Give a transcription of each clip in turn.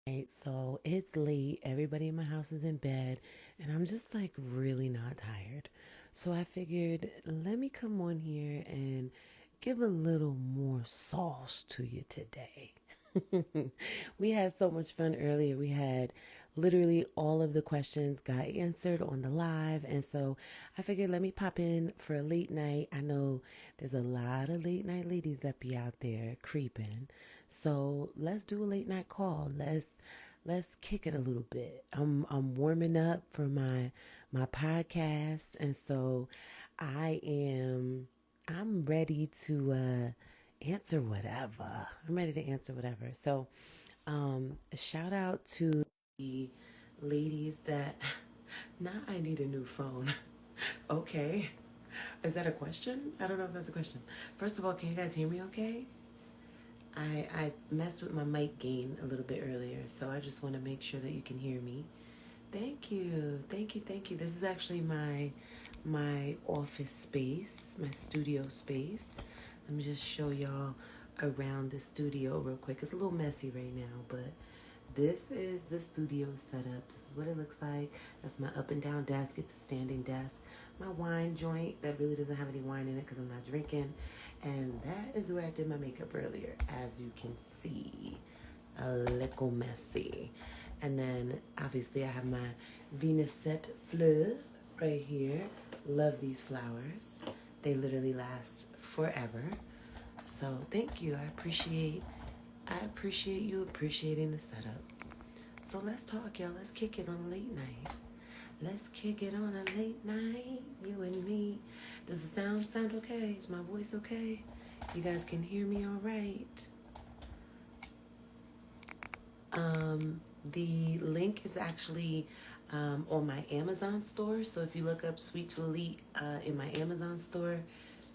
Right, so it's late. Everybody in my house is in bed, and I'm just like really not tired. So I figured, let me come on here and give a little more sauce to you today. We had so much fun earlier. We had literally all of the questions got answered on the live. And so I figured let me pop in for a late night. I know there's a lot of late night ladies that be out there creeping. So let's do a late night call. Let's kick it a little bit. I'm warming up for my podcast, and so I'm ready to answer whatever. I'm ready to answer whatever. So a shout out to the ladies that now I need a new phone. Okay. Is that a question? I don't know if that's a question. First of all, can you guys hear me okay? I messed with my mic gain a little bit earlier, so I just want to make sure that you can hear me. Thank you. Thank you. Thank you. This is actually my office space, my studio space. Let me just show y'all around the studio real quick. It's a little messy right now, but this is the studio setup. This is what it looks like. That's my up and down desk. It's a standing desk. My wine joint that really doesn't have any wine in it because I'm not drinking. And that is where I did my makeup earlier, as you can see. A little messy. And then obviously I have my Venusette Fleur right here. Love these flowers. They literally last forever. So thank you. I appreciate you appreciating the setup. So let's talk, y'all. Let's kick it on a late night. Let's kick it on a late night, you and me. Does the sound okay? Is my voice okay? You guys can hear me all right. The link is actually on my Amazon store. So if you look up Sweet to Elite in my Amazon store,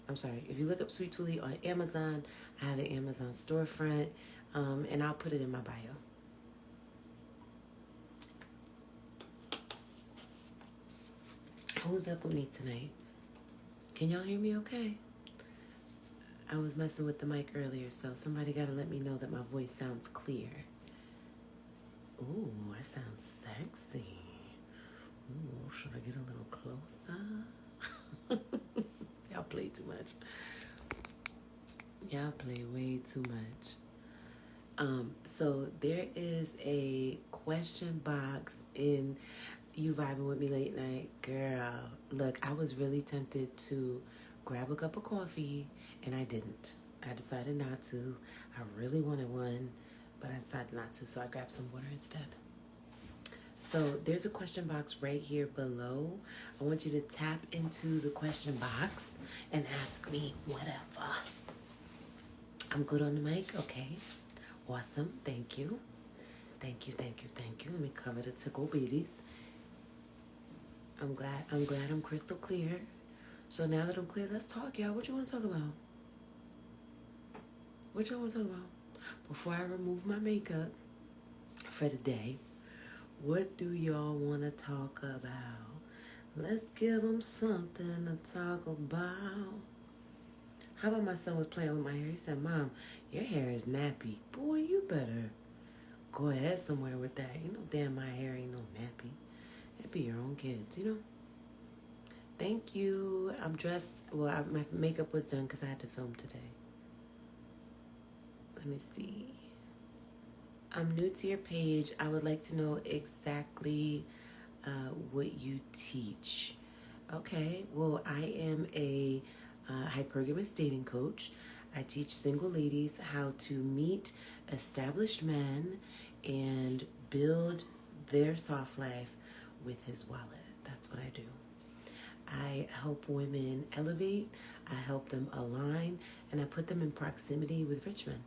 I'm sorry, if you look up Sweet to Elite on Amazon, I have the Amazon storefront, and I'll put it in my bio. Who's up with me tonight? Can y'all hear me okay? I was messing with the mic earlier, so somebody got to let me know that my voice sounds clear. Ooh, I sound sexy. Ooh, should I get a little closer? Y'all play too much. Y'all play way too much. So there is a question box in You Vibing With Me Late Night. Girl, look, I was really tempted to grab a cup of coffee, and I didn't. I decided not to. I really wanted one, but I decided not to, so I grabbed some water instead. So there's a question box right here below. I want you to tap into the question box and ask me whatever. I'm good on the mic? Okay. Awesome. Thank you. Thank you, thank you, thank you. Let me cover the tickle bitties. I'm glad I'm crystal clear. So now that I'm clear, let's talk, y'all. What you want to talk about? What y'all want to talk about? Before I remove my makeup for the day, what do y'all want to talk about? Let's give them something to talk about. How about my son was playing with my hair? He said, Mom, your hair is nappy. Boy, you better go ahead somewhere with that. You know damn my hair ain't no nappy. It be your own kids, you know? Thank you. I'm dressed. Well, my makeup was done because I had to film today. Let me see. I'm new to your page. I would like to know exactly what you teach. Okay. Well, I am a hypergamous dating coach. I teach single ladies how to meet established men and build their soft life with his wallet. That's what I do. I help women elevate, I help them align, and I put them in proximity with rich men.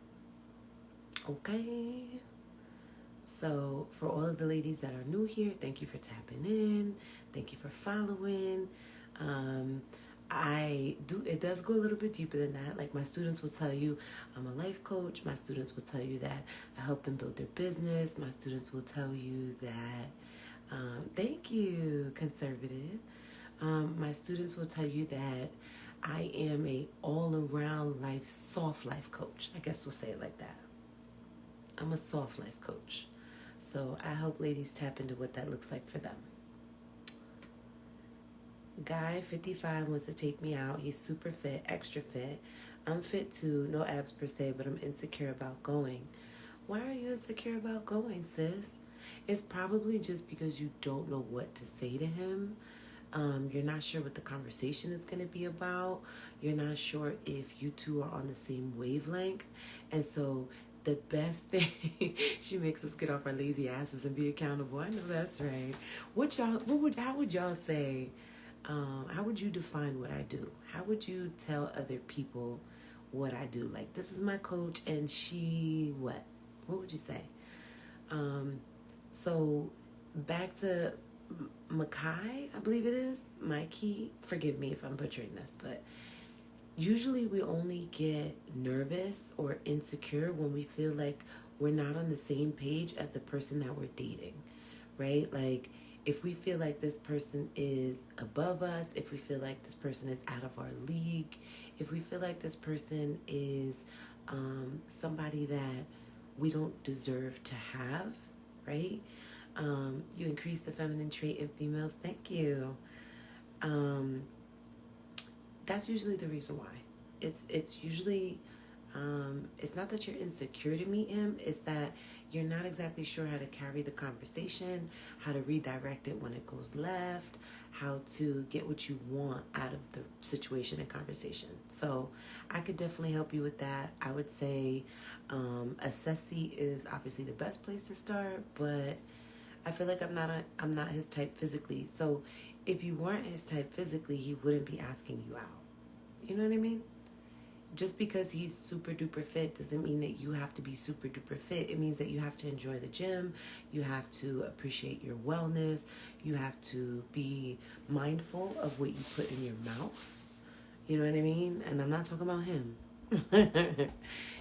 Okay? So, for all of the ladies that are new here, thank you for tapping in. Thank you for following. It does go a little bit deeper than that. Like my students will tell you, I'm a life coach. My students will tell you that I help them build their business. My students will tell you that, thank you, conservative. My students will tell you that I am a all-around soft life coach. I guess we'll say it like that. I'm a soft life coach. So I hope ladies tap into what that looks like for them. Guy 55 wants to take me out. He's super fit, extra fit. I'm fit too, no abs per se, but I'm insecure about going. Why are you insecure about going, sis? It's probably just because you don't know what to say to him. You're not sure what the conversation is going to be about. You're not sure if you two are on the same wavelength. And so the best thing, she makes us get off our lazy asses and be accountable. I know that's right. How would y'all say, how would you define what I do? How would you tell other people what I do? Like, this is my coach and she, what? What would you say? So back to Makai, I believe it is. Mikey, forgive me if I'm butchering this, but usually we only get nervous or insecure when we feel like we're not on the same page as the person that we're dating, right? Like, if we feel like this person is above us, if we feel like this person is out of our league, if we feel like this person is somebody that we don't deserve to have, right? You increase the feminine trait in females. Thank you. That's usually the reason why. It's usually it's not that you're insecure to meet him. It's that you're not exactly sure how to carry the conversation, how to redirect it when it goes left, how to get what you want out of the situation and conversation. So I could definitely help you with that. I would say Assessy is obviously the best place to start, but I feel like I'm not his type physically. So if you weren't his type physically, he wouldn't be asking you out. You know what I mean? Just because he's super duper fit doesn't mean that you have to be super duper fit. It means that you have to enjoy the gym. You have to appreciate your wellness. You have to be mindful of what you put in your mouth. You know what I mean? And I'm not talking about him.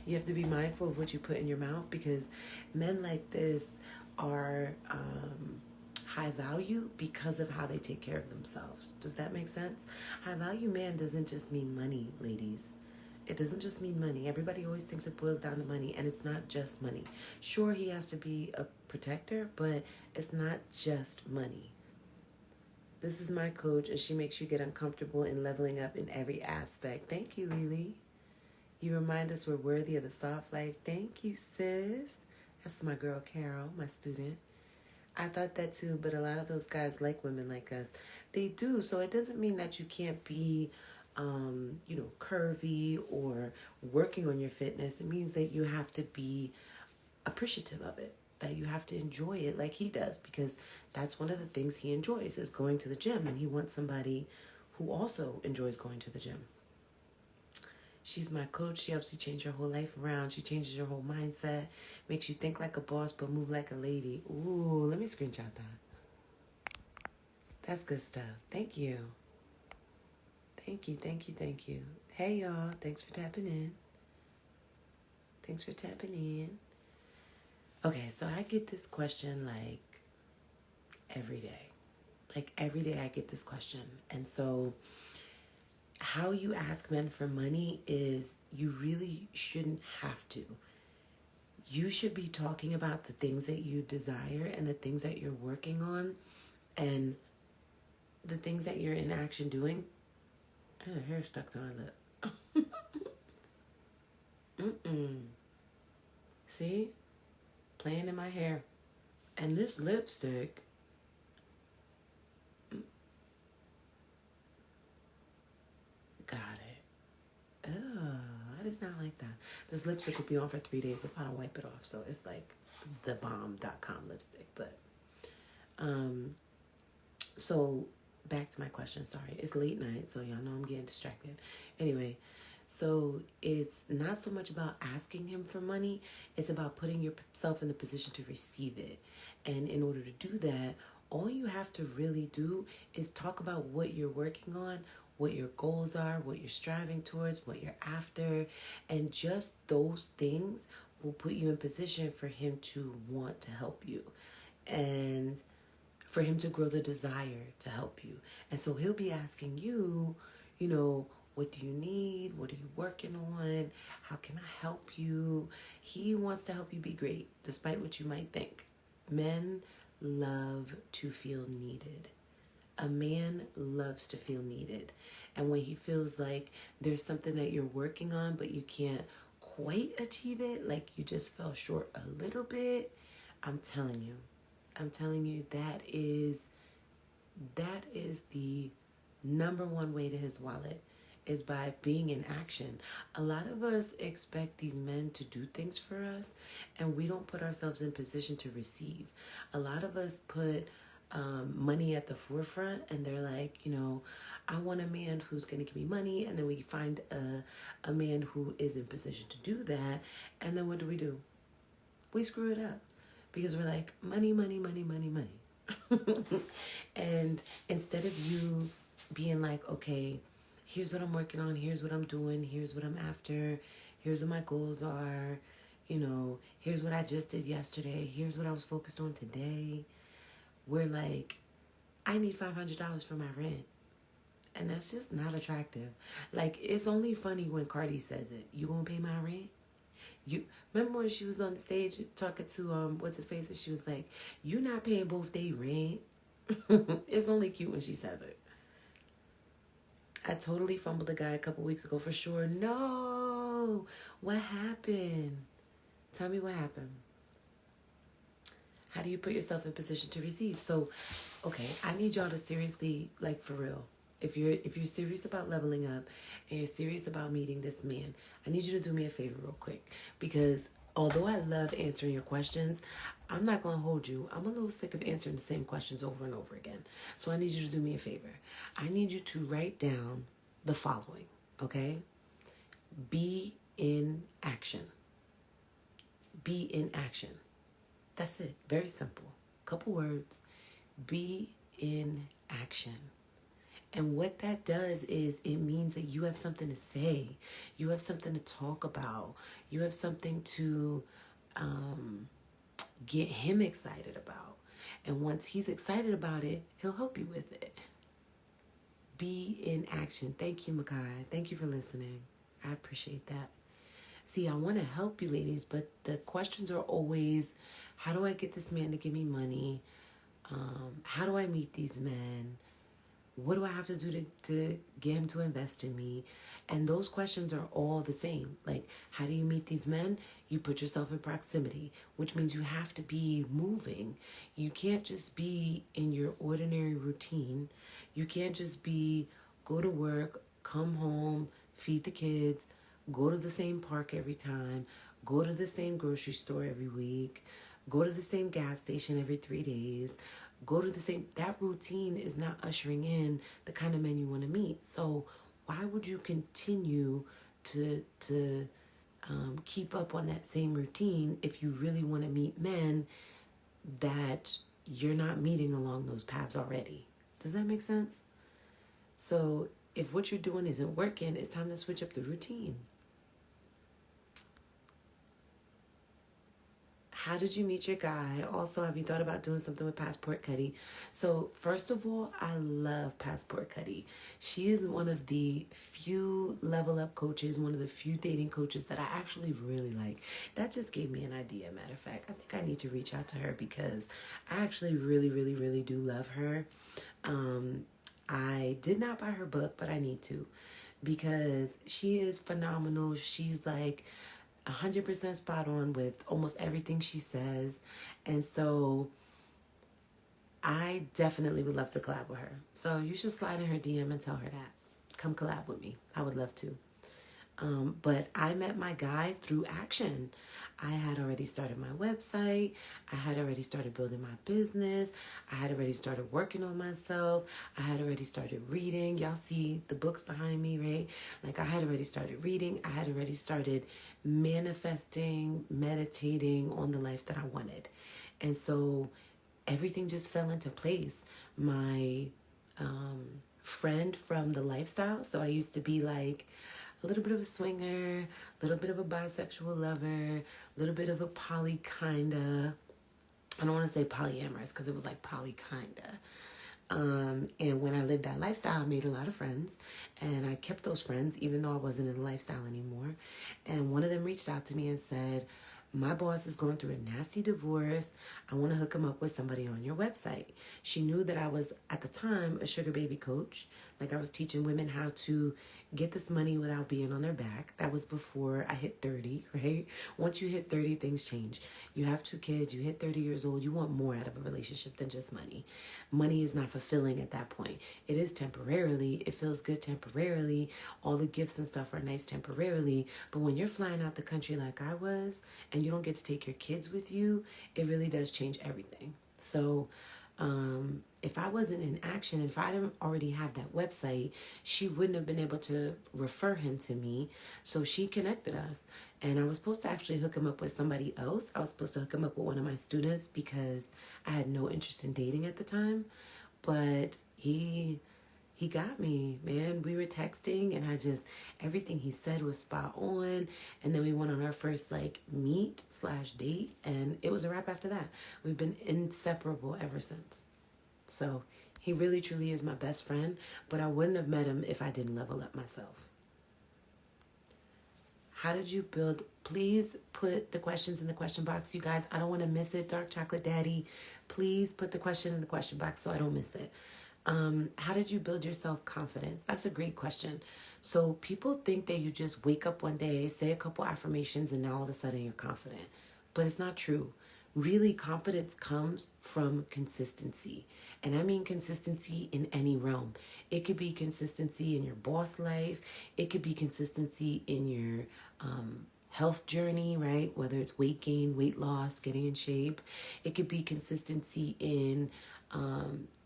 You have to be mindful of what you put in your mouth, because men like this are high value because of how they take care of themselves. Does that make sense? High value man doesn't just mean money, ladies. It doesn't just mean money. Everybody always thinks it boils down to money, and it's not just money. Sure, he has to be a protector, but it's not just money. This is my coach, and she makes you get uncomfortable in leveling up in every aspect. Thank you, Lily. You remind us we're worthy of the soft life. Thank you, sis. That's my girl, Carol, my student. I thought that too, but a lot of those guys like women like us. They do, so it doesn't mean that you can't be curvy or working on your fitness. It means that you have to be appreciative of it, that you have to enjoy it like he does, because that's one of the things he enjoys is going to the gym, and he wants somebody who also enjoys going to the gym. She's my coach. She helps you change your whole life around. She changes your whole mindset, makes you think like a boss but move like a lady. Ooh, let me screenshot that. That's good stuff. Thank you. Thank you, thank you, thank you. Hey, y'all. Thanks for tapping in. Thanks for tapping in. Okay, so I get this question like every day. Like every day I get this question. And so how you ask men for money is you really shouldn't have to. You should be talking about the things that you desire and the things that you're working on and the things that you're in action doing. Oh, hair stuck to my lip. See? Playing in my hair. And this lipstick. Got it. Oh, I did not like that. This lipstick will be on for 3 days if I don't wipe it off. So it's like the bomb.com lipstick. But, so back to my question. Sorry. It's late night, so y'all know I'm getting distracted. Anyway, so it's not so much about asking him for money. It's about putting yourself in the position to receive it. And in order to do that, all you have to really do is talk about what you're working on, what your goals are, what you're striving towards, what you're after. And just those things will put you in position for him to want to help you. And for him to grow the desire to help you. And so he'll be asking you, what do you need? What are you working on? How can I help you? He wants to help you be great, despite what you might think. Men love to feel needed. A man loves to feel needed. And when he feels like there's something that you're working on, but you can't quite achieve it, like you just fell short a little bit, I'm telling you, that is the number one way to his wallet, is by being in action. A lot of us expect these men to do things for us, and we don't put ourselves in position to receive. A lot of us put money at the forefront, and they're like, I want a man who's going to give me money, and then we find a man who is in position to do that, and then what do? We screw it up because we're like, money, money, money, money, money. And instead of you being like, okay, here's what I'm working on, here's what I'm doing, here's what I'm after, here's what my goals are, here's what I just did yesterday, here's what I was focused on today. We're like, I need $500 for my rent. And that's just not attractive. Like, it's only funny when Cardi says it. You gonna pay my rent? You remember when she was on the stage talking to what's his face, and she was like, "You not paying both they rent." It's only cute when she says it. I totally fumbled a guy a couple weeks ago for sure. No, what happened? Tell me what happened. How do you put yourself in position to receive? So, okay, I need y'all to seriously, like for real, if you're serious about leveling up and you're serious about meeting this man, I need you to do me a favor real quick, because although I love answering your questions, I'm not going to hold you. I'm a little sick of answering the same questions over and over again. So I need you to do me a favor. I need you to write down the following, okay? Be in action. Be in action. That's it. Very simple. Couple words. Be in action. And what that does is it means that you have something to say. You have something to talk about. You have something to get him excited about. And once he's excited about it, he'll help you with it. Be in action. Thank you, Makai. Thank you for listening. I appreciate that. See, I want to help you ladies, but the questions are always, how do I get this man to give me money? How do I meet these men? What do I have to do to get him to invest in me? And those questions are all the same. Like, how do you meet these men? You put yourself in proximity, which means you have to be moving. You can't just be in your ordinary routine. You can't just be go to work, come home, feed the kids, go to the same park every time, go to the same grocery store every week, go to the same gas station every 3 days, go to the same. That routine is not ushering in the kind of men you want to meet. So why would you continue to keep up on that same routine if you really want to meet men that you're not meeting along those paths already? Does that make sense? So if what you're doing isn't working, it's time to switch up the routine. How did you meet your guy? Also, have you thought about doing something with Passport Cuddy? So, first of all, I love Passport Cuddy. She is one of the few level up coaches, one of the few dating coaches that I actually really like. That just gave me an idea, matter of fact. I think I need to reach out to her because I actually really, really, really do love her. I did not buy her book, but I need to, because she is phenomenal. She's like 100% spot on with almost everything she says. And so I definitely would love to collab with her. So you should slide in her DM and tell her that. Come collab with me. I would love to. But I met my guy through action. I had already started my website. I had already started building my business. I had already started working on myself. I had already started reading. Y'all see the books behind me, right? Like, I had already started reading. I had already started manifesting, meditating on the life that I wanted. And so everything just fell into place. My friend from the lifestyle, so I used to be like a little bit of a swinger, a little bit of a bisexual lover, a little bit of a poly kinda. I don't want to say polyamorous because it was like poly kinda. And when I lived that lifestyle, I made a lot of friends, and I kept those friends even though I wasn't in the lifestyle anymore. And one of them reached out to me and said, my boss is going through a nasty divorce. I want to hook him up with somebody on your website. She knew that I was, at the time, a sugar baby coach. Like, I was teaching women how to get this money without being on their back. That was before I hit 30, right? Once you hit 30, things change. You have 2 kids, you hit 30 years old, you want more out of a relationship than just money. Money is not fulfilling at that point. It is temporarily. It feels good temporarily. All the gifts and stuff are nice temporarily. But when you're flying out the country like I was, and you don't get to take your kids with you, it really does change everything. So if I wasn't in action, if I didn't already have that website, she wouldn't have been able to refer him to me. So she connected us. And I was supposed to actually hook him up with somebody else. I was supposed to hook him up with one of my students because I had no interest in dating at the time. But he got me, man. We were texting and everything he said was spot on. And then we went on our first meet/date, and it was a wrap after that. We've been inseparable ever since. So he really truly is my best friend, but I wouldn't have met him if I didn't level up myself. How did you build? Please put the questions in the question box. You guys, I don't want to miss it. Dark Chocolate Daddy, please put the question in the question box so I don't miss it. How did you build your self-confidence? That's a great question. So people think that you just wake up one day, say a couple affirmations, and now all of a sudden you're confident. But it's not true. Really, confidence comes from consistency. And I mean consistency in any realm. It could be consistency in your boss life. It could be consistency in your health journey, right? Whether it's weight gain, weight loss, getting in shape. It could be consistency in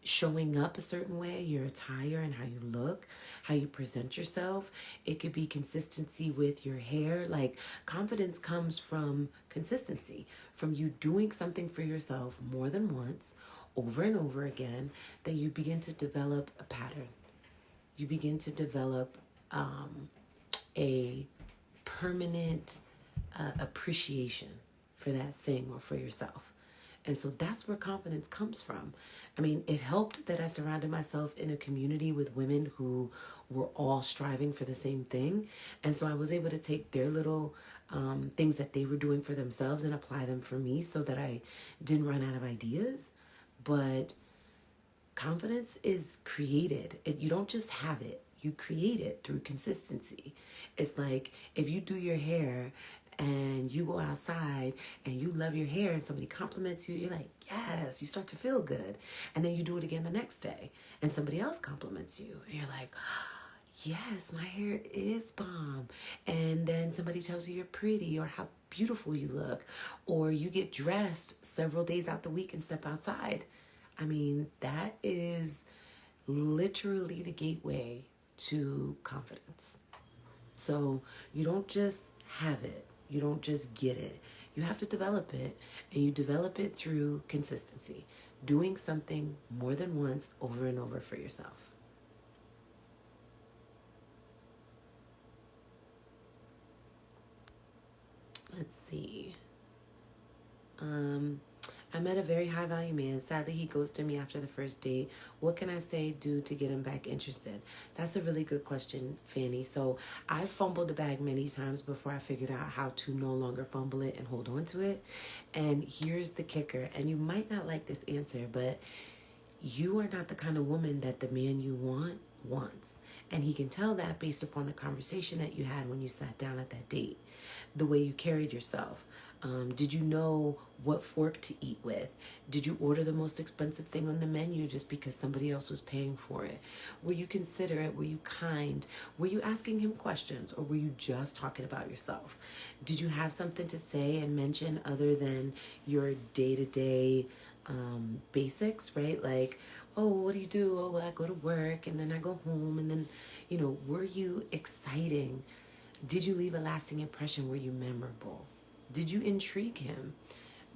showing up a certain way, your attire and how you look, how you present yourself. It could be consistency with your hair. Like, confidence comes from consistency, from you doing something for yourself more than once, over and over again, that you begin to develop a pattern. You begin to develop a permanent appreciation for that thing or for yourself. And so that's where confidence comes from. I mean, it helped that I surrounded myself in a community with women who were all striving for the same thing. And so I was able to take their little things that they were doing for themselves and apply them for me so that I didn't run out of ideas. But confidence is created. You don't just have it. You create it through consistency. It's like if you do your hair and you go outside and you love your hair and somebody compliments you, you're like, yes, you start to feel good. And then you do it again the next day and somebody else compliments you and you're like, yes, my hair is bomb. And then somebody tells you you're pretty or how beautiful you look, or you get dressed several days out the week and step outside. I mean, that is literally the gateway to confidence. So you don't just have it. You don't just get it. You have to develop it, and you develop it through consistency, doing something more than once over and over for yourself. Let's see. I met a very high value man. Sadly, he ghosted me after the first date. What can I do to get him back interested? That's a really good question, Fanny. So I fumbled the bag many times before I figured out how to no longer fumble it and hold on to it. And here's the kicker. And you might not like this answer, but you are not the kind of woman that the man you want wants. And he can tell that based upon the conversation that you had when you sat down at that date, the way you carried yourself. Did you know what fork to eat with? Did you order the most expensive thing on the menu just because somebody else was paying for it? Were you considerate? Were you kind? Were you asking him questions, or were you just talking about yourself? Did you have something to say and mention other than your day-to-day basics, right? Like, oh, what do you do? Oh, well, I go to work and then I go home, and then, were you exciting? Did you leave a lasting impression? Were you memorable? Did you intrigue him?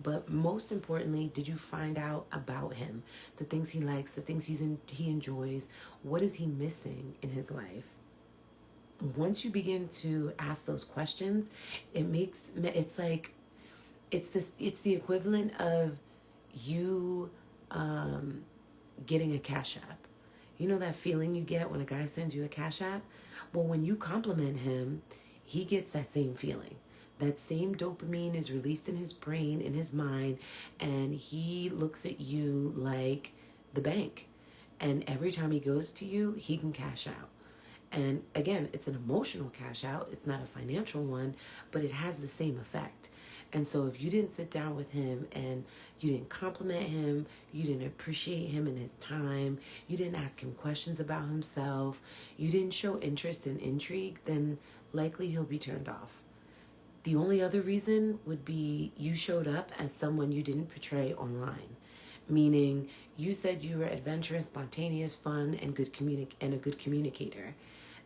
But most importantly, did you find out about him? The things he likes, the things he enjoys. What is he missing in his life? Once you begin to ask those questions, it's the equivalent of you getting a Cash App. You know that feeling you get when a guy sends you a Cash App? Well, when you compliment him, he gets that same feeling. that same dopamine is released in his brain, in his mind, and he looks at you like the bank. And every time he goes to you, he can cash out. And again, it's an emotional cash out. It's not a financial one, but it has the same effect. And so if you didn't sit down with him and you didn't compliment him, you didn't appreciate him and his time, you didn't ask him questions about himself, you didn't show interest and intrigue, then likely he'll be turned off. The only other reason would be you showed up as someone you didn't portray online. Meaning you said you were adventurous, spontaneous, fun, and a good communicator,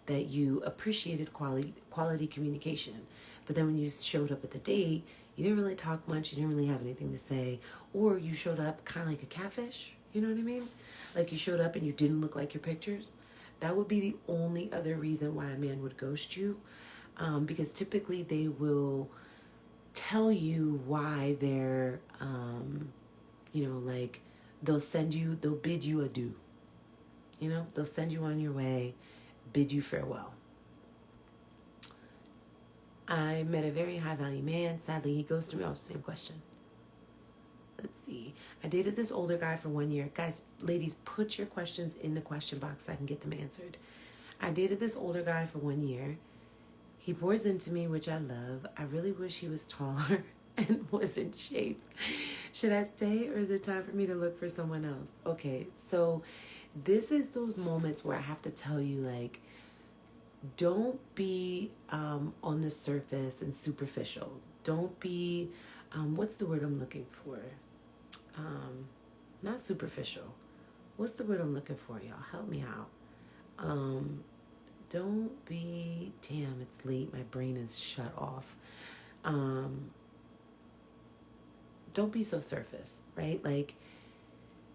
that you appreciated quality communication. But then when you showed up at the date, you didn't really talk much, you didn't really have anything to say, or you showed up kind of like a catfish, you know what I mean? Like you showed up and you didn't look like your pictures. That would be the only other reason why a man would ghost you, because typically they will tell you why they're, like they'll bid you adieu. They'll send you on your way, bid you farewell. I met a very high value man. Sadly, he ghosted me. Oh, same question. Let's see. I dated this older guy for 1 year. Guys, ladies, put your questions in the question box so I can get them answered. I dated this older guy for 1 year. He pours into me, which I love. I really wish he was taller and was in shape. Should I stay, or is it time for me to look for someone else? Okay, so this is those moments where I have to tell you, like, don't be on the surface and superficial. Don't be, what's the word I'm looking for? Not superficial. What's the word I'm looking for, y'all? Help me out. Don't be, damn, it's late. My brain is shut off. Don't be so surface, right? Like,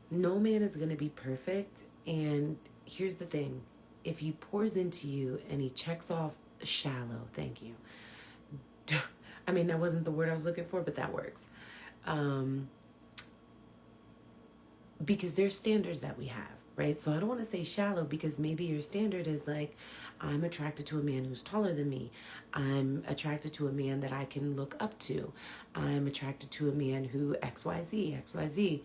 no man is going to be perfect. And here's the thing. If he pours into you and he checks off shallow, thank you. I mean, that wasn't the word I was looking for, but that works. Because there's standards that we have, right? So I don't want to say shallow, because maybe your standard is like, I'm attracted to a man who's taller than me. I'm attracted to a man that I can look up to. I'm attracted to a man who XYZ.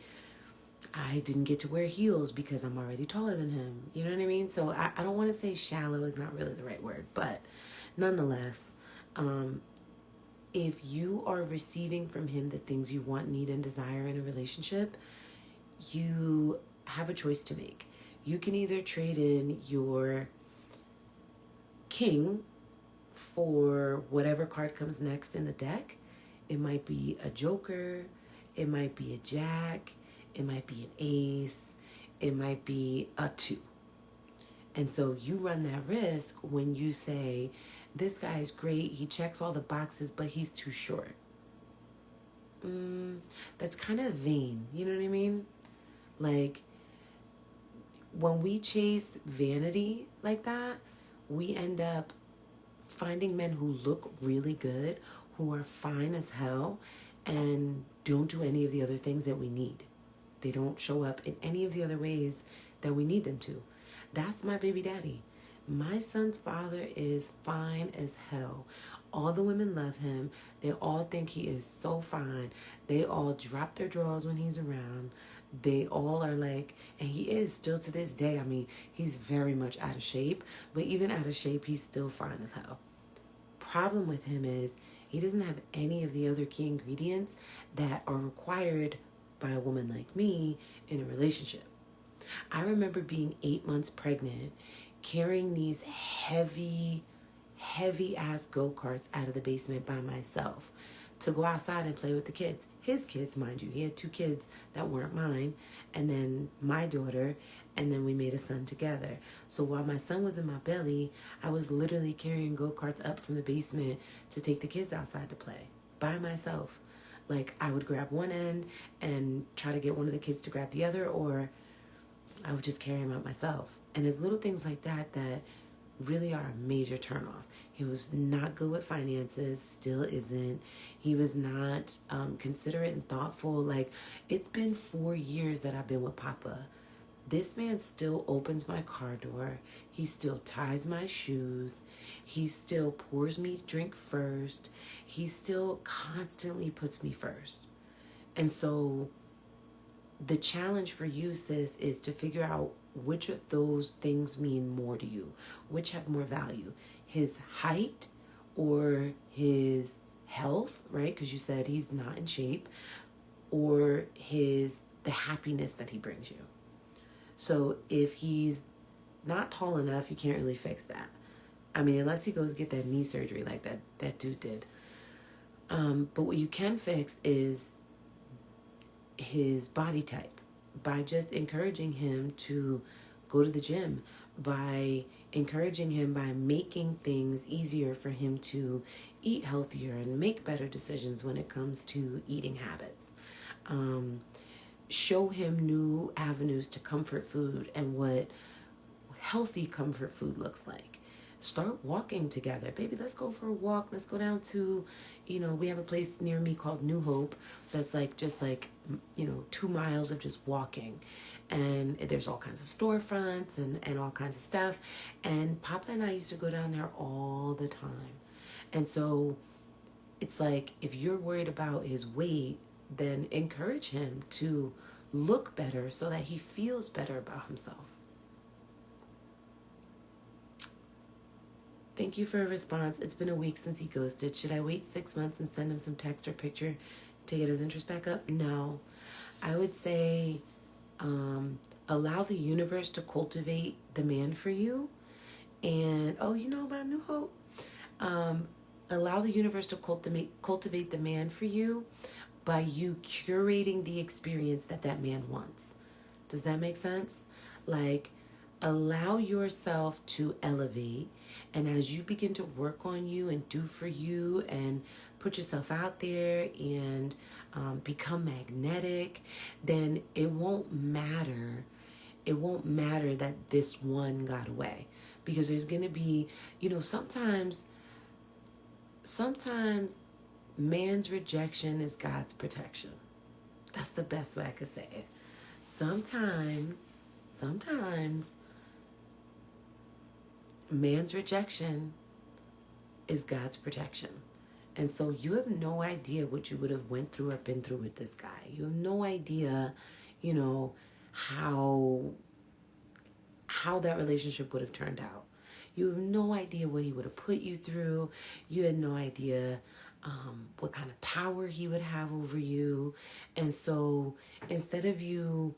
I didn't get to wear heels because I'm already taller than him. You know what I mean? So I don't want to say shallow is not really the right word, but nonetheless, if you are receiving from him the things you want, need, and desire in a relationship, you have a choice to make. You can either trade in your king for whatever card comes next in the deck. It might be a joker, it might be a jack, it might be an ace, it might be a 2. And so you run that risk when you say, this guy is great, he checks all the boxes, but he's too short. That's kind of vain, you know what I mean? Like, when we chase vanity like that, we end up finding men who look really good, who are fine as hell, and don't do any of the other things that we need. They don't show up in any of the other ways that we need them to. That's my baby daddy. My son's father is fine as hell. All the women love him. They all think he is so fine. They all drop their drawers when he's around. They all are like, and he is still to this day. I mean, he's very much out of shape, but even out of shape, he's still fine as hell. Problem with him is he doesn't have any of the other key ingredients that are required by a woman like me in a relationship. I remember being 8 months pregnant, carrying these heavy ass go-karts out of the basement by myself to go outside and play with the kids. His kids, mind you. He had 2 kids that weren't mine, and then my daughter, and then we made a son together. So while my son was in my belly, I was literally carrying go-karts up from the basement to take the kids outside to play by myself. Like, I would grab one end and try to get one of the kids to grab the other, or I would just carry him out myself. And it's little things like that that really are a major turnoff. He was not good with finances, still isn't. He was not considerate and thoughtful. Like, it's been 4 years that I've been with Papa. This man still opens my car door. He still ties my shoes. He still pours me drink first. He still constantly puts me first. And so the challenge for you, sis, is to figure out which of those things mean more to you, which have more value, his height or his health, right? Because you said he's not in shape, or the happiness that he brings you. So if he's not tall enough, you can't really fix that. I mean, unless he goes get that knee surgery like that dude did. But what you can fix is his body type by just encouraging him to go to the gym, by encouraging him, by making things easier for him to eat healthier and make better decisions when it comes to eating habits. Show him new avenues to comfort food and what healthy comfort food looks like. Start walking together. Baby, let's go for a walk. Let's go down to, we have a place near me called New Hope that's just 2 miles of just walking. And there's all kinds of storefronts and all kinds of stuff. And Papa and I used to go down there all the time. And so it's like, if you're worried about his weight, then encourage him to look better so that he feels better about himself. Thank you for a response. It's been a week since he ghosted. Should I wait 6 months and send him some text or picture to get his interest back up? No. I would say allow the universe to cultivate the man for you. And, you know about New Hope? Allow the universe to cultivate the man for you by you curating the experience that man wants. Does that make sense? Like, allow yourself to elevate, and as you begin to work on you and do for you and put yourself out there and become magnetic, then it won't matter that this one got away, because there's going to be, sometimes man's rejection is God's protection. That's the best way I could say it. Sometimes man's rejection is God's protection. And so you have no idea what you would have went through or been through with this guy. You have no idea, how that relationship would have turned out. You have no idea what he would have put you through. You had no idea what kind of power he would have over you. And so instead of you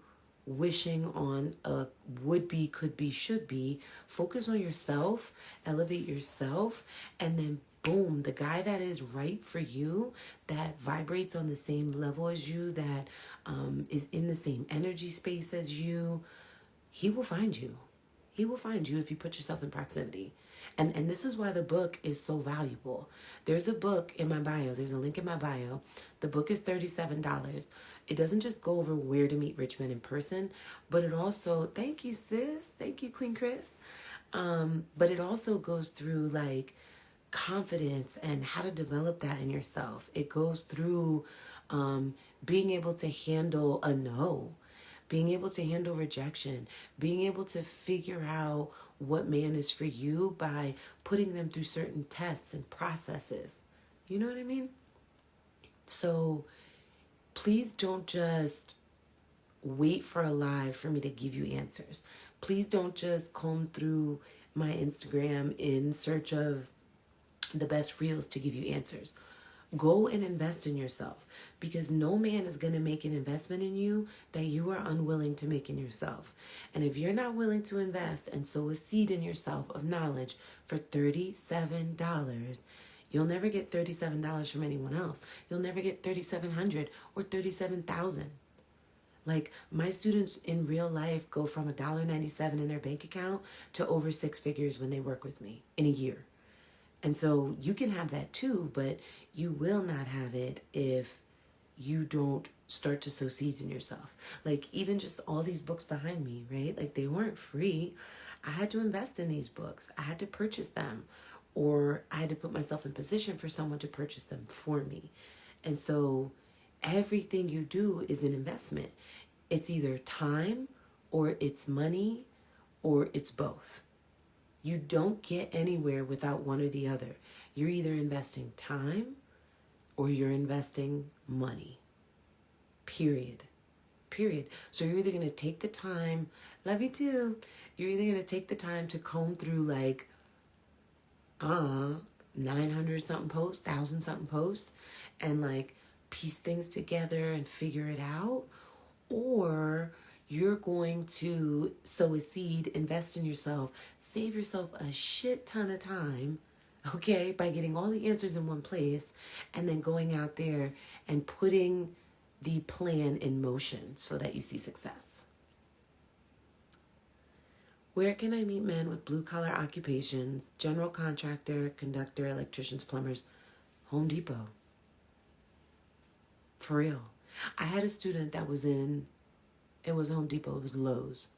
wishing on a would be, could be, should be, focus on yourself, elevate yourself, and then boom, the guy that is right for you, that vibrates on the same level as you, that is in the same energy space as you, he will find you. He will find you if you put yourself in proximity. And this is why the book is so valuable. There's a book in my bio. There's a link in my bio. The book is $37. It doesn't just go over where to meet rich men in person, but it also, thank you, sis. Thank you, Queen Chris. But it also goes through confidence and how to develop that in yourself. It goes through being able to handle a no, being able to handle rejection, being able to figure out what man is for you by putting them through certain tests and processes. You know what I mean? So please don't just wait for a live for me to give you answers. Please don't just comb through my Instagram in search of the best reels to give you answers. Go and invest in yourself, because no man is going to make an investment in you that you are unwilling to make in yourself. And if you're not willing to invest and sow a seed in yourself of knowledge for $37, you'll never get $37 from anyone else. You'll never get $3,700 or $37,000. Like, my students in real life go from $1.97 in their bank account to over 6 figures when they work with me in a year. And so you can have that too, but you will not have it if you don't start to sow seeds in yourself. Like, even just all these books behind me, right? Like, they weren't free. I had to invest in these books. I had to purchase them, or I had to put myself in position for someone to purchase them for me. And so everything you do is an investment. It's either time or it's money, or it's both. You don't get anywhere without one or the other. You're either investing time or you're investing money. Period. Period. So you're either going to take the time, love you too. You're either going to take the time to comb through like 900 something posts, 1,000 something posts, and like piece things together and figure it out, or you're going to sow a seed, invest in yourself, save yourself a shit ton of time, okay, by getting all the answers in one place, and then going out there and putting the plan in motion so that you see success. Where can I meet men with blue-collar occupations, general contractor, conductor, electricians, plumbers? Home Depot. For real. I had a student that was it was Home Depot, it was Lowe's.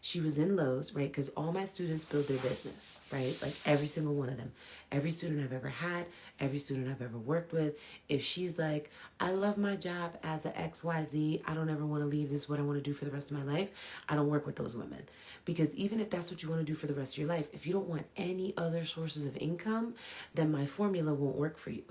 She was in Lowe's, right? Because all my students build their business, right? Like every single one of them. Every student I've ever had, every student I've ever worked with. If she's like, I love my job as a XYZ, I don't ever want to leave, this is what I want to do for the rest of my life, I don't work with those women. Because even if that's what you want to do for the rest of your life, if you don't want any other sources of income, then my formula won't work for you.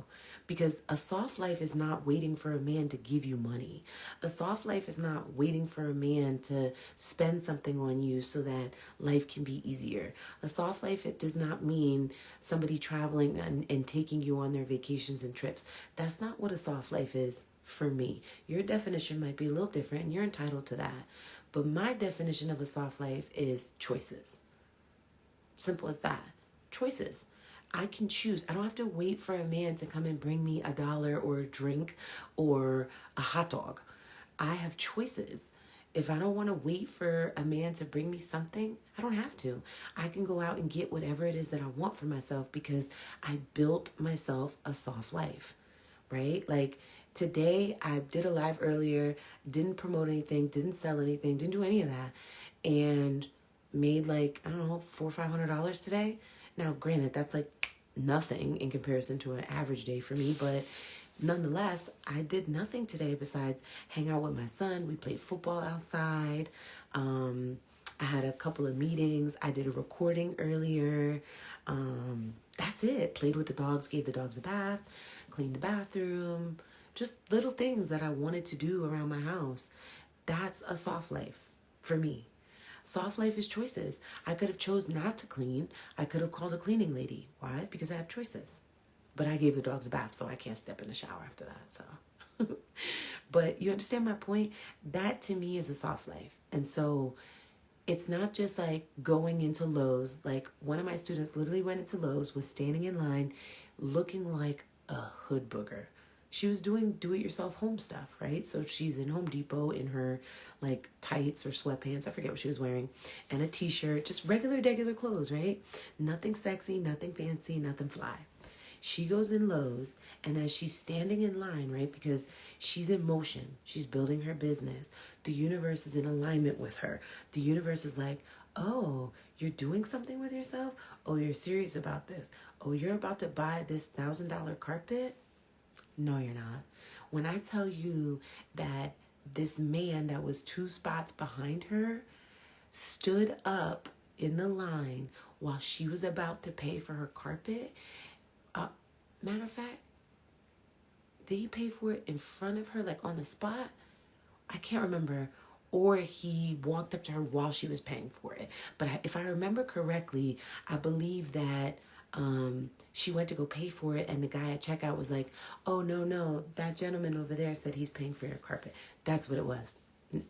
Because a soft life is not waiting for a man to give you money. A soft life is not waiting for a man to spend something on you so that life can be easier. A soft life, it does not mean somebody traveling and taking you on their vacations and trips. That's not what a soft life is for me. Your definition might be a little different and you're entitled to that. But my definition of a soft life is choices. Simple as that. Choices. I can choose. I don't have to wait for a man to come and bring me $1 or a drink or a hot dog. I have choices. If I don't want to wait for a man to bring me something, I don't have to. I can go out and get whatever it is that I want for myself because I built myself a soft life, right? Like today, I did a live earlier, didn't promote anything, didn't sell anything, didn't do any of that, and made like, I don't know, $400 or $500 today. Now, granted, that's like nothing in comparison to an average day for me, but nonetheless, I did nothing today besides hang out with my son. We played football outside. I had a couple of meetings. I did a recording earlier. That's it. Played with the dogs, gave the dogs a bath, cleaned the bathroom. Just little things that I wanted to do around my house. That's a soft life for me. Soft life is choices. I could have chose not to clean. I could have called a cleaning lady. Why? Because I have choices. But I gave the dogs a bath, so I can't step in the shower after that. So, but you understand my point? That to me is a soft life. And so it's not just like going into Lowe's. Like one of my students literally went into Lowe's, was standing in line looking like a hood booger. She was doing do-it-yourself home stuff, right? So she's in Home Depot in her like tights or sweatpants, I forget what she was wearing, and a t-shirt, just regular clothes, right? Nothing sexy, nothing fancy, nothing fly. She goes in Lowe's, and as she's standing in line, right, because she's in motion, she's building her business, the universe is in alignment with her. The universe is like, oh, you're doing something with yourself? Oh, you're serious about this? Oh, you're about to buy this $1,000 carpet? No, you're not. When I tell you that this man that was 2 spots behind her stood up in the line while she was about to pay for her carpet, matter of fact, did he pay for it in front of her, like on the spot? I can't remember. Or he walked up to her while she was paying for it. But if I remember correctly, I believe that she went to go pay for it, and the guy at checkout was like, oh, no, that gentleman over there said he's paying for your carpet. That's what it was.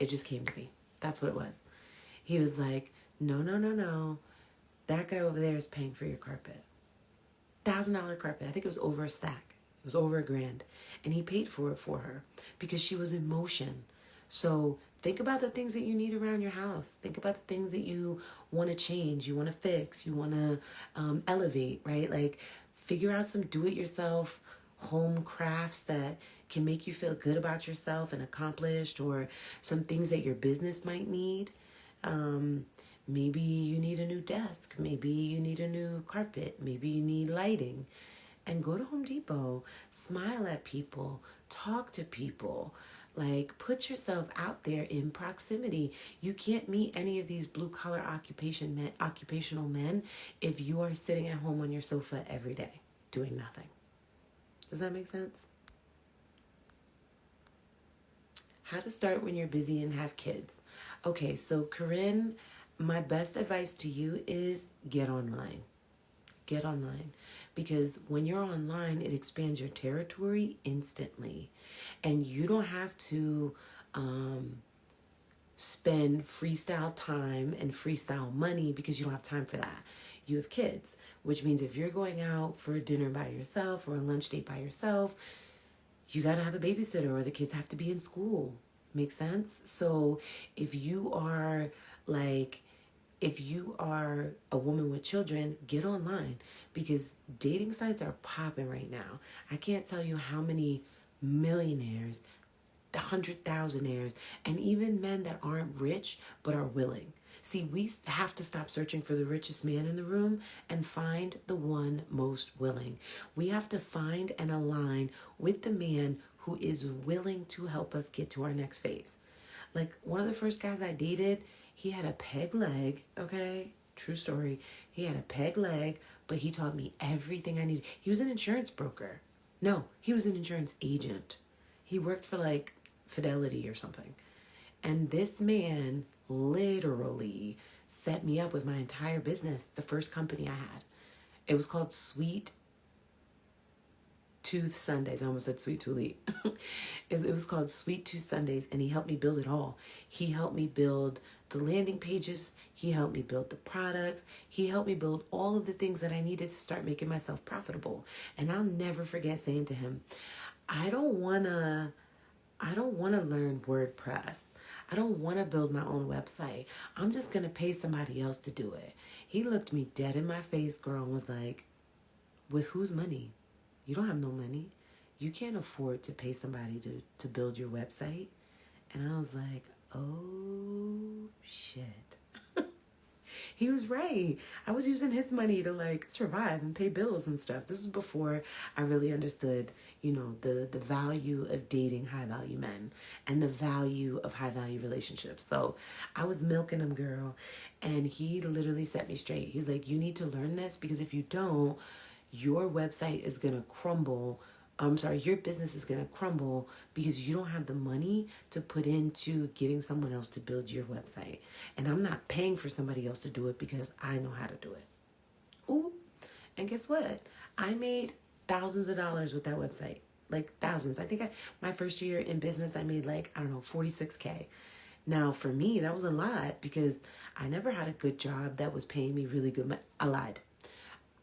It just came to me. That's what it was. He was like, no. That guy over there is paying for your carpet. $1,000 carpet. I think it was over a stack. It was over $1,000. And he paid for it for her because she was in motion. So think about the things that you need around your house. Think about the things that you want to change, you want to fix, you want to elevate, right? Like figure out some do-it-yourself home crafts that can make you feel good about yourself and accomplished, or some things that your business might need. Maybe you need a new desk. Maybe you need a new carpet. Maybe you need lighting. And go to Home Depot. Smile at people. Talk to people. Like, put yourself out there in proximity. You can't meet any of these blue collar occupational men if you are sitting at home on your sofa every day doing nothing. Does that make sense? How to start when you're busy and have kids. Okay, so Corinne, my best advice to you is get online. Get online, because when you're online, it expands your territory instantly, and you don't have to spend freestyle time and freestyle money because you don't have time for that. You have kids, which means if you're going out for a dinner by yourself or a lunch date by yourself, you got to have a babysitter, or the kids have to be in school. Make sense? So if you are like, if you are a woman with children, get online, because dating sites are popping right now. I can't tell you how many millionaires, the 100,000aires, and even men that aren't rich but are willing. See, we have to stop searching for the richest man in the room and find the one most willing. We have to find and align with the man who is willing to help us get to our next phase. Like, one of the first guys I dated, he had a peg leg, okay? True story. He had a peg leg, but he taught me everything I needed. He was an insurance broker. No, he was an insurance agent. He worked for like Fidelity or something. And this man literally set me up with my entire business, the first company I had. It was called Sweet Tooth Sundays. I almost said Sweet Tooth. It was called Sweet Tooth Sundays, and he helped me build it all. He helped me build the landing pages. He helped me build the products. He helped me build all of the things that I needed to start making myself profitable. And I'll never forget saying to him, I don't want to learn WordPress. I don't want to build my own website. I'm just going to pay somebody else to do it. He looked me dead in my face, girl, and was like, with whose money? You don't have no money. You can't afford to pay somebody to build your website. And I was like, oh, shit. He was right. I was using his money to like survive and pay bills and stuff. This is before I really understood, the value of dating high value men and the value of high value relationships. So I was milking him, girl. And he literally set me straight. He's like, you need to learn this, because if you don't, your website is going to crumble. Your business is going to crumble because you don't have the money to put into getting someone else to build your website. And I'm not paying for somebody else to do it because I know how to do it. Ooh, and guess what? I made thousands of dollars with that website. Like thousands. I think my first year in business, I made like, I don't know, 46K. Now, for me, that was a lot because I never had a good job that was paying me really good money. I lied.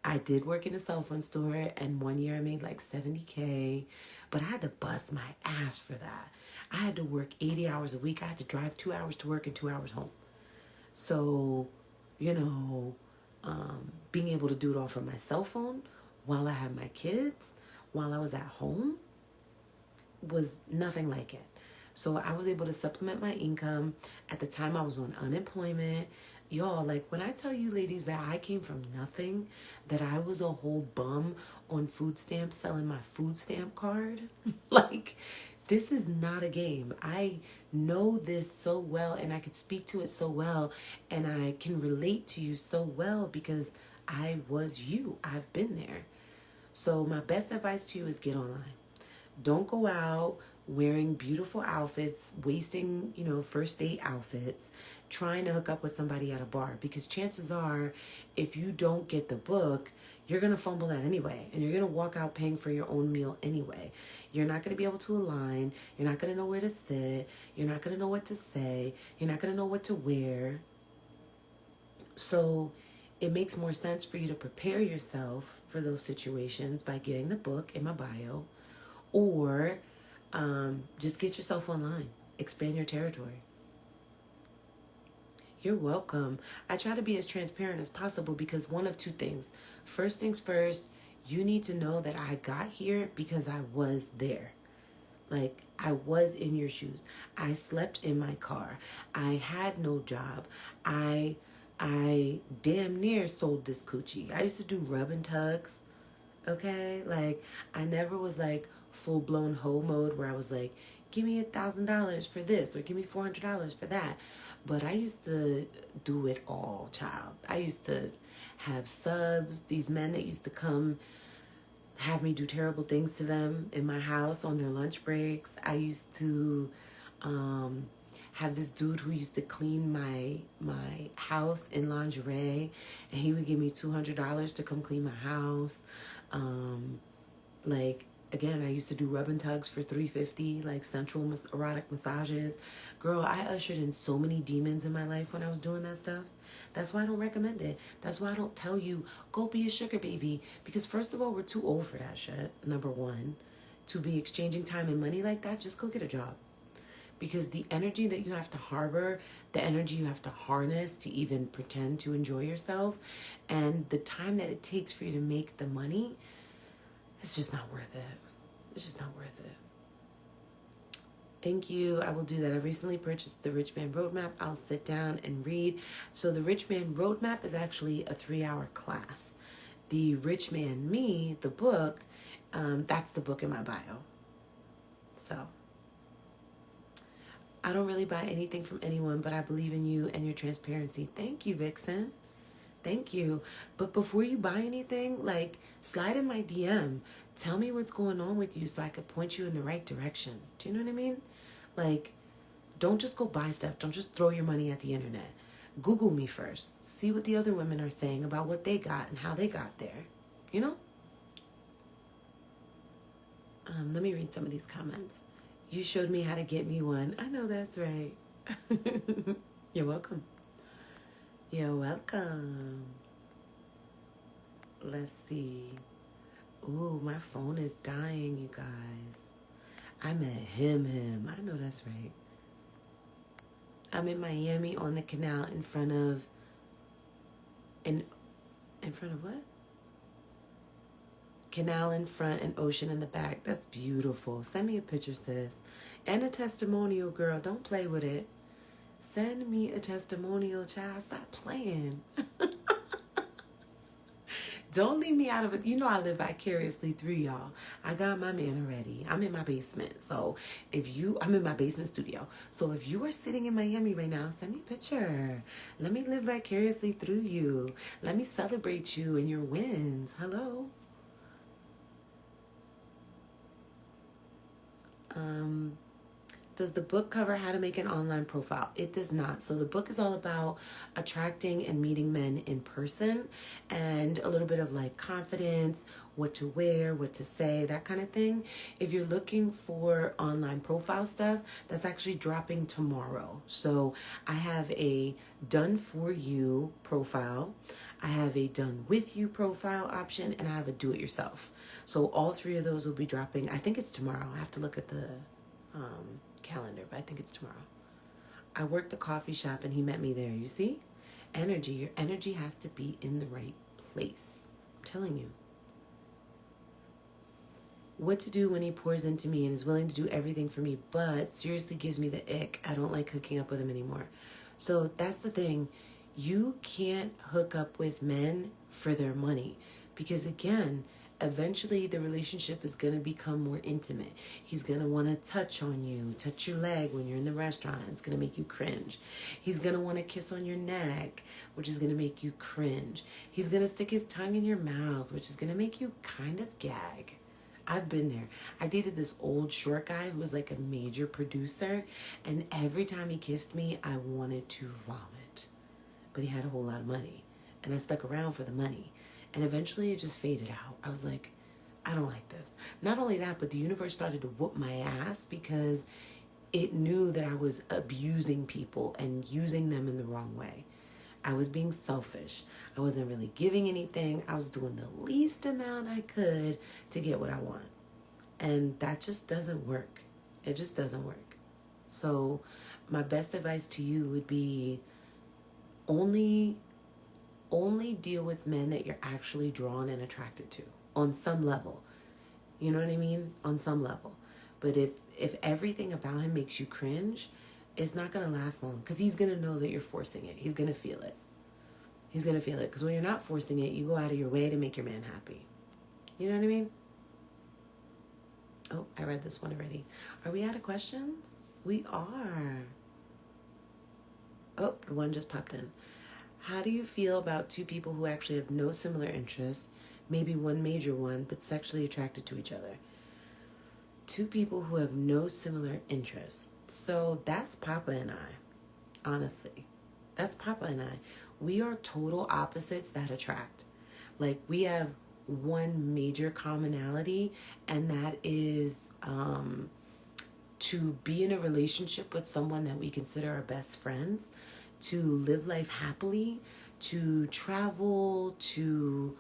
I did work in a cell phone store, and one year I made like 70K, but I had to bust my ass for that. I had to work 80 hours a week. I had to drive 2 hours to work and 2 hours home. So, being able to do it all from my cell phone while I had my kids, while I was at home, was nothing like it. So I was able to supplement my income. At the time, I was on unemployment. Y'all, like, when I tell you, ladies, that I came from nothing, that I was a whole bum on food stamps selling my food stamp card, like, this is not a game. I know this so well, and I could speak to it so well, and I can relate to you so well because I was you. I've been there. So my best advice to you is get online. Don't go out wearing beautiful outfits, wasting, first date outfits, trying to hook up with somebody at a bar, because chances are, if you don't get the book, you're going to fumble that anyway, and you're going to walk out paying for your own meal anyway. You're not going to be able to align. You're not going to know where to sit. You're not going to know what to say. You're not going to know what to wear. So it makes more sense for you to prepare yourself for those situations by getting the book in my bio, or just get yourself online. Expand your territory. You're welcome. I try to be as transparent as possible because one of two things. First things first, you need to know that I got here because I was there. Like, I was in your shoes. I slept in my car. I had no job. I damn near sold this coochie. I used to do rub and tugs. Okay? Like, I never was like full-blown hoe mode where I was like give me $1,000 for this, or give me $400 for that. But I used to do it all, child. I used to have subs, these men that used to come have me do terrible things to them in my house on their lunch breaks. I used to have this dude who used to clean my house in lingerie, and he would give me $200 to come clean my house. Like, again, I used to do rub and tugs for $350, like sensual erotic massages. Girl, I ushered in so many demons in my life when I was doing that stuff. That's why I don't recommend it. That's why I don't tell you, go be a sugar baby. Because first of all, we're too old for that shit, number one. To be exchanging time and money like that, just go get a job. Because the energy that you have to harbor, the energy you have to harness to even pretend to enjoy yourself, and the time that it takes for you to make the money, it's just not worth it. It's just not worth it. Thank you. I will do that. I recently purchased the Rich Man Roadmap. I'll sit down and read. So the Rich Man Roadmap is actually a 3-hour class. The Rich Man Me, the book, that's the book in my bio. So I don't really buy anything from anyone, but I believe in you and your transparency. Thank you, Vixen. Thank you. But before you buy anything, like, slide in my DM. Tell me what's going on with you so I could point you in the right direction. Do you know what I mean? Like, don't just go buy stuff. Don't just throw your money at the internet. Google me first. See what the other women are saying about what they got and how they got there. You know? Let me read some of these comments. You showed me how to get me one. I know that's right. You're welcome. You're welcome. Let's see. Ooh, my phone is dying, you guys. I'm at him. I know that's right. I'm in Miami on the canal in front of what? Canal in front and ocean in the back. That's beautiful. Send me a picture, sis. And a testimonial, girl. Don't play with it. Send me a testimonial, child. Stop playing. Don't leave me out of it. You know I live vicariously through y'all. I got my man already. I'm in my basement. So I'm in my basement studio. So if you are sitting in Miami right now, send me a picture. Let me live vicariously through you. Let me celebrate you and your wins. Hello. Does the book cover how to make an online profile? It does not. So the book is all about attracting and meeting men in person, and a little bit of like confidence, what to wear, what to say, that kind of thing. If you're looking for online profile stuff, that's actually dropping tomorrow. So I have a done for you profile, I have a done with you profile option, and I have a do it yourself. So all three of those will be dropping. I think it's tomorrow. I have to look at the calendar, but I think it's tomorrow. I worked the coffee shop and he met me there. You see? Energy. Your energy has to be in the right place. I'm telling you. What to do when he pours into me and is willing to do everything for me, but seriously gives me the ick. I don't like hooking up with him anymore. So that's the thing. You can't hook up with men for their money, because again, eventually the relationship is going to become more intimate. He's going to want to touch on you, touch your leg when you're in the restaurant. It's going to make you cringe. He's going to want to kiss on your neck, which is going to make you cringe. He's going to stick his tongue in your mouth, which is going to make you kind of gag. I've been there. I dated this old short guy who was like a major producer, and every time he kissed me, I wanted to vomit. But he had a whole lot of money, and I stuck around for the money. And eventually it just faded out. I was like, I don't like this. Not only that, but the universe started to whoop my ass because it knew that I was abusing people and using them in the wrong way. I was being selfish. I wasn't really giving anything. I was doing the least amount I could to get what I want. And that just doesn't work. It just doesn't work. So my best advice to you would be only deal with men that you're actually drawn and attracted to on some level. You know what I mean? On some level. But if everything about him makes you cringe, it's not going to last long, because he's going to know that you're forcing it. He's going to feel it. He's going to feel it, because when you're not forcing it, you go out of your way to make your man happy. You know what I mean? Oh, I read this one already. Are we out of questions? We are. Oh, one just popped in. How do you feel about two people who actually have no similar interests, maybe one major one, but sexually attracted to each other? Two people who have no similar interests. So that's Papa and I, honestly. That's Papa and I. We are total opposites that attract. Like, we have one major commonality, and that is to be in a relationship with someone that we consider our best friends, to live life happily, to travel, to,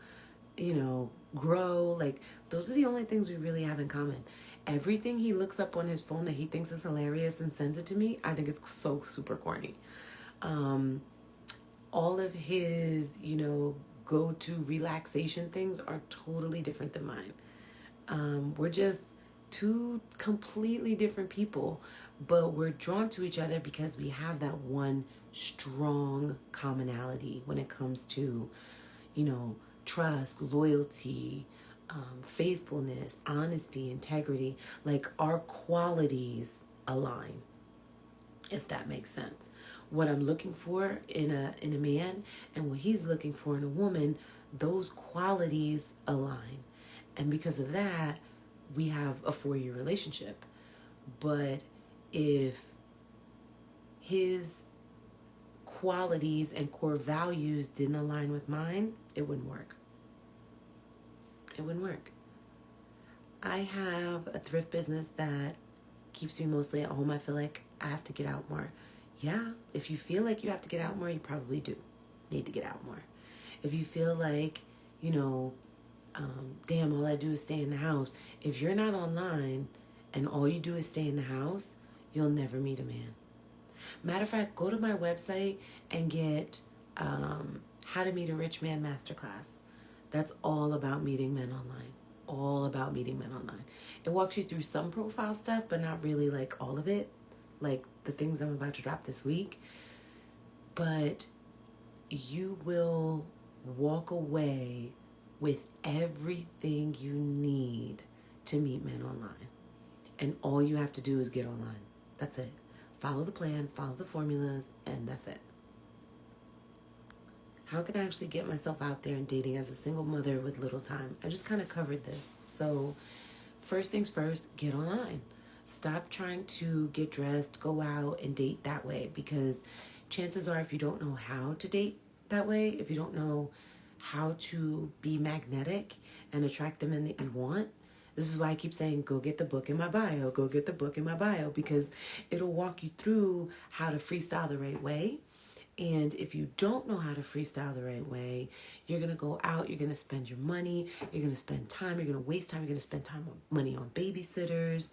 grow. Like, those are the only things we really have in common. Everything he looks up on his phone that he thinks is hilarious and sends it to me, I think it's so super corny. All of his, go-to relaxation things are totally different than mine. We're just two completely different people, but we're drawn to each other because we have that one strong commonality when it comes to, trust, loyalty, faithfulness, honesty, integrity. Like, our qualities align, if that makes sense. What I'm looking for in a man and what he's looking for in a woman, those qualities align. And because of that, we have a 4-year relationship. But if his qualities and core values didn't align with mine, it wouldn't work. It wouldn't work. I have a thrift business that keeps me mostly at home. I feel like I have to get out more. Yeah, if you feel like you have to get out more, you probably do need to get out more. If you feel like, damn, all I do is stay in the house. If you're not online and all you do is stay in the house, you'll never meet a man. Matter of fact, go to my website and get How to Meet a Rich Man Masterclass. That's all about meeting men online. All about meeting men online. It walks you through some profile stuff, but not really like all of it. Like the things I'm about to drop this week. But you will walk away with everything you need to meet men online. And all you have to do is get online. That's it. Follow the plan, follow the formulas, and that's it. How can I actually get myself out there and dating as a single mother with little time? I just kind of covered this. So first things first, get online. Stop trying to get dressed, go out, and date that way, because chances are, if you don't know how to date that way, if you don't know how to be magnetic and attract the men that you want, this is why I keep saying, go get the book in my bio, go get the book in my bio, because it'll walk you through how to freestyle the right way. And if you don't know how to freestyle the right way, you're going to go out, you're going to spend your money, you're going to spend time, you're going to waste time, you're going to spend money on babysitters,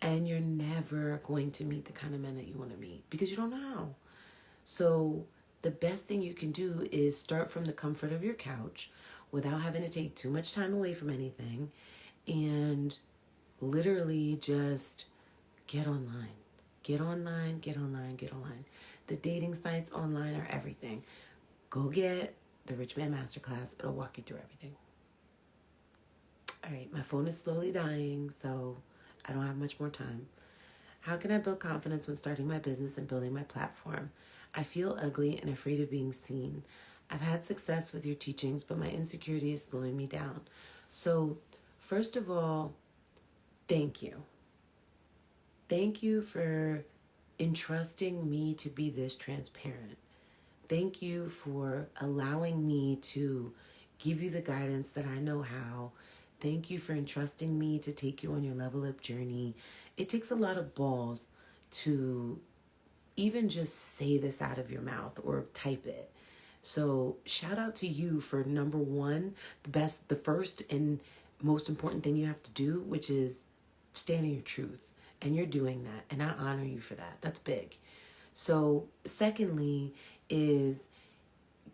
and you're never going to meet the kind of men that you want to meet because you don't know how. So the best thing you can do is start from the comfort of your couch without having to take too much time away from anything, and literally just get online. Get online, get online, get online. The dating sites online are everything. Go get the Rich Man Masterclass. It'll walk you through everything. All right, my phone is slowly dying, so I don't have much more time. How can I build confidence when starting my business and building my platform? I feel ugly and afraid of being seen. I've had success with your teachings, but my insecurity is slowing me down. So, first of all, thank you. Thank you for entrusting me to be this transparent. Thank you for allowing me to give you the guidance that I know how. Thank you for entrusting me to take you on your level up journey. It takes a lot of balls to even just say this out of your mouth or type it. So shout out to you for number one, the first and most important thing you have to do, which is stand in your truth. And you're doing that. And I honor you for that. That's big. So secondly is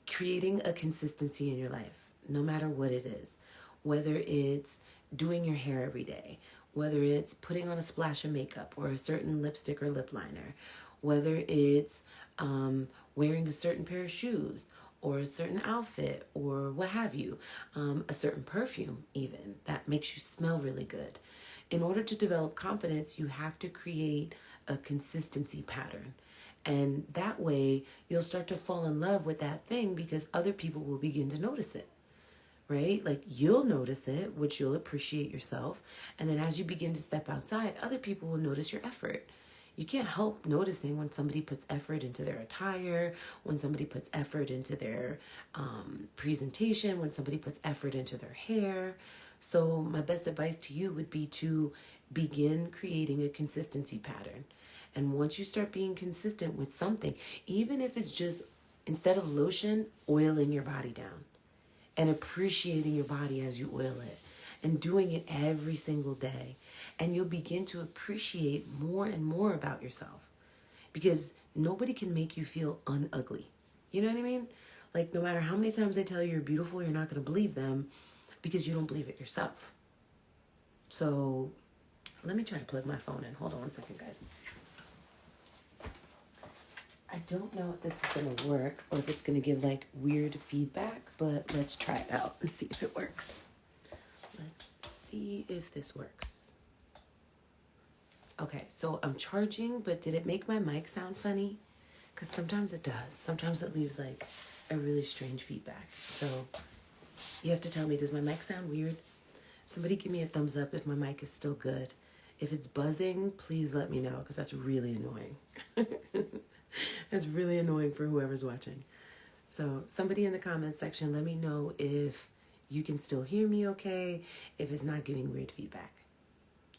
creating a consistency in your life, no matter what it is. Whether it's doing your hair every day, whether it's putting on a splash of makeup or a certain lipstick or lip liner, whether it's wearing a certain pair of shoes or a certain outfit or what have you, a certain perfume even that makes you smell really good. In order to develop confidence, you have to create a consistency pattern. And that way, you'll start to fall in love with that thing because other people will begin to notice it, right? Like you'll notice it, which you'll appreciate yourself. And then as you begin to step outside, other people will notice your effort. You can't help noticing when somebody puts effort into their attire, when somebody puts effort into their presentation, when somebody puts effort into their hair. So my best advice to you would be to begin creating a consistency pattern. And once you start being consistent with something, even if it's just instead of lotion, oiling your body down and appreciating your body as you oil it and doing it every single day. And you'll begin to appreciate more and more about yourself because nobody can make you feel unugly. You know what I mean? Like no matter how many times they tell you you're beautiful, you're not going to believe them because you don't believe it yourself. So let me try to plug my phone in. Hold on 1 second, guys. I don't know if this is going to work or if it's going to give like weird feedback, but let's try it out and see if it works. Let's see if this works. Okay, so I'm charging, but did it make my mic sound funny? Because sometimes it does. Sometimes it leaves like a really strange feedback. So you have to tell me, does my mic sound weird? Somebody give me a thumbs up if my mic is still good. If it's buzzing, please let me know because that's really annoying. That's really annoying for whoever's watching. So somebody in the comments section, let me know if you can still hear me okay, if it's not giving weird feedback.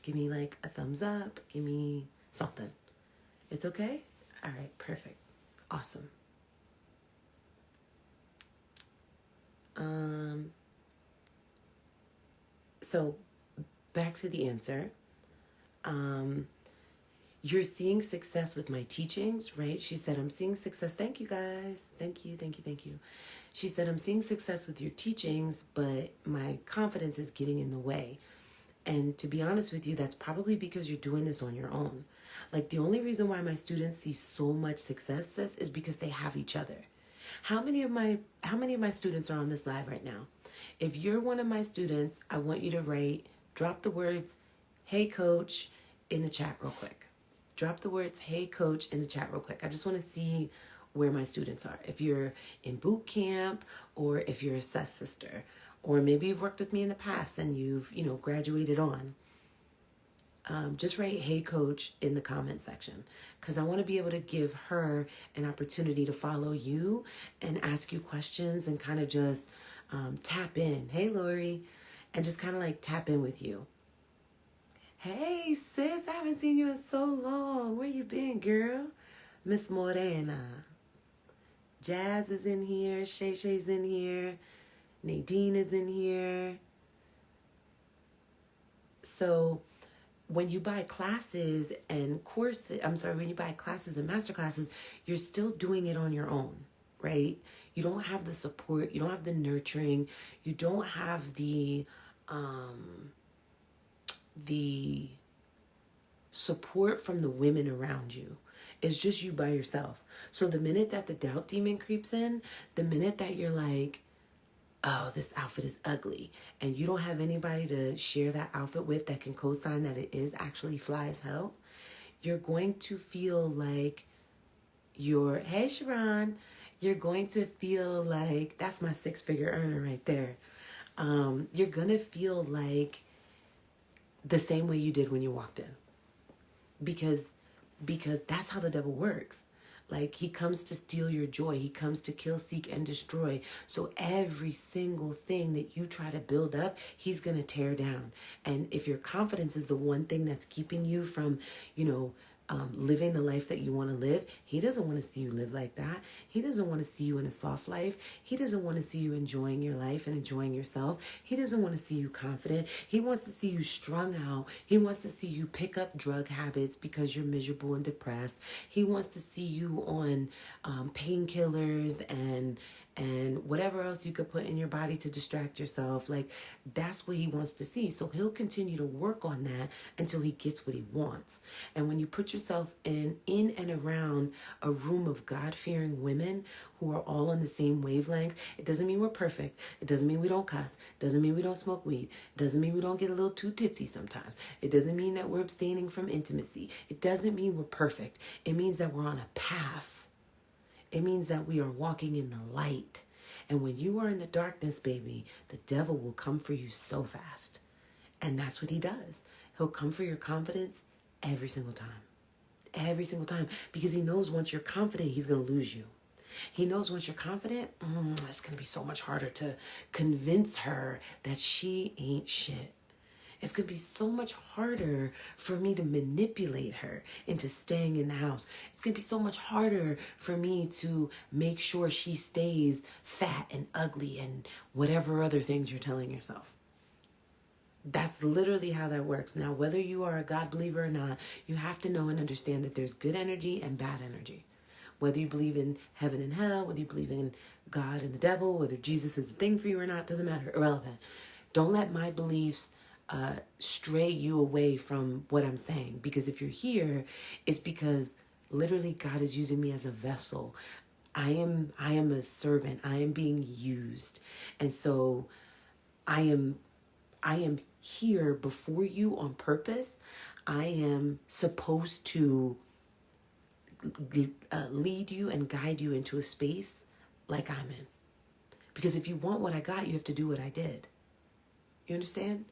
Give me like a thumbs up. Give me something. It's okay? All right, perfect. Awesome. So back to the answer. You're seeing success with my teachings, right? She said, I'm seeing success. Thank you, guys. Thank you. She said, I'm seeing success with your teachings, but my confidence is getting in the way. And to be honest with you, that's probably because you're doing this on your own. Like the only reason why my students see so much success, sis, is because they have each other. How many of my students are on this live right now? If you're one of my students, I want you to drop the words, hey coach, in the chat real quick. Drop the words, hey coach, in the chat real quick. I just want to see where my students are. If you're in boot camp or if you're a SES sister, or maybe you've worked with me in the past and you've, graduated on. Just write, hey coach, in the comment section. Because I want to be able to give her an opportunity to follow you and ask you questions and kind of just tap in. Hey, Lori. And just kind of like tap in with you. Hey, sis, I haven't seen you in so long. Where you been, girl? Miss Morena. Jazz is in here. Shay Shay's in here. Nadine is in here. So when you buy classes and when you buy classes and master classes, you're still doing it on your own, right? You don't have the support. You don't have the nurturing. You don't have the support from the women around you. It's just you by yourself. So the minute that the doubt demon creeps in, the minute that you're like, oh, this outfit is ugly, and you don't have anybody to share that outfit with that can co-sign that it is actually fly as hell, you're going to feel like hey Sharon, you're going to feel like, that's my 6-figure earner right there. You're going to feel like the same way you did when you walked in. Because that's how the devil works. Like he comes to steal your joy. He comes to kill, seek, and destroy. So every single thing that you try to build up, he's going to tear down. And if your confidence is the one thing that's keeping you from, living the life that you want to live, he doesn't want to see you live like that. He doesn't want to see you in a soft life. He doesn't want to see you enjoying your life and enjoying yourself. He doesn't want to see you confident. He wants to see you strung out. He wants to see you pick up drug habits because you're miserable and depressed. He wants to see you on painkillers and whatever else you could put in your body to distract yourself. Like, that's what he wants to see. So he'll continue to work on that until he gets what he wants. And when you put yourself in and around a room of God-fearing women who are all on the same wavelength, it doesn't mean we're perfect. It doesn't mean we don't cuss. It doesn't mean we don't smoke weed. It doesn't mean we don't get a little too tipsy sometimes. It doesn't mean that we're abstaining from intimacy. It doesn't mean we're perfect. It means that we're on a path. It means that we are walking in the light. And when you are in the darkness, baby, the devil will come for you so fast. And that's what he does. He'll come for your confidence every single time. Every single time. Because he knows once you're confident, he's going to lose you. He knows once you're confident, it's going to be so much harder to convince her that she ain't shit. It's going to be so much harder for me to manipulate her into staying in the house. It's going to be so much harder for me to make sure she stays fat and ugly and whatever other things you're telling yourself. That's literally how that works. Now, whether you are a God believer or not, you have to know and understand that there's good energy and bad energy. Whether you believe in heaven and hell, whether you believe in God and the devil, whether Jesus is a thing for you or not, doesn't matter, irrelevant. Don't let my beliefs stray you away from what I'm saying. Because if you're here, it's because literally God is using me as a vessel. I am a servant. I am being used. And so I am here before you on purpose. I am supposed to lead you and guide you into a space like I'm in. Because if you want what I got, you have to do what I did. You understand?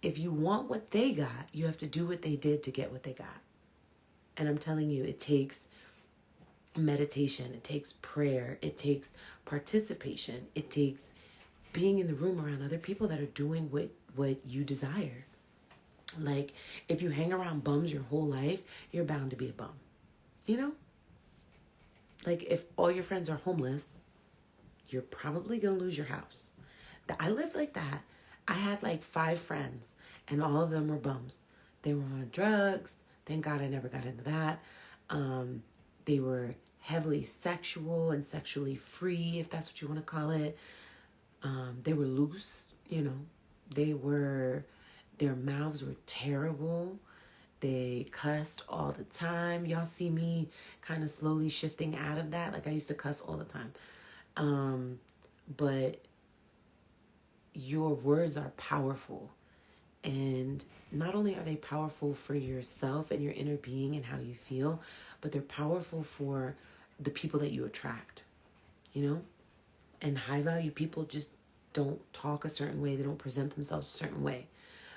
If you want what they got, you have to do what they did to get what they got. And I'm telling you, it takes meditation, it takes prayer, it takes participation, it takes being in the room around other people that are doing what you desire. Like, if you hang around bums your whole life, you're bound to be a bum. You know? Like, if all your friends are homeless, you're probably going to lose your house. I lived like that. I had like 5 friends, and all of them were bums. They were on drugs. Thank God I never got into that. They were heavily sexual and sexually free, if that's what you want to call it. They were loose, you know. Their mouths were terrible. They cussed all the time. Y'all see me kind of slowly shifting out of that. Like, I used to cuss all the time. But your words are powerful. And not only are they powerful for yourself and your inner being and how you feel, but they're powerful for the people that you attract, you know? And high value people just don't talk a certain way. They don't present themselves a certain way.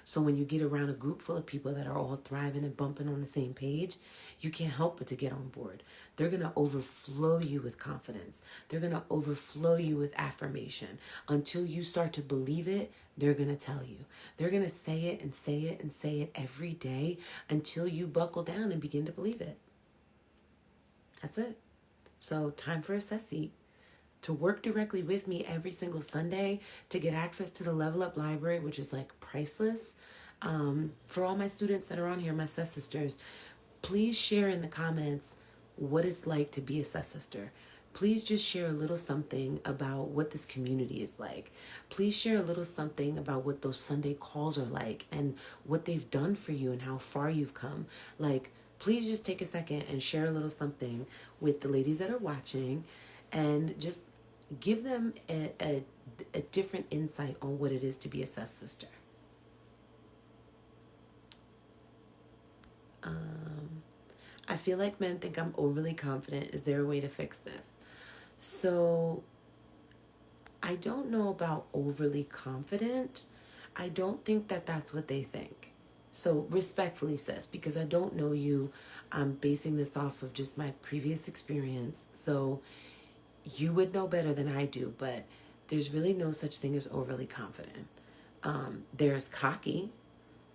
So when you get around a group full of people that are all thriving and bumping on the same page, you can't help but to get on board. They're going to overflow you with confidence. They're going to overflow you with affirmation. Until you start to believe it, they're going to tell you. They're going to say it and say it and say it every day until you buckle down and begin to believe it. That's it. So time for a sessie. To work directly with me every single Sunday, to get access to the Level Up Library, which is like priceless. For all my students that are on here, my Sus Sisters, please share in the comments what it's like to be a Sus Sister. Please just share a little something about what this community is like. Please share a little something about what those Sunday calls are like and what they've done for you and how far you've come. Like, please just take a second and share a little something with the ladies that are watching, and just give them a different insight on what it is to be a Sus Sister. I feel like men think I'm overly confident. Is there a way to fix this? So I don't know about overly confident. I don't think that that's what they think. So respectfully, sis, because I don't know you, I'm basing this off of just my previous experience. So you would know better than I do, but there's really no such thing as overly confident. There's cocky.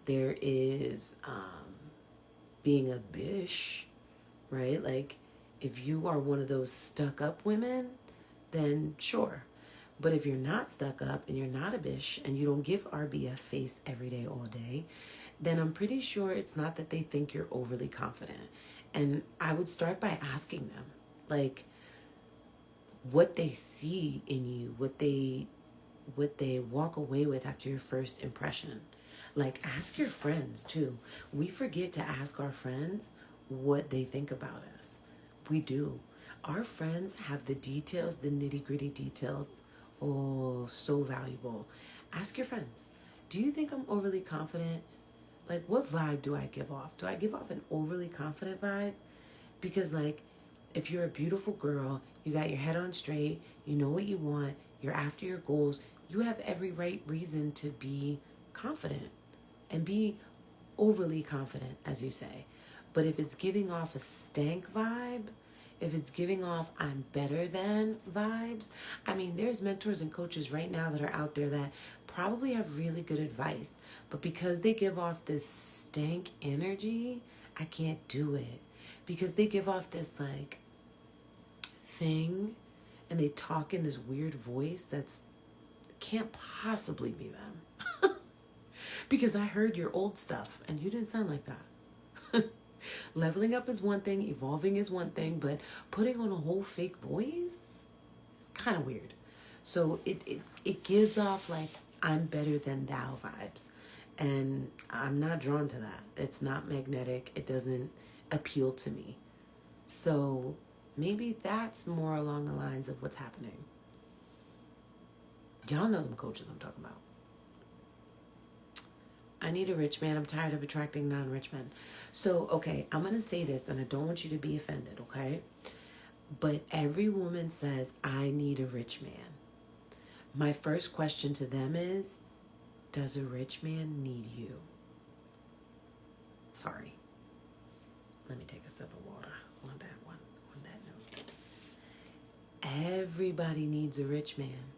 There is being a bish, right? Like, if you are one of those stuck-up women, then sure. But if you're not stuck up and you're not a bish and you don't give RBF face every day, all day, then I'm pretty sure it's not that they think you're overly confident. And I would start by asking them, like, what they see in you, what they walk away with after your first impression. Like, ask your friends too. We forget to ask our friends what they think about us. We do. Our friends have the details, the nitty gritty details. Oh, so valuable. Ask your friends, do you think I'm overly confident? Like, what vibe do I give off? Do I give off an overly confident vibe? Because, like, if you're a beautiful girl, you got your head on straight, you know what you want, you're after your goals, you have every right reason to be confident and be overly confident, as you say. But if it's giving off a stank vibe, if it's giving off I'm better than vibes, I mean, there's mentors and coaches right now that are out there that probably have really good advice, but because they give off this stank energy, I can't do it. Because they give off this like thing and they talk in this weird voice that's can't possibly be them. Because I heard your old stuff and you didn't sound like that. Leveling up is one thing, evolving is one thing, but putting on a whole fake voice is kind of weird. So it gives off like I'm better than thou vibes. And I'm not drawn to that. It's not magnetic. It doesn't appeal to me. So maybe that's more along the lines of what's happening. Y'all know them coaches I'm talking about. I need a rich man. I'm tired of attracting non-rich men. So, okay, I'm going to say this, and I don't want you to be offended, okay? But every woman says, I need a rich man. My first question to them is, does a rich man need you? Sorry. Let me take a sip of water on that note. Everybody needs a rich man.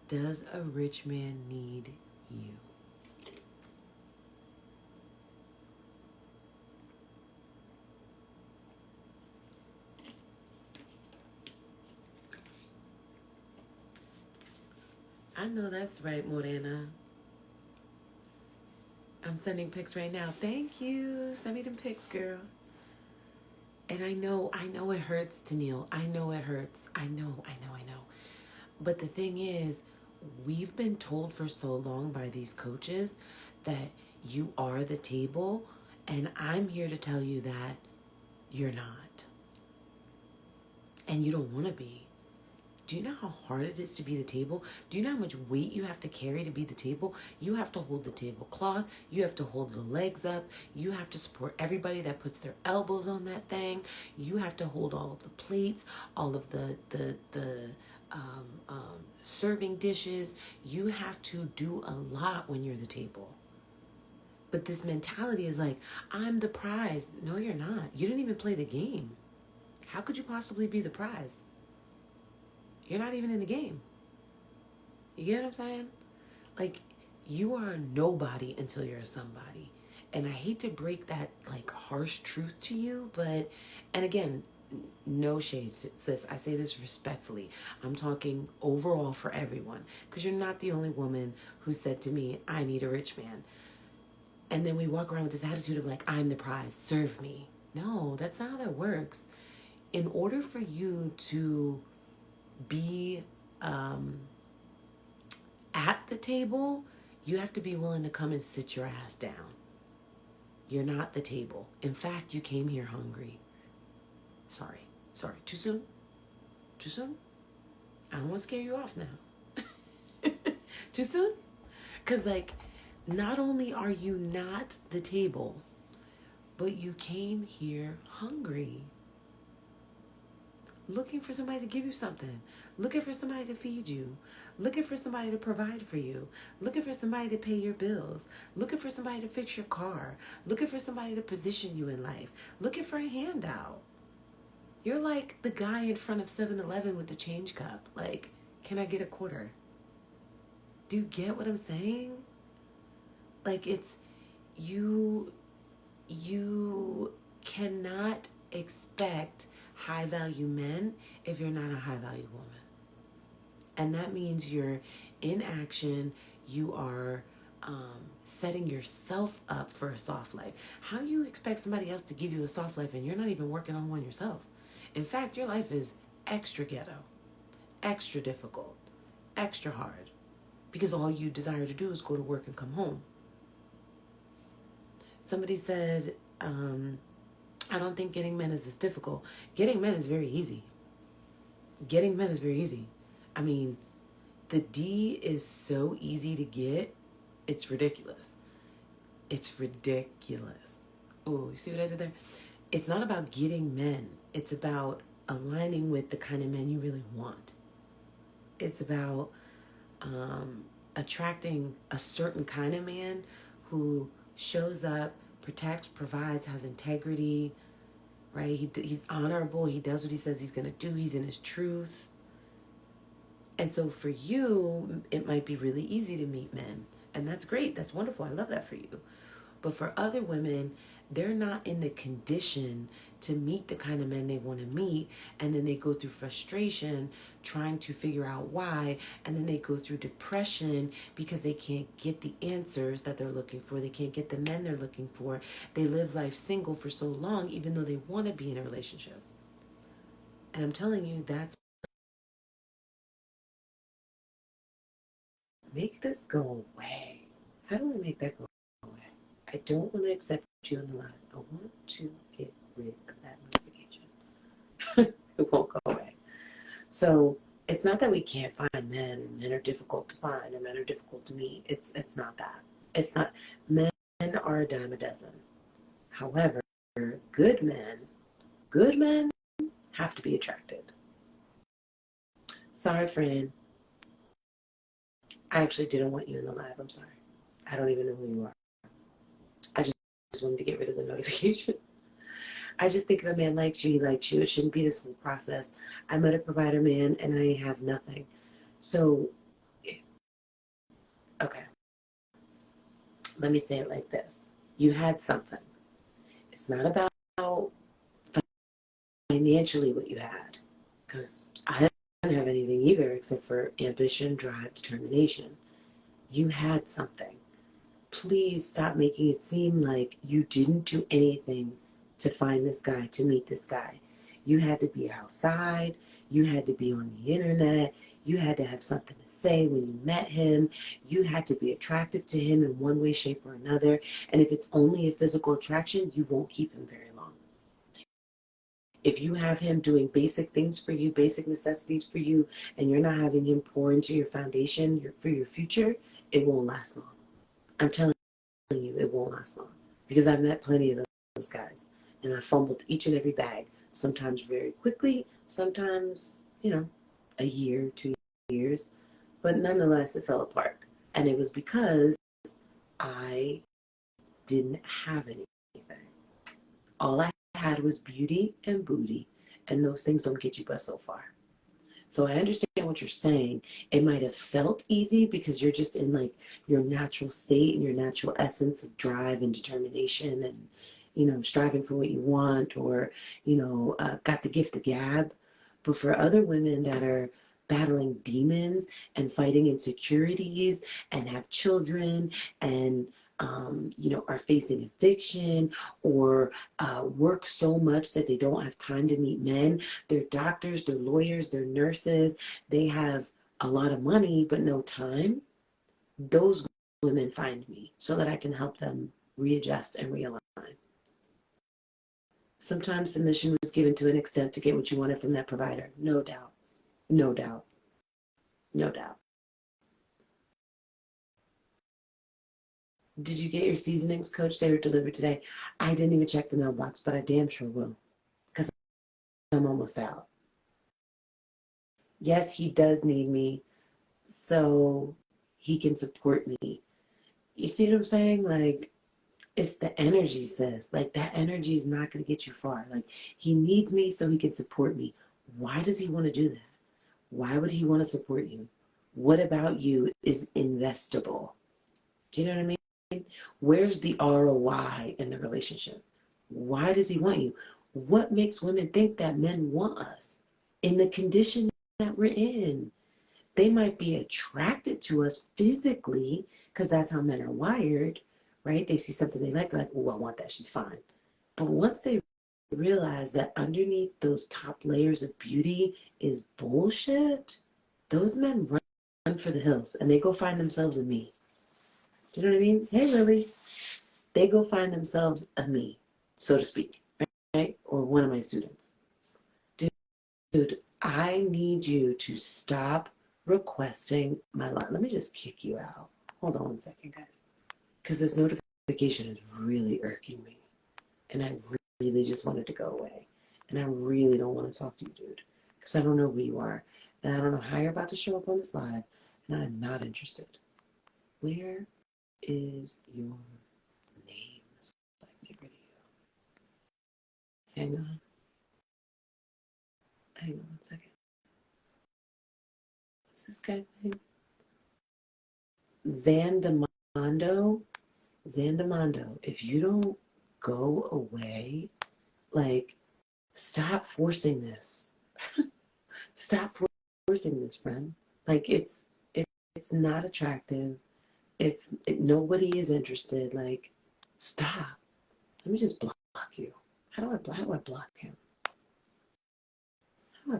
Does a rich man need you? I know that's right, Morena. I'm sending pics right now. Thank you. Send me them pics, girl. And I know it hurts, Tennille. I know it hurts. I know. But the thing is, we've been told for so long by these coaches that you are the table, and I'm here to tell you that you're not. And you don't want to be. Do you know how hard it is to be the table? Do you know how much weight you have to carry to be the table? You have to hold the tablecloth. You have to hold the legs up. You have to support everybody that puts their elbows on that thing. You have to hold all of the plates, all of the serving dishes. You have to do a lot when you're the table. But this mentality is like, I'm the prize. No, you're not. You didn't even play the game. How could you possibly be the prize? You're not even in the game. You get what I'm saying? Like, you are a nobody until you're a somebody. And I hate to break that, like, harsh truth to you, but, and again, no shade, sis. I say this respectfully. I'm talking overall for everyone. Because you're not the only woman who said to me, I need a rich man. And then we walk around with this attitude of, like, I'm the prize. Serve me. No, that's not how that works. In order for you to be at the table, you have to be willing to come and sit your ass down. You're not the table. In fact, you came here hungry. Sorry. Too soon? I don't want to scare you off now. Too soon? Because, like, not only are you not the table, but you came here hungry. Looking for somebody to give you something. Looking for somebody to feed you. Looking for somebody to provide for you. Looking for somebody to pay your bills. Looking for somebody to fix your car. Looking for somebody to position you in life. Looking for a handout. You're like the guy in front of 7-Eleven with the change cup. Like, can I get a quarter? Do you get what I'm saying? Like, it's, you cannot expect high value men if you're not a high value woman. And that means you're in action. You are setting yourself up for a soft life. How do you expect somebody else to give you a soft life and you're not even working on one yourself? In fact, your life is extra ghetto, extra difficult, extra hard, because all you desire to do is go to work and come home. Somebody said, I don't think getting men is as difficult. Getting men is very easy. Getting men is very easy. I mean, the D is so easy to get, it's ridiculous. It's ridiculous. Oh, you see what I did there? It's not about getting men. It's about aligning with the kind of men you really want. It's about attracting a certain kind of man who shows up, protects, provides, has integrity, right? He's honorable. He does what he says he's going to do. He's in his truth. And so for you, it might be really easy to meet men. And that's great. That's wonderful. I love that for you. But for other women, they're not in the condition to meet the kind of men they want to meet. And then they go through frustration trying to figure out why. And then they go through depression because they can't get the answers that they're looking for. They can't get the men they're looking for. They live life single for so long, even though they want to be in a relationship. And I'm telling you, that's make this go away. How do I make that go away? I don't want to accept you in the live. I want to get rid of that notification. It won't go away. So it's not that we can't find men. Men are difficult to find and men are difficult to meet. It's not that. It's not. Men are a dime a dozen. However, good men have to be attracted. Sorry, friend. I actually didn't want you in the live. I'm sorry. I don't even know who you are. I just wanted to get rid of the notification. I just think if a man likes you, he likes you. It shouldn't be this whole process. I met a provider man and I have nothing. So, okay. Let me say it like this. You had something. It's not about financially what you had. Because I didn't have anything either except for ambition, drive, determination. You had something. Please stop making it seem like you didn't do anything to find this guy, to meet this guy. You had to be outside. You had to be on the internet. You had to have something to say when you met him. You had to be attractive to him in one way, shape, or another. And if it's only a physical attraction, you won't keep him very long. If you have him doing basic things for you, basic necessities for you, and you're not having him pour into your foundation for your future, it won't last long. I'm telling you, it won't last long. Because I've met plenty of those guys. And I fumbled each and every bag. Sometimes very quickly, sometimes, a year, 2 years. But nonetheless, it fell apart. And it was because I didn't have anything. All I had was beauty and booty. And those things don't get you but so far. So I understand what you're saying. It might have felt easy because you're just in like your natural state and your natural essence of drive and determination and, striving for what you want or, got the gift of gab. But for other women that are battling demons and fighting insecurities and have children and are facing eviction or work so much that they don't have time to meet men. They're doctors, they're lawyers, they're nurses. They have a lot of money, but no time. Those women find me so that I can help them readjust and realign. Sometimes submission was given to an extent to get what you wanted from that provider. No doubt. No doubt. No doubt. Did you get your seasonings, Coach? They were delivered today. I didn't even check the mailbox, but I damn sure will because I'm almost out. Yes, he does need me so he can support me. You see what I'm saying? Like, it's the energy, sis. Like, that energy is not going to get you far. Like, he needs me so he can support me. Why does he want to do that? Why would he want to support you? What about you is investable? Do you know what I mean? Where's the ROI in the relationship? Why does he want you? What makes women think that men want us in the condition that we're in? They might be attracted to us physically because that's how men are wired, right? They see something they like, they're like, oh, I want that. She's fine. But once they realize that underneath those top layers of beauty is bullshit, those men run for the hills and they go find themselves a me. Do you know what I mean? Hey, Lily. They go find themselves a me, so to speak, right? Or one of my students. Dude, I need you to stop requesting my line. Let me just kick you out. Hold on one second, guys. Because this notification is really irking me. And I really just want it to go away. And I really don't want to talk to you, dude. Because I don't know who you are. And I don't know how you're about to show up on this live. And I'm not interested. Where is your name? So I can get rid of you. Hang on. Hang on one second. What's this guy's name? Zandamando. Zandamando. If you don't go away, like, stop forcing this. Stop forcing this, friend. Like, it's not attractive. Nobody is interested. Like, stop. Let me just block you. How do I block him?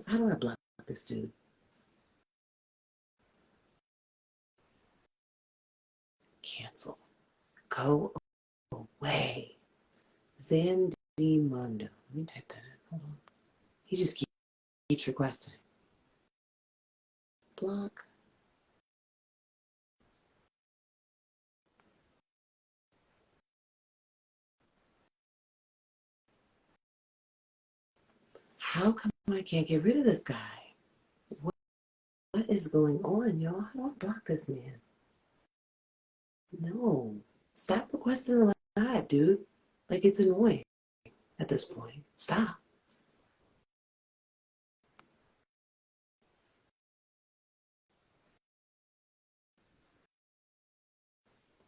How do I block this dude? Cancel. Go away. Zandimundo. Let me type that in. Hold on. He just keeps requesting. Block. How come I can't get rid of this guy? What is going on, y'all? How do I block this man? No. Stop requesting a live, dude. Like, it's annoying at this point. Stop.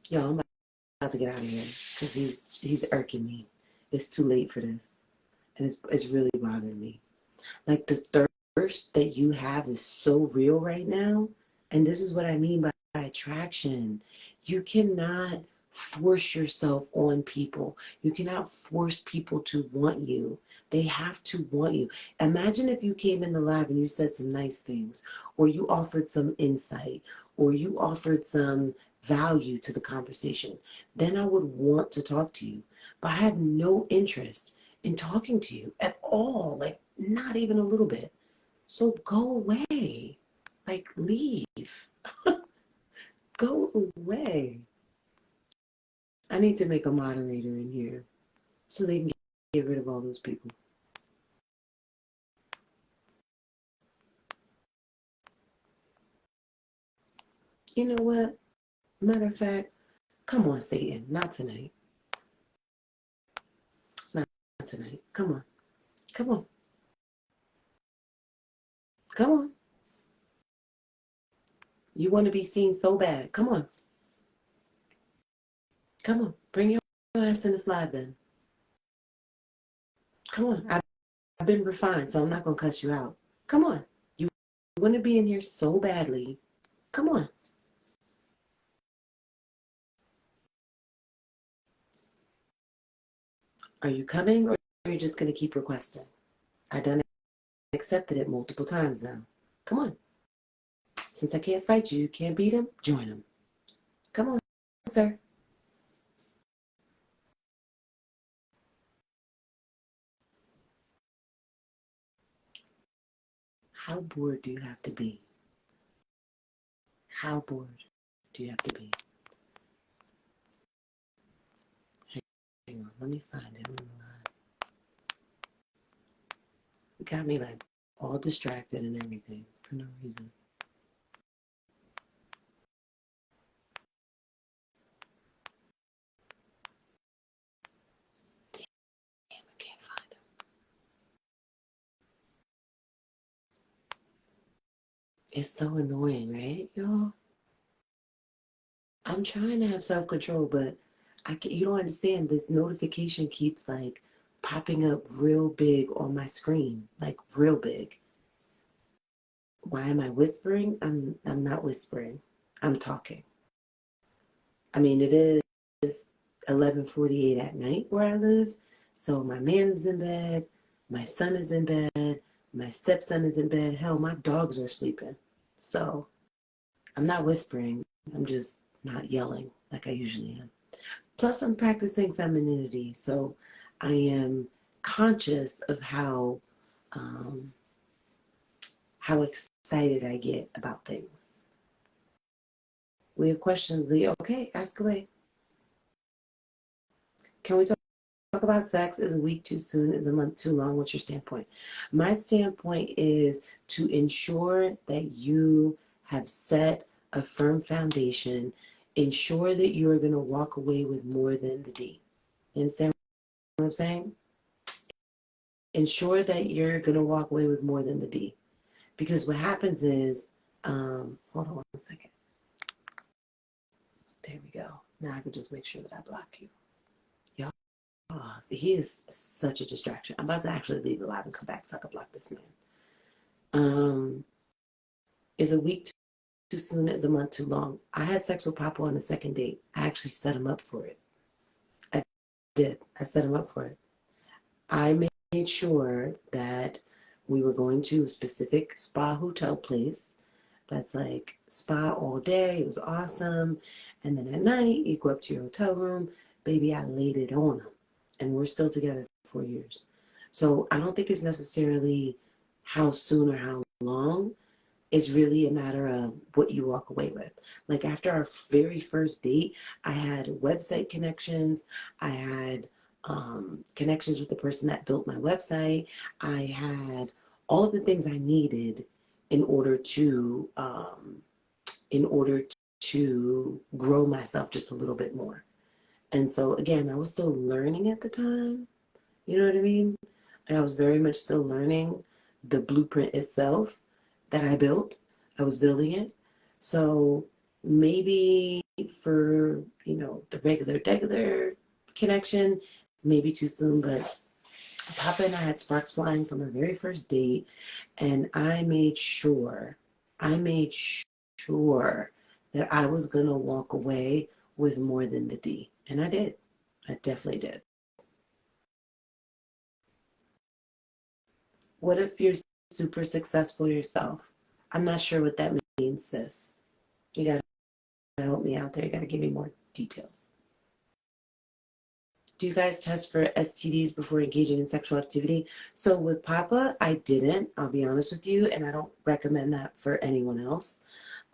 Yo, I'm about to get out of here because he's irking me. It's too late for this. And it's really bothering me. Like, the thirst that you have is so real right now. And this is what I mean by attraction. You cannot force yourself on people. You cannot force people to want you. They have to want you. Imagine if you came in the live and you said some nice things, or you offered some insight, or you offered some value to the conversation. Then I would want to talk to you. But I have no interest in talking to you at all. Like, not even a little bit. So go away. Like, leave. Go away. I need to make a moderator in here so they can get rid of all those people. You know what? Matter of fact, come on, Satan. Not tonight. Not tonight. Come on. Come on. Come on. You want to be seen so bad. Come on. Come on. Bring your ass in this live then. Come on. I've been refined, so I'm not going to cuss you out. Come on. You want to be in here so badly. Come on. Are you coming or are you just going to keep requesting? I done accepted it multiple times now. Come on. Since I can't fight you, can't beat him, join him. Come on, sir. How bored do you have to be? How bored do you have to be? Hang on, let me find him on the line. You got me like all distracted and everything for no reason. Damn, I can't find him. It's so annoying, right, y'all? I'm trying to have self-control, but you don't understand. This notification keeps like popping up real big on my screen, like real big. Why am I whispering? I'm not whispering. I'm talking. I mean, it is 11:48 at night where I live, So my man is in bed, my son is in bed, my stepson is in bed. Hell, my dogs are sleeping. So I'm not whispering. I'm just not yelling like I usually am. Plus, I'm practicing femininity. So I am conscious of um, how excited I get about things. We have questions, Lee. Okay, ask away. Can we talk about sex? Is a week too soon? Is a month too long? What's your standpoint? My standpoint is to ensure that you have set a firm foundation. Ensure that you're going to walk away with more than the D. You understand what I'm saying? Ensure that you're going to walk away with more than the D. Because what happens is, hold on 1 second. There we go. Now I can just make sure that I block you. Y'all, he is such a distraction. I'm about to actually leave the live and come back so I can block this man. Is a week too soon? Is a month too long? I had sex with Papa on the second date. I actually set him up for it. I did. I set him up for it. I made sure that we were going to a specific spa hotel place that's like spa all day. It was awesome. And then at night, you go up to your hotel room. Baby, I laid it on him. And we're still together for 4 years. So I don't think it's necessarily how soon or how long. It's really a matter of what you walk away with. Like after our very first date, I had website connections. I had connections with the person that built my website. I had all of the things I needed in order to in order to grow myself just a little bit more. And so again, I was still learning at the time. You know what I mean? I was very much still learning the blueprint itself that I built. I was building it. So maybe for, the regular connection, maybe too soon, but Papa and I had sparks flying from our very first date, and I made sure that I was going to walk away with more than the D. And I did. I definitely did. What if you're super successful yourself? I'm not sure what that means, sis. You gotta help me out there. You gotta give me more details. Do you guys test for STDs before engaging in sexual activity? So with Papa, I didn't, I'll be honest with you, and I don't recommend that for anyone else.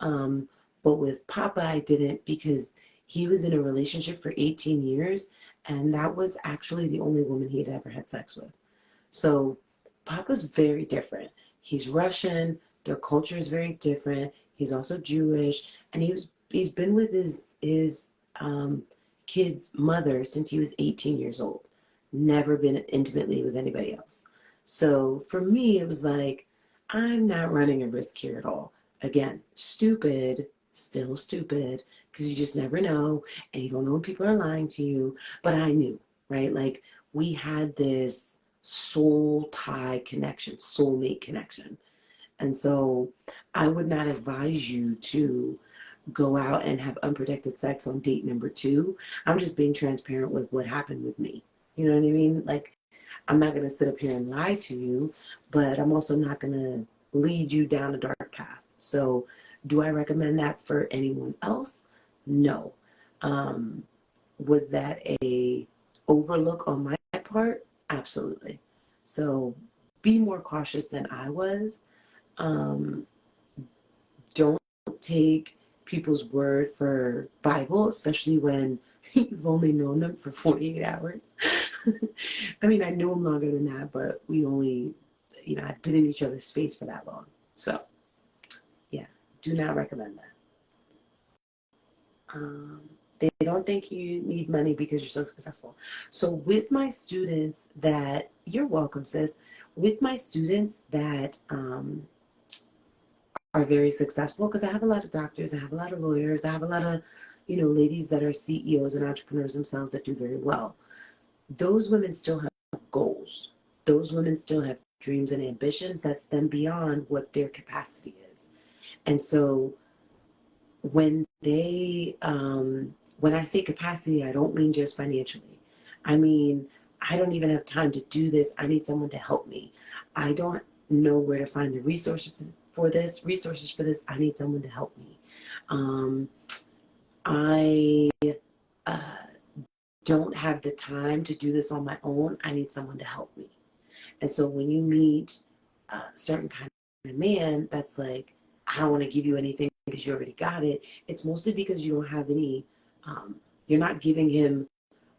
Um, but with Papa, I didn't because he was in a relationship for 18 years, and that was actually the only woman he had ever had sex with. So Papa's very different. He's Russian. Their culture is very different. He's also Jewish, and he's been with his kid's mother since he was 18 years old. Never been intimately with anybody else. So for me, it was like I'm not running a risk here at all. Again, stupid, still stupid, because you just never know, and you don't know when people are lying to you. But I knew, right? Like we had this soul tie connection, soulmate connection. And so I would not advise you to go out and have unprotected sex on date number 2. I'm just being transparent with what happened with me. You know what I mean? Like, I'm not going to sit up here and lie to you, but I'm also not going to lead you down a dark path. So, do I recommend that for anyone else? No. Was that a overlook on my part? Absolutely. So be more cautious than I was. Um, don't take people's word for Bible, especially when you've only known them for 48 hours. I mean, I knew them longer than that, but we only, I'd been in each other's space for that long. So, yeah, do not recommend that. Um, they don't think you need money because you're so successful. So with my students that, you're welcome, sis. With my students that are very successful, because I have a lot of doctors, I have a lot of lawyers, I have a lot of, ladies that are CEOs and entrepreneurs themselves that do very well. Those women still have goals. Those women still have dreams and ambitions that's then beyond what their capacity is. And so when I say capacity, I don't mean just financially. I mean, I don't even have time to do this. I need someone to help me. I don't know where to find the resources for this. I need someone to help me. Um, I uh, don't have the time to do this on my own. I need someone to help me. And so when you meet a certain kind of man that's like, I don't want to give you anything because you already got it, it's mostly because you don't have any, you're not giving him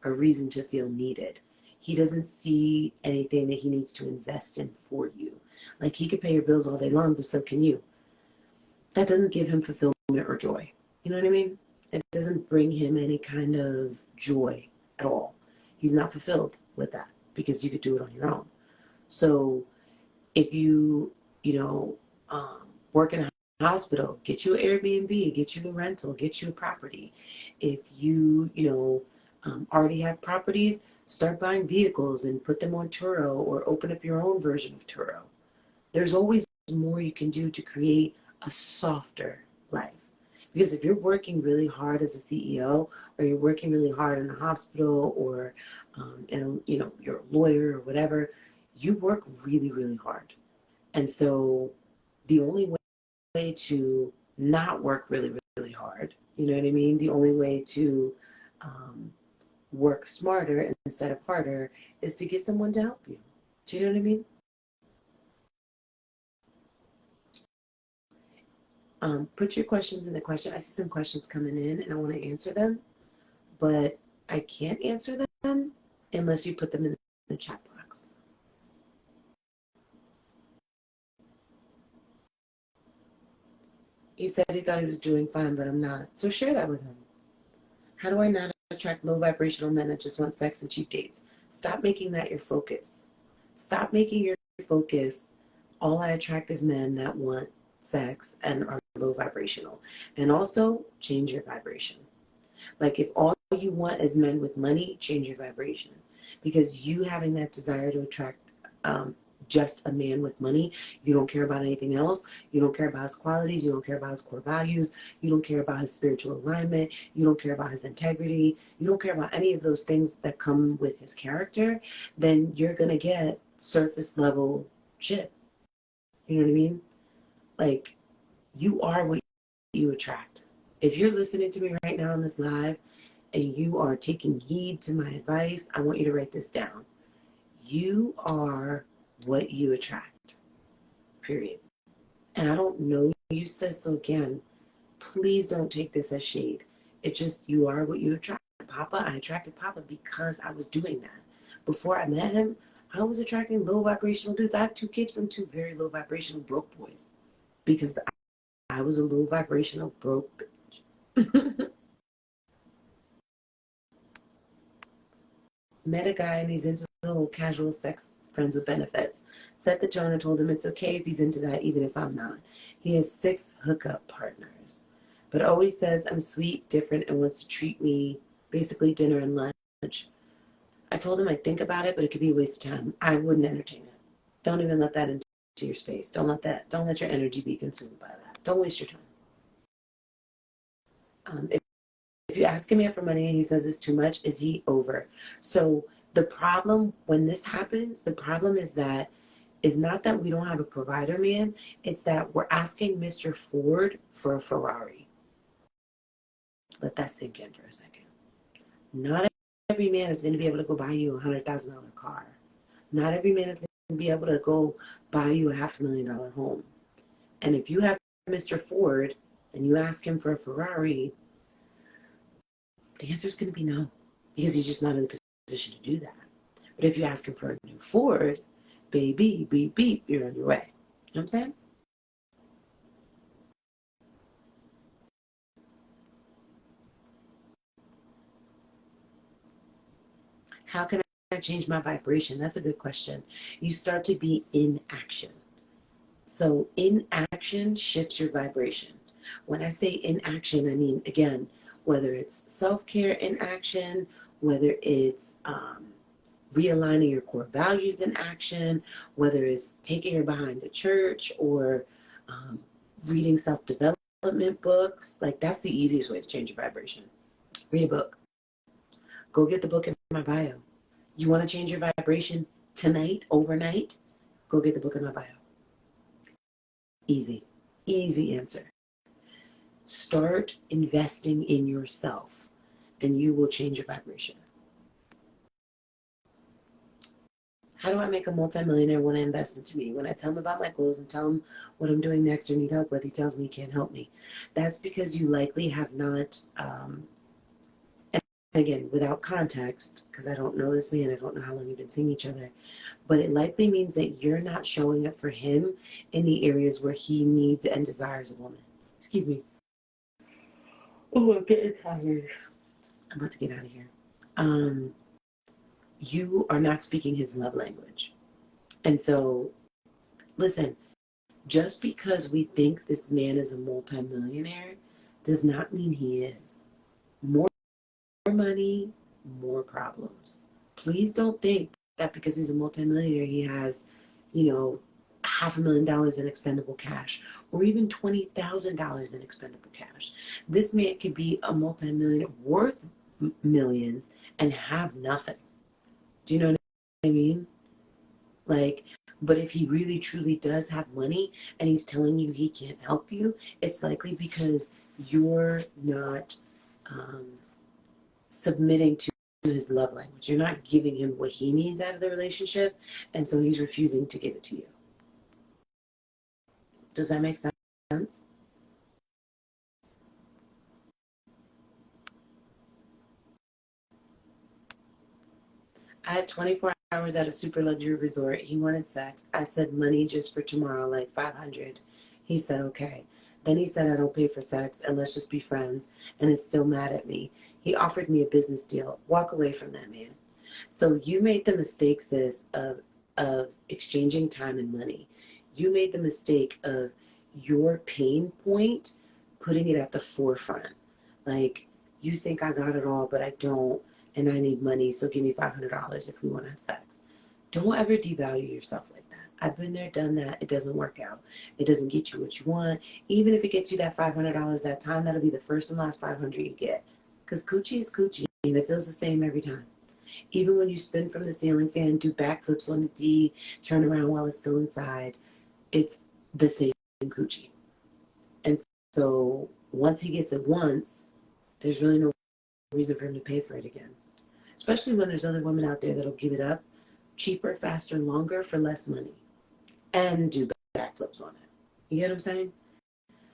a reason to feel needed. He doesn't see anything that he needs to invest in for you. Like he could pay your bills all day long, but so can you. That doesn't give him fulfillment or joy. You know what I mean? It doesn't bring him any kind of joy at all. He's not fulfilled with that because you could do it on your own. So if you know, work in a hospital, get you an Airbnb, get you a rental, get you a property. If already have properties, start buying vehicles and put them on Turo or open up your own version of Turo. There's always more you can do to create a softer life. Because if you're working really hard as a CEO, or you're working really hard in a hospital, or you're a lawyer or whatever, you work really, really hard. And so the only way to not work really, really hard, you know what I mean? The only way to work smarter instead of harder is to get someone to help you. Do you know what I mean? Put your questions in the question. I see some questions coming in and I want to answer them, but I can't answer them unless you put them in the chat box. He said he thought he was doing fine, but I'm not. So share that with him. How do I not attract low vibrational men that just want sex and cheap dates? Stop making that your focus. Stop making your focus, all I attract is men that want sex and are low vibrational. And also change your vibration. Like if all you want is men with money, change your vibration. Because you having that desire to attract just a man with money, you don't care about anything else. You don't care about his qualities. You don't care about his core values. You don't care about his spiritual alignment. You don't care about his integrity. You don't care about any of those things that come with his character. Then you're going to get surface level shit. You know what I mean? Like you are what you attract. If you're listening to me right now on this live and you are taking heed to my advice, I want you to write this down. You are what you attract, period. And I don't know you said so again. Please don't take this as shade. It just, you are what you attract. Papa, I attracted Papa because I was doing that. Before I met him, I was attracting low vibrational dudes. I have 2 kids from 2 very low vibrational broke boys because I was a low vibrational broke bitch. Met a guy and he's into the whole casual sex, friends with benefits. Set the tone and told him it's okay if he's into that, even if I'm not. He has 6 hookup partners, but always says I'm sweet, different, and wants to treat me basically dinner and lunch. I told him I'd think about it, but it could be a waste of time. I wouldn't entertain it. Don't even let that into your space. Don't let your energy be consumed by that. Don't waste your time. If you ask him for money and he says it's too much, is he over? So the problem when this happens, the problem is not that we don't have a provider man, it's that we're asking Mr. Ford for a Ferrari. Let that sink in for a second. Not every man is going to be able to go buy you $100,000 car. Not every man is going to be able to go buy you a $500,000 home. And if you have Mr. Ford and you ask him for a Ferrari, the answer is going to be no, because he's just not in the position to do that. But if you ask him for a new Ford, baby, beep, beep, you're on your way. You know what I'm saying? How can I change my vibration? That's a good question. You start to be in action. So inaction shifts your vibration. When I say inaction, I mean, again, whether it's self-care in action, whether it's realigning your core values in action, whether it's taking her behind the church or reading self-development books, like that's the easiest way to change your vibration. Read a book. Go get the book in my bio. You want to change your vibration tonight, overnight? Go get the book in my bio. Easy, easy answer. Start investing in yourself and you will change your vibration. How do I make a multimillionaire want to invest into me? When I tell him about my goals and tell him what I'm doing next or need help with, he tells me he can't help me. That's because you likely have not, and again, without context, because I don't know this man, I don't know how long you've been seeing each other, but it likely means that you're not showing up for him in the areas where he needs and desires a woman. Excuse me. Oh, I'm getting tired. I'm about to get out of here. You are not speaking his love language. And so, listen, just because we think this man is a multimillionaire does not mean he is. More money, more problems. Please don't think that because he's a multimillionaire, he has, you know, $500,000 in expendable cash or even $20,000 in expendable cash. This man could be a multimillionaire worth millions and have nothing. Do you know what I mean? Like, but if he really truly does have money and he's telling you he can't help you, it's likely because you're not um, submitting to his love language. You're not giving him what he needs out of the relationship, and so he's refusing to give it to you. Does that make sense? I had 24 hours at a super luxury resort. He wanted sex. I said money just for tomorrow, like 500. He said okay. Then he said I don't pay for sex and let's just be friends and is still mad at me. He offered me a business deal. Walk away from that man. So you made the mistake, sis, of exchanging time and money. You made the mistake of your pain point, putting it at the forefront. Like, you think I got it all, but I don't, and I need money, so give me $500 if we want to have sex. Don't ever devalue yourself like that. I've been there, done that. It doesn't work out. It doesn't get you what you want. Even if it gets you that $500 that time, that'll be the first and last 500 you get. Because coochie is coochie, and it feels the same every time. Even when you spin from the ceiling fan, do backflips on the D, turn around while it's still inside, it's the same coochie. And so once he gets it once, there's really no reason for him to pay for it again. Especially when there's other women out there that'll give it up cheaper, faster, and longer for less money and do backflips on it. You get what I'm saying?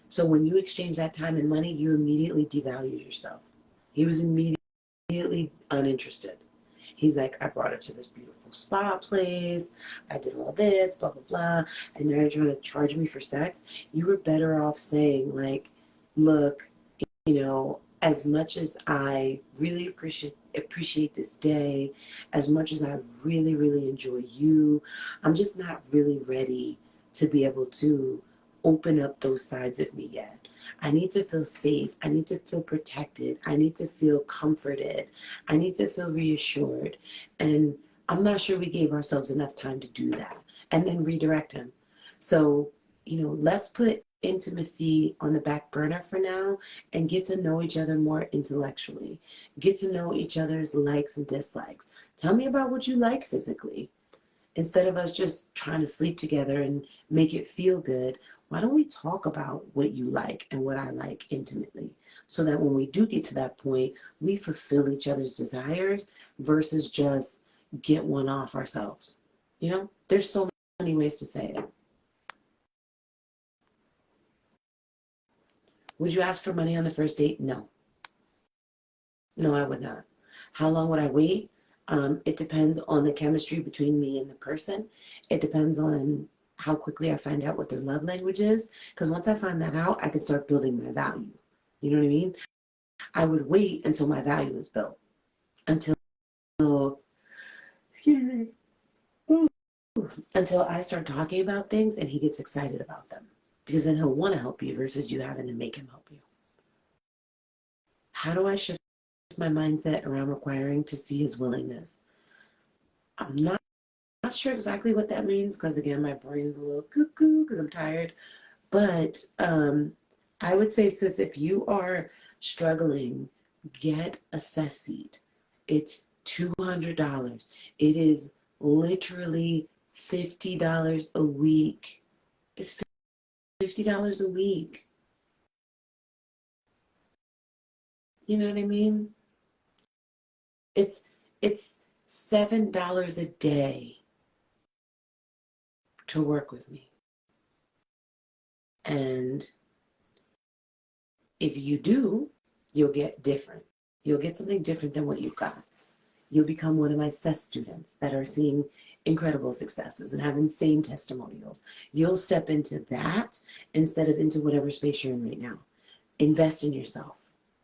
So when you exchange that time and money, you immediately devalue yourself. He was immediately uninterested. He's like, I brought her to this beautiful spa place. I did all this, blah, blah, blah. And now you're trying to charge me for sex. You were better off saying, like, look, as much as I really appreciate this day, as much as I really, really enjoy you, I'm just not really ready to be able to open up those sides of me yet. I need to feel safe. I need to feel protected. I need to feel comforted. I need to feel reassured. And I'm not sure we gave ourselves enough time to do that. And then redirect him. So, let's put intimacy on the back burner for now and get to know each other more intellectually. Get to know each other's likes and dislikes. Tell me about what you like physically. Instead of us just trying to sleep together and make it feel good, why don't we talk about what you like and what I like intimately? So that when we do get to that point, we fulfill each other's desires versus just get one off ourselves. There's so many ways to say it. Would you ask for money on the first date? No. No, I would not. How long would I wait? It depends on the chemistry between me and the person. It depends on how quickly I find out what their love language is. Because once I find that out, I can start building my value. You know what I mean? I would wait until my value is built. Until, excuse me, until I start talking about things and he gets excited about them. Because then he'll want to help you versus you having to make him help you. How do I shift my mindset around requiring to see his willingness? I'm not sure exactly what that means because again my brain's a little cuckoo because I'm tired, but I would say, sis, if you are struggling, get a cess seat. It's $200. It is literally $50 a week. It's $50 a week. You know what I mean? It's $7 a day to work with me. And if you do, you'll get different. You'll get something different than what you've got. You'll become one of my CES students that are seeing incredible successes and have insane testimonials. You'll step into that instead of into whatever space you're in right now. Invest in yourself.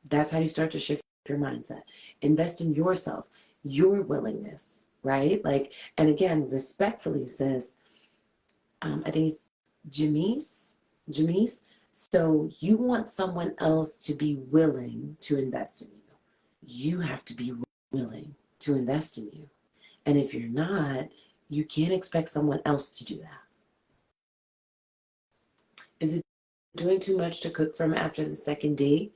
That's how you start to shift your mindset. Invest in yourself, your willingness, right? Like, and again, respectfully says, I think it's Jamise. So you want someone else to be willing to invest in you. You have to be willing to invest in you. And if you're not, you can't expect someone else to do that. Is it doing too much to cook from after the second date?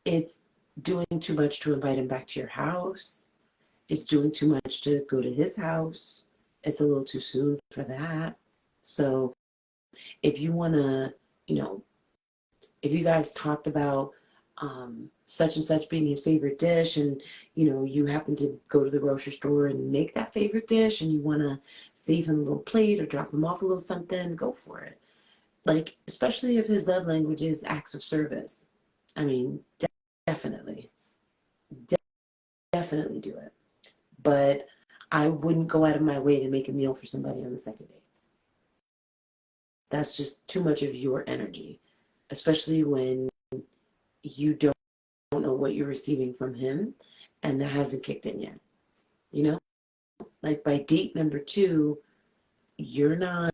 It's doing too much to invite him back to your house. It's doing too much to go to his house. It's a little too soon for that. So if you want to, you know, if you guys talked about such and such being his favorite dish, and you happen to go to the grocery store and make that favorite dish, and you want to save him a little plate or drop him off a little something, go for it. Like, especially if his love language is acts of service. I mean, definitely, definitely do it. But I wouldn't go out of my way to make a meal for somebody on the second date. That's just too much of your energy, especially when you don't know what you're receiving from him and that hasn't kicked in yet. Like by date number 2, you're not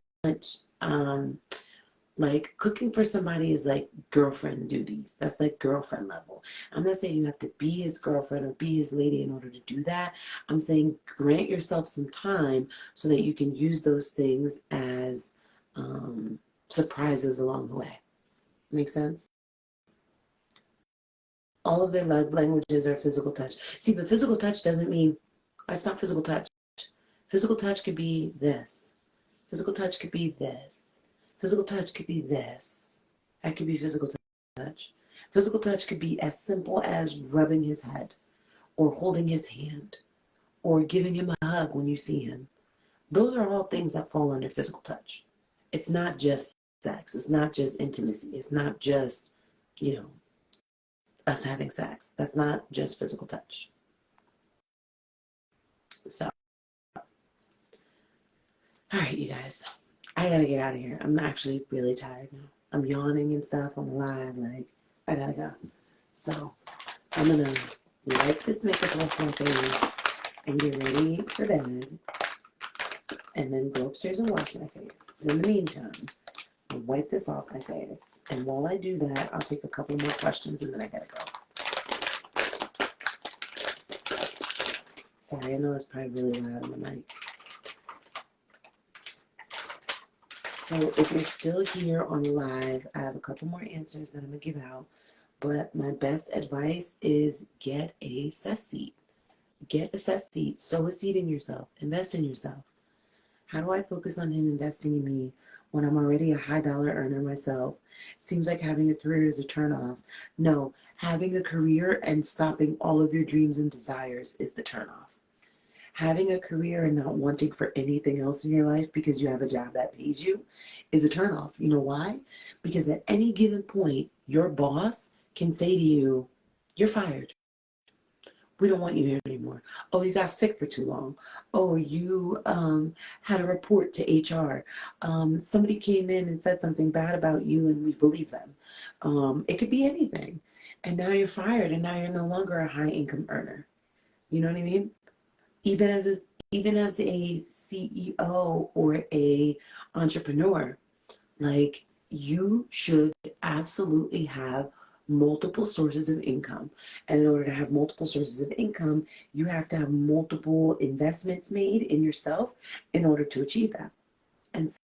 like cooking for somebody is like girlfriend duties. That's like girlfriend level. I'm not saying you have to be his girlfriend or be his lady in order to do that. I'm saying grant yourself some time so that you can use those things as surprises along the way. Make sense? All of their love languages are physical touch. See, but physical touch doesn't mean that's not physical touch. Physical touch could be this. Physical touch could be this. Physical touch could be this. That could be physical touch. Physical touch could be as simple as rubbing his head or holding his hand or giving him a hug when you see him. Those are all things that fall under physical touch. It's not just sex. It's not just intimacy. It's not just, us having sex. That's not just physical touch. So, all right, you guys. I gotta get out of here. I'm actually really tired now. I'm yawning and stuff on the live. Like, I gotta go. So, I'm gonna wipe this makeup off my face and get ready for bed. And then go upstairs and wash my face. In the meantime, I'll wipe this off my face. And while I do that, I'll take a couple more questions and then I gotta go. Sorry, I know it's probably really loud on the mic. So if you're still here on live, I have a couple more answers that I'm going to give out. But my best advice is get a CES seat. Get a CES seat. Sow a seed in yourself. Invest in yourself. How do I focus on him investing in me when I'm already a high dollar earner myself? Seems like having a career is a turnoff. No, having a career and stopping all of your dreams and desires is the turnoff. Having a career and not wanting for anything else in your life because you have a job that pays you is a turnoff. You know why? Because at any given point, your boss can say to you, you're fired. We don't want you here anymore. Oh, you got sick for too long. Oh, you had a report to HR. Somebody came in and said something bad about you and we believe them. It could be anything. And now you're fired and now you're no longer a high income earner. You know what I mean? Even as a CEO or a entrepreneur, like you should absolutely have multiple sources of income. And in order to have multiple sources of income, you have to have multiple investments made in yourself in order to achieve that. And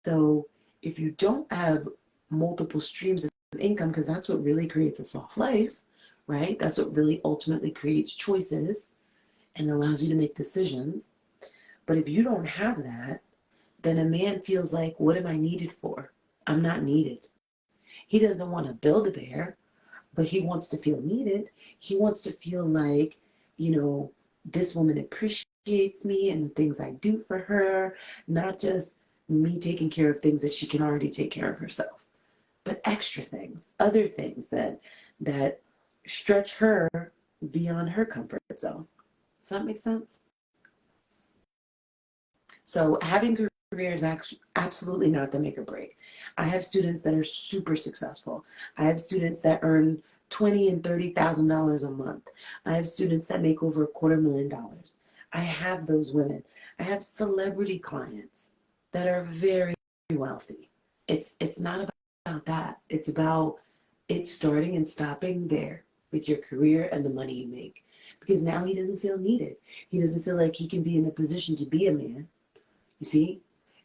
so if you don't have multiple streams of income, because that's what really creates a soft life, right? That's what really ultimately creates choices. and allows you to make decisions. But if you don't have that, then a man feels like, what am I needed for? I'm not needed. He doesn't want to build a bear, but he wants to feel needed. He wants to feel like, you know, this woman appreciates me and the things I do for her, not just me taking care of things that she can already take care of herself, but extra things, other things that stretch her beyond her comfort zone. Does that make sense? So having a career is actually absolutely not the make or break. I have students that are super successful. I have students that earn $20,000 and $30,000 a month. I have students that make over $250,000. I have those women. I have celebrity clients that are very wealthy. It's not about that. It's about it starting and stopping there with your career and the money you make. Because now he doesn't feel needed. He doesn't feel like he can be in a position to be a man. You see,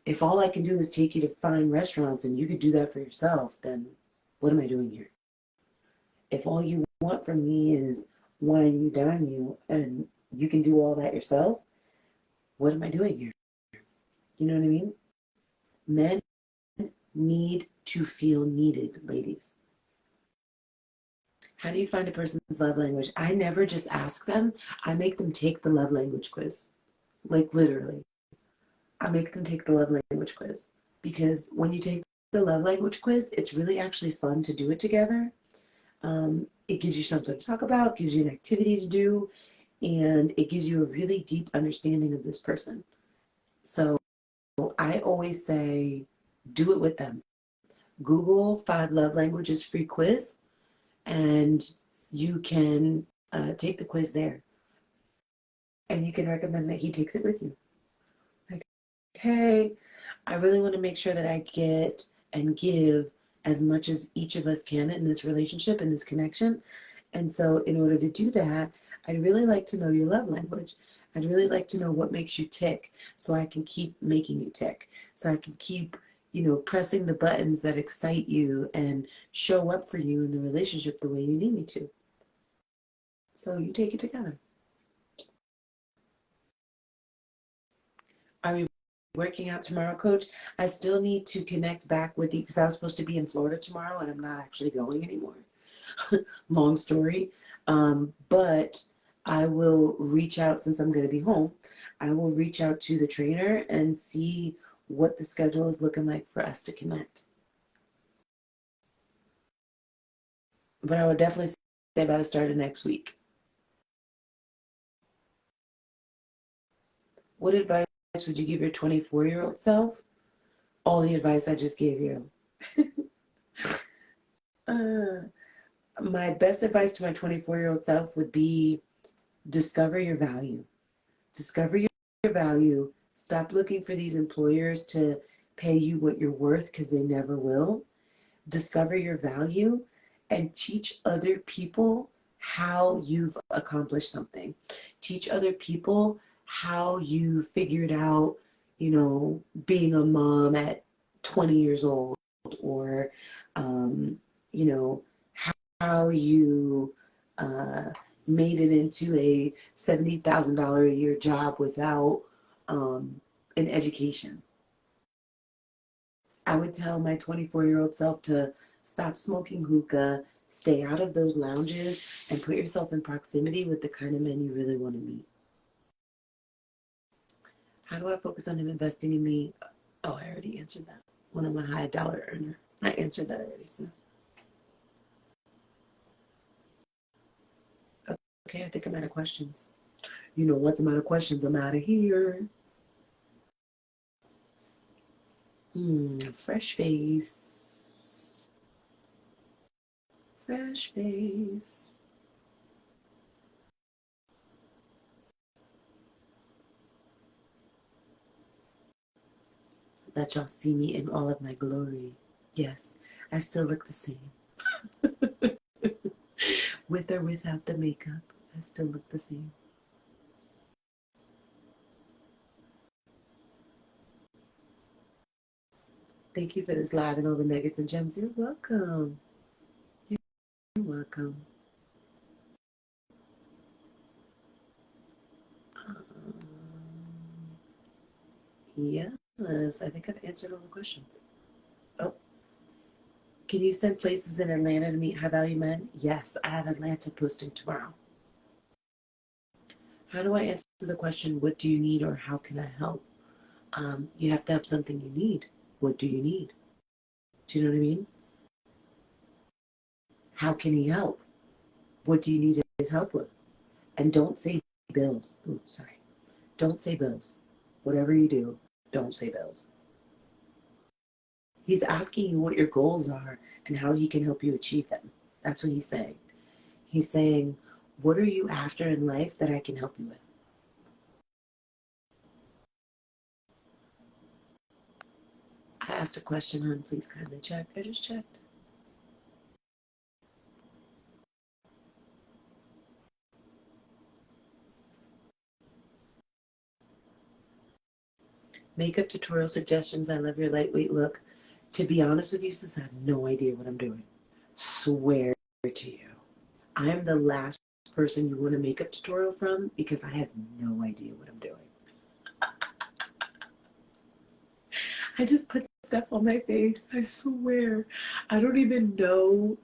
if all I can do is take you to fine restaurants and you could do that for yourself, then what am I doing here? If all you want from me is wine you, dine you, and you can do all that yourself, what am I doing here? You know what I mean? Men need to feel needed, ladies. How do you find a person's love language? I never just ask them, I make them take the love language quiz. Like literally. I make them take the love language quiz. Because when you take the love language quiz, it's really actually fun to do it together. It gives you something to talk about, gives you an activity to do, and it gives you a really deep understanding of this person. So I always say, do it with them. Google 5 love languages free quiz, and you can take the quiz there. And you can recommend that he takes it with you. Like, hey, I really want to make sure that I get and give as much as each of us can in this relationship, in this connection. And so, in order to do that, I'd really like to know your love language. I'd really like to know what makes you tick so I can keep making you tick. So I can keep, pressing the buttons that excite you and show up for you in the relationship the way you need me to. So, you take it together. Are we working out tomorrow, coach? I still need to connect back with you because I was supposed to be in Florida tomorrow and I'm not actually going anymore. Long story. But I will reach out since I'm going to be home. I will reach out to the trainer and see what the schedule is looking like for us to connect. But I would definitely say by the start of next week. What advice would you give your 24-year-old self? All the advice I just gave you. uh, my best advice to my 24-year-old self would be discover your value. Discover your value. Stop looking for these employers to pay you what you're worth because they never will. Discover your value and teach other people how you've accomplished something. Teach other people how you figured out, being a mom at 20 years old, or, you know, how you made it into a $70,000 a year job without an education. I would tell my 24-year-old self to stop smoking hookah, stay out of those lounges, and put yourself in proximity with the kind of men you really want to meet. How do I focus on him investing in me? Oh, I already answered that. When I'm a high dollar earner. I answered that already, sis. Okay, I think I'm out of questions. Once I'm out of questions, I'm out of here. Fresh face. Fresh face. Let y'all see me in all of my glory. Yes, I still look the same. With or without the makeup, I still look the same. Thank you for this live and all the nuggets and gems. You're welcome. You're welcome. Yes, I think I've answered all the questions. Oh, can you send places in Atlanta to meet high value men? Yes, I have Atlanta posting tomorrow. How do I answer the question, what do you need or how can I help? You have to have something you need. What do you need? Do you know what I mean? How can he help? What do you need his help with? And don't say bills. Ooh, sorry. Don't say bills. Whatever you do, don't say bills. He's asking you what your goals are and how he can help you achieve them. That's what he's saying. He's saying, what are you after in life that I can help you with? I asked a question, hon. Please kindly check. I just checked. Makeup tutorial suggestions. I love your lightweight look. To be honest with you, sis, I have no idea what I'm doing. Swear to you. I am the last person you want a makeup tutorial from because I have no idea what I'm doing. I just put stuff on my face. I swear. I don't even know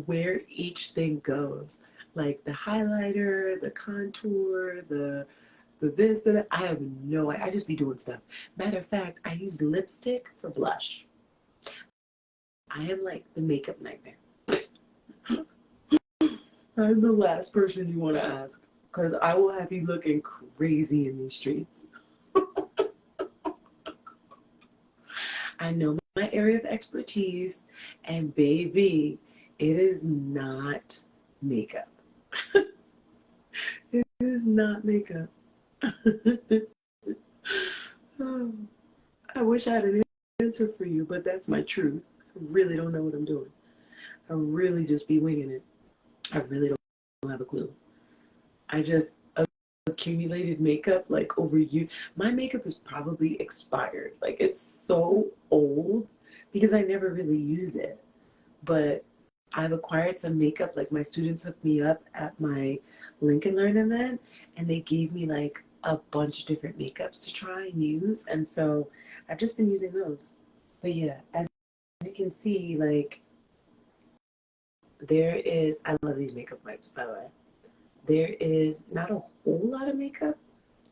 where each thing goes. Like the highlighter, the contour, the this, the that. I have no idea. I just be doing stuff. Matter of fact, I use lipstick for blush. I am like the makeup nightmare. I'm the last person you want to ask because I will have you looking crazy in these streets. I know my area of expertise, and baby, it is not makeup. It is not makeup. Oh, I wish I had an answer for you, but that's my truth. I really don't know what I'm doing. I really just be winging it. I really don't have a clue. I just accumulated makeup like over you. My makeup is probably expired. Like it's so old because I never really use it. But I've acquired some makeup. Like my students hooked me up at my Lincoln Learn event and they gave me like a bunch of different makeups to try and use. And so I've just been using those. But yeah, as you can see, like there is, I love these makeup wipes by the way. There is not a whole lot of makeup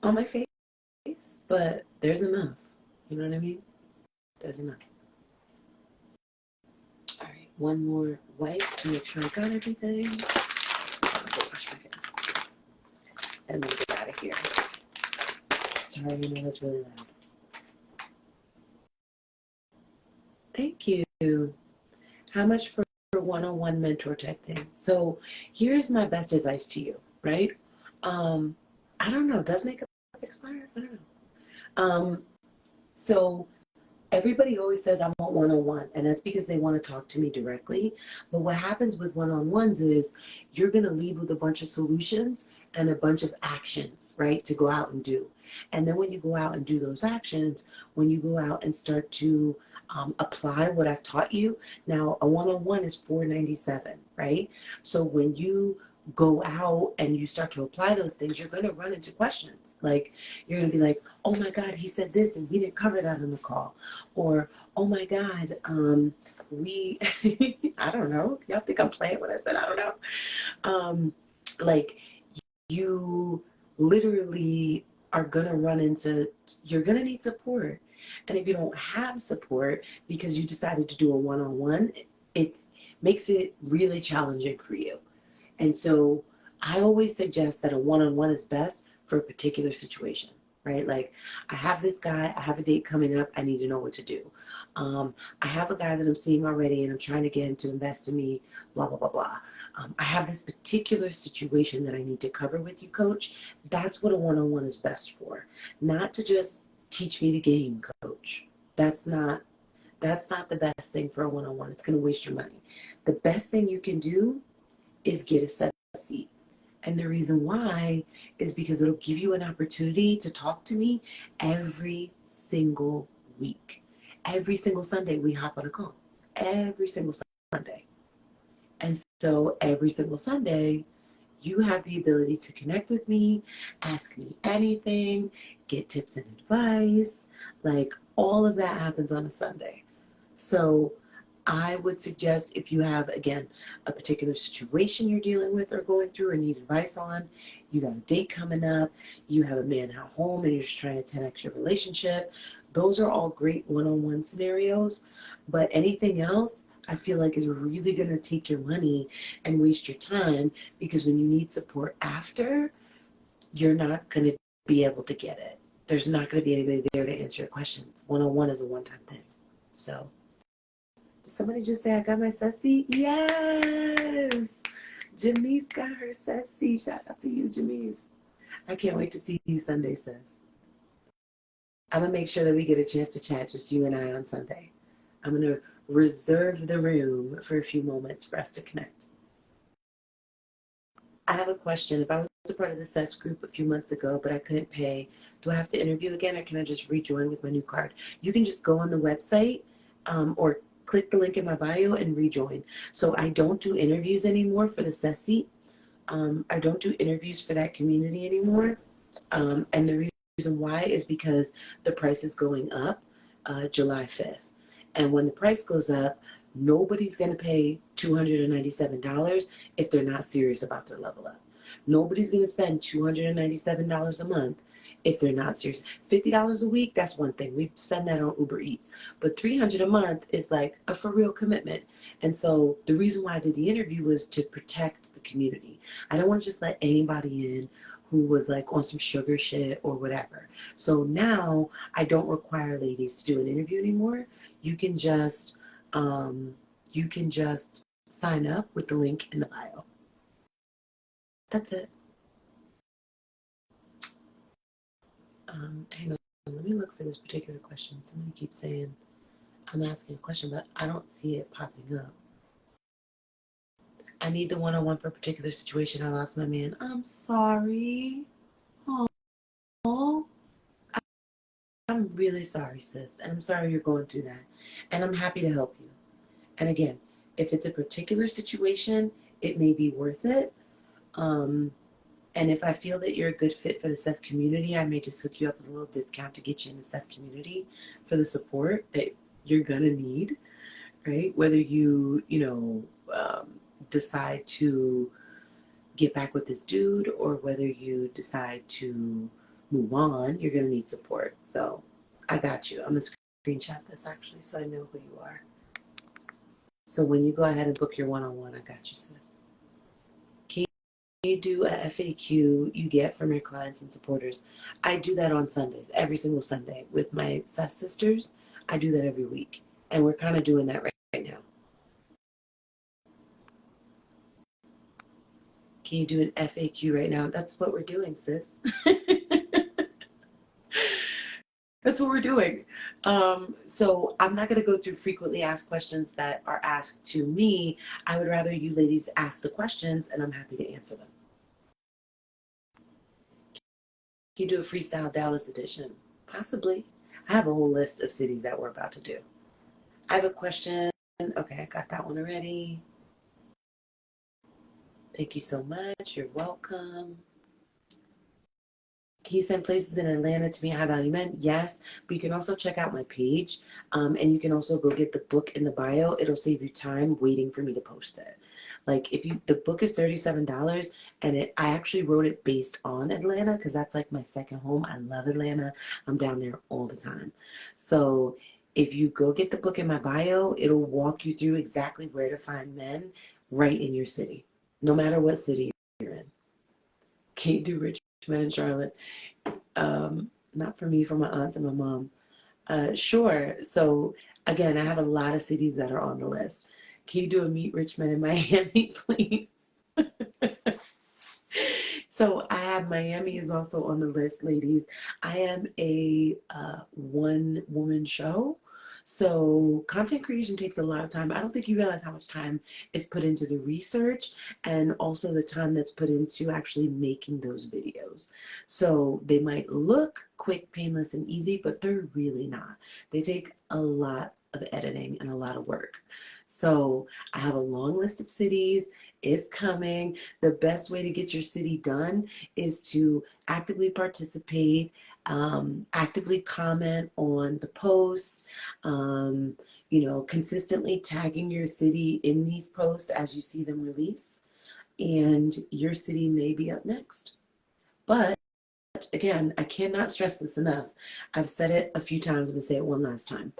on my face, but there's enough. You know what I mean? There's enough. All right, one more wipe to make sure I got everything. I'll go wash my face and then get out of here. Sorry, you know that's really loud. Thank you. How much for one-on-one mentor type thing? So here's my best advice to you, right? Um, I don't know. Does makeup expire? I don't know. So everybody always says I want one-on-one, and that's because they want to talk to me directly. But what happens with one-on-ones is you're going to leave with a bunch of solutions and a bunch of actions, right, to go out and do. And then when you go out and do those actions, when you go out and start to apply what I've taught you, now a one-on-one is $4.97, right? So when you go out and you start to apply those things, you're going to run into questions. Like you're going to be like, oh my God, he said this and we didn't cover that in the call. Or, oh my God, we, I don't know. Y'all think I'm playing when I said I don't know? Um, like you literally are gonna run into, you're gonna need support. And if you don't have support because you decided to do a one-on-one, it makes it really challenging for you. And so I always suggest that a one-on-one is best for a particular situation, right? Like I have this guy, I have a date coming up, I need to know what to do. I have a guy that I'm seeing already and I'm trying to get him to invest in me, blah, blah, blah, blah. I have this particular situation that I need to cover with you, coach. That's what a one-on-one is best for. Not to just teach me the game, coach. That's not the best thing for a one-on-one. It's going to waste your money. The best thing you can do is get a set seat. And the reason why is because it'll give you an opportunity to talk to me every single week. Every single Sunday, we hop on a call. Every single Sunday. And so every single Sunday, you have the ability to connect with me, ask me anything, get tips and advice. Like all of that happens on a Sunday. So I would suggest if you have, again, a particular situation you're dealing with or going through or need advice on, you got a date coming up, you have a man at home and you're just trying to 10x your relationship, those are all great one-on-one scenarios. But anything else, I feel like is really going to take your money and waste your time because when you need support after, you're not going to be able to get it. There's not going to be anybody there to answer your questions. One-on-one is a one-time thing. So did somebody just say I got my Sussy? Yes! Jamise got her Sussy. Shout out to you, Jamise. I can't wait to see you Sunday, sis. I'm going to make sure that we get a chance to chat, just you and I on Sunday. I'm going to reserve the room for a few moments for us to connect. I have a question. If I was a part of the SES group a few months ago, but I couldn't pay, do I have to interview again or can I just rejoin with my new card? You can just go on the website or click the link in my bio and rejoin. So I don't do interviews anymore for the SES seat. I don't do interviews for that community anymore. And the reason why is because the price is going up July 5th. And when the price goes up, nobody's going to pay $297 if they're not serious about their level up. Nobody's going to spend $297 a month if they're not serious. $50 a week, that's one thing. We spend that on Uber Eats. But $300 a month is like a for real commitment. And so the reason why I did the interview was to protect the community. I don't want to just let anybody in who was like on some sugar shit or whatever. So now I don't require ladies to do an interview anymore. You can just you can just sign up with the link in the bio. That's it. Hang on, let me look for this particular question. Somebody keeps saying I'm asking a question, but I don't see it popping up. I need the one-on-one for a particular situation. I lost my man. I'm sorry. Oh, I'm really sorry, sis. And I'm sorry you're going through that. And I'm happy to help you. And again, if it's a particular situation, it may be worth it. And if I feel that you're a good fit for the SES community, I may just hook you up with a little discount to get you in the SES community for the support that you're gonna need, right? Whether decide to get back with this dude or whether you decide to move on, you're gonna need support. So I got you. I'm gonna screenshot this actually so I know who you are. So when you go ahead and book your one-on-one, I got you, sis. Can you do a FAQ you get from your clients and supporters? I do that on Sundays, every single Sunday with my SES sisters. I do that every week. And we're kind of doing that right now. Can you do an FAQ right now? That's what we're doing, sis. That's what we're doing. So I'm not going to go through frequently asked questions that are asked to me. I would rather you ladies ask the questions and I'm happy to answer them. Can you do a freestyle Dallas edition? Possibly. I have a whole list of cities that we're about to do. I have a question. Okay, I got that one already. Thank you so much. You're welcome. Can you send places in Atlanta to me? High Value Men? Yes, but you can also check out my page, and you can also go get the book in the bio. It'll save you time waiting for me to post it. Like if you, the book is $37, and I actually wrote it based on Atlanta because that's like my second home. I love Atlanta. I'm down there all the time. So if you go get the book in my bio, it'll walk you through exactly where to find men right in your city, no matter what city you're in. Can't do Richmond and Charlotte. Not for me, for my aunts and my mom. Sure. So again, I have a lot of cities that are on the list. Can you do a Meet Richmond in Miami, please? So I have Miami is also on the list, ladies. I am a one woman show. So content creation takes a lot of time. I don't think you realize how much time is put into the research and also the time that's put into actually making those videos. So they might look quick, painless, and easy, but they're really not. They take a lot of editing and a lot of work. So I have a long list of cities. It's coming. The best way to get your city done is to actively participate, actively comment on the posts, consistently tagging your city in these posts as you see them release, and your city may be up next. But again, I cannot stress this enough. I've said it a few times. I'm going to say it one last time.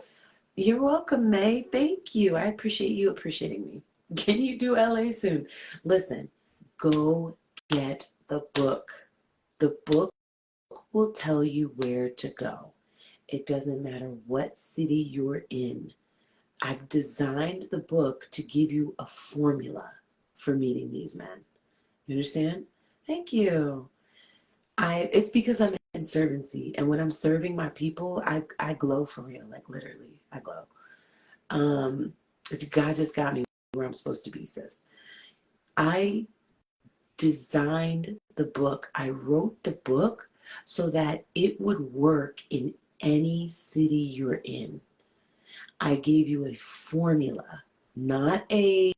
You're welcome, May. Thank you. I appreciate you appreciating me. Can you do LA soon? Listen, go get the book. The book will tell you where to go. It doesn't matter what city you're in. I've designed the book to give you a formula for meeting these men. You understand? Thank you. It's because I'm in servancy, and when I'm serving my people, I glow for real, like literally, I glow. Um, God just got me where I'm supposed to be, sis. I designed the book. I wrote the book so that it would work in any city you're in. I gave you a formula, not a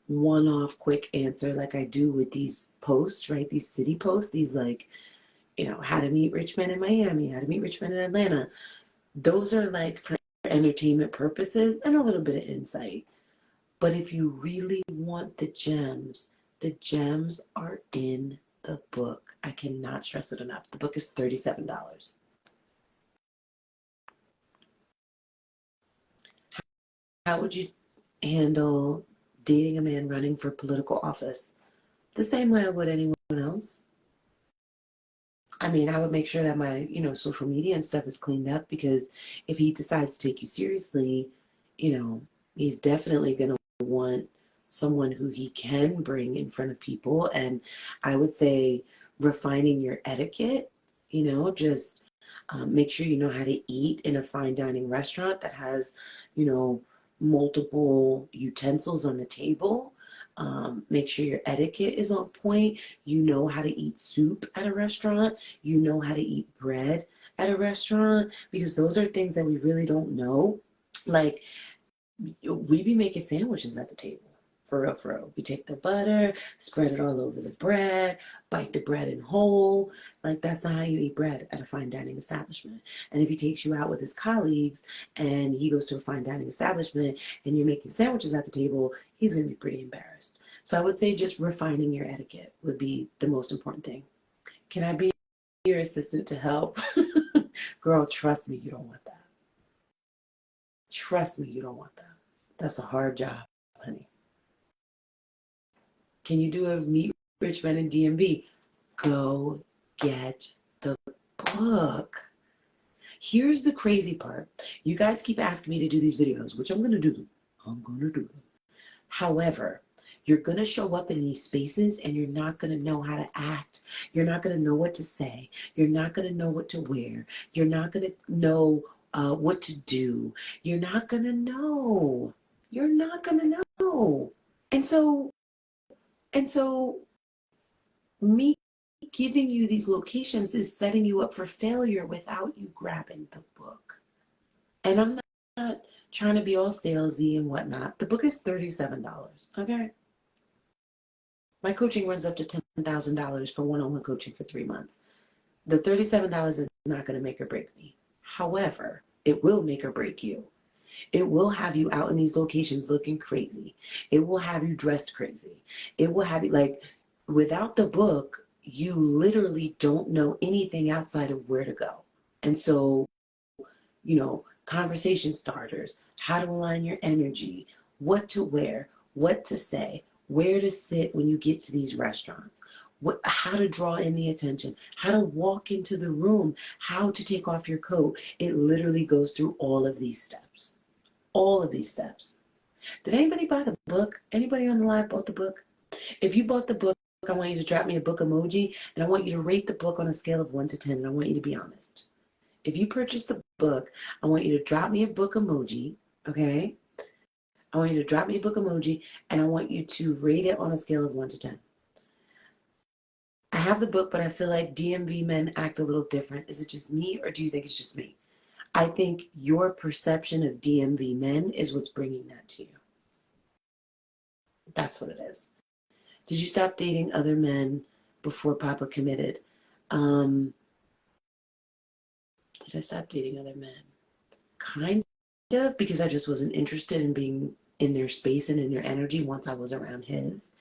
one-off quick answer like I do with these posts, right? These city posts, these like, how to meet rich men in Miami, how to meet rich men in Atlanta. Those are like for entertainment purposes and a little bit of insight. But if you really want the gems are in the book. I cannot stress it enough. The book is $37. How would you handle dating a man running for political office? The same way I would anyone else. I mean, I would make sure that my, social media and stuff is cleaned up, because if he decides to take you seriously, he's definitely going to want someone who he can bring in front of people. And I would say refining your etiquette, just make sure you know how to eat in a fine dining restaurant that has, you know, multiple utensils on the table. Make sure your etiquette is on point. You know how to eat soup at a restaurant. You know how to eat bread at a restaurant, because those are things that we really don't know. Like, we be making sandwiches at the table. For real, for real. We take the butter, spread it all over the bread, bite the bread in whole. Like, that's not how you eat bread at a fine dining establishment. And if he takes you out with his colleagues and he goes to a fine dining establishment and you're making sandwiches at the table, he's going to be pretty embarrassed. So I would say just refining your etiquette would be the most important thing. Can I be your assistant to help? Girl, trust me, you don't want that. Trust me, you don't want that. That's a hard job, honey. Can you do a Meet Rich Men in DMV? Go get the book. Here's the crazy part. You guys keep asking me to do these videos, which I'm going to do. I'm going to do them. However, you're going to show up in these spaces and you're not going to know how to act. You're not going to know what to say. You're not going to know what to wear. You're not going to know what to do. You're not going to know. You're not going to know. And so, and so me giving you these locations is setting you up for failure without you grabbing the book. And I'm not trying to be all salesy and whatnot. The book is $37, okay? My coaching runs up to $10,000 for one-on-one coaching for 3 months. The $37 is not going to make or break me. However, it will make or break you. It will have you out in these locations looking crazy. It will have you dressed crazy. It will have you, like, without the book, you literally don't know anything outside of where to go. And so, conversation starters, how to align your energy, what to wear, what to say, where to sit when you get to these restaurants, how to draw in the attention, how to walk into the room, how to take off your coat. It literally goes through all of these steps. All of these steps. Did anybody buy the book? Anybody on the live bought the book? If you bought the book, I want you to drop me a book emoji, and I want you to rate the book on a scale of 1 to 10, and I want you to be honest. If you purchased the book, I want you to drop me a book emoji, okay? I want you to drop me a book emoji, and I want you to rate it on a scale of 1 to 10. I have the book, but I feel like DMV men act a little different. Is it just me, or do you think it's just me? I think your perception of DMV men is what's bringing that to you. That's what it is. Did you stop dating other men before Papa committed? Um, Did I stop dating other men? Kind of, because I just wasn't interested in being in their space and in their energy once I was around his.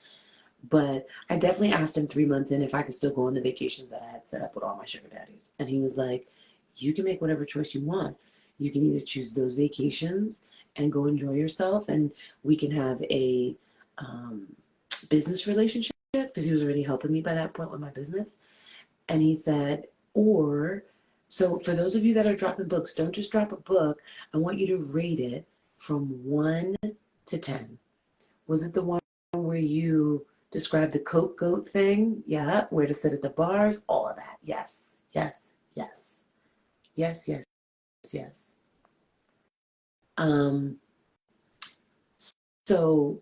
But I definitely asked him 3 months in if I could still go on the vacations that I had set up with all my sugar daddies. And he was like, you can make whatever choice you want. You can either choose those vacations and go enjoy yourself, and we can have a um, business relationship, because he was already helping me by that point with my business. And he said, or, so for those of you that are dropping books, don't just drop a book. I want you to rate it from 1 to 10. Was it the one where you described the Coke goat thing? Yeah. Where to sit at the bars? All of that. Yes. Yes. Yes. Yes. Yes. Yes. Um, so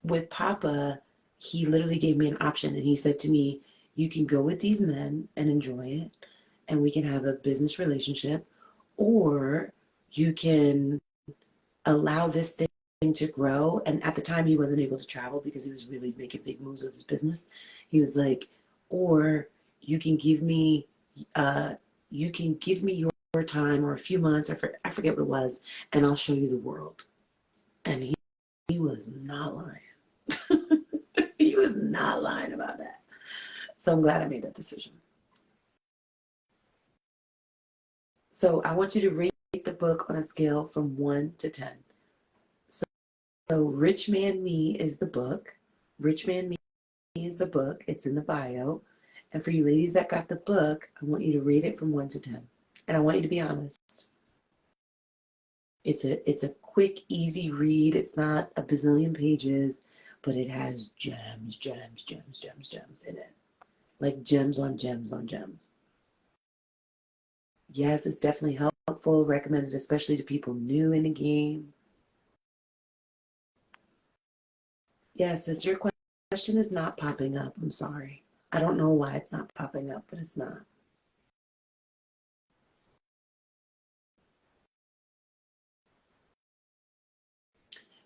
with Papa, he literally gave me an option and he said to me, you can go with these men and enjoy it, and we can have a business relationship, or you can allow this thing to grow. And at the time, he wasn't able to travel because he was really making big moves with his business. He was like, or you can give me, uh, you can give me your time or a few months, or I forget what it was, and I'll show you the world. And he was not lying. He was not lying about that. So I'm glad I made that decision. So I want you to rate the book on a scale from 1 to 10. So, so Rich Man Me is the book. Rich Man Me is the book. It's in the bio. And for you ladies that got the book, I want you to rate it from 1 to 10. And I want you to be honest. It's a quick, easy read. It's not a bazillion pages, but it has gems, gems, gems, gems, gems in it. Like gems on gems on gems. Yes, it's definitely helpful. Recommended especially to people new in the game. Yes, as your question is not popping up. I'm sorry. I don't know why it's not popping up, but it's not.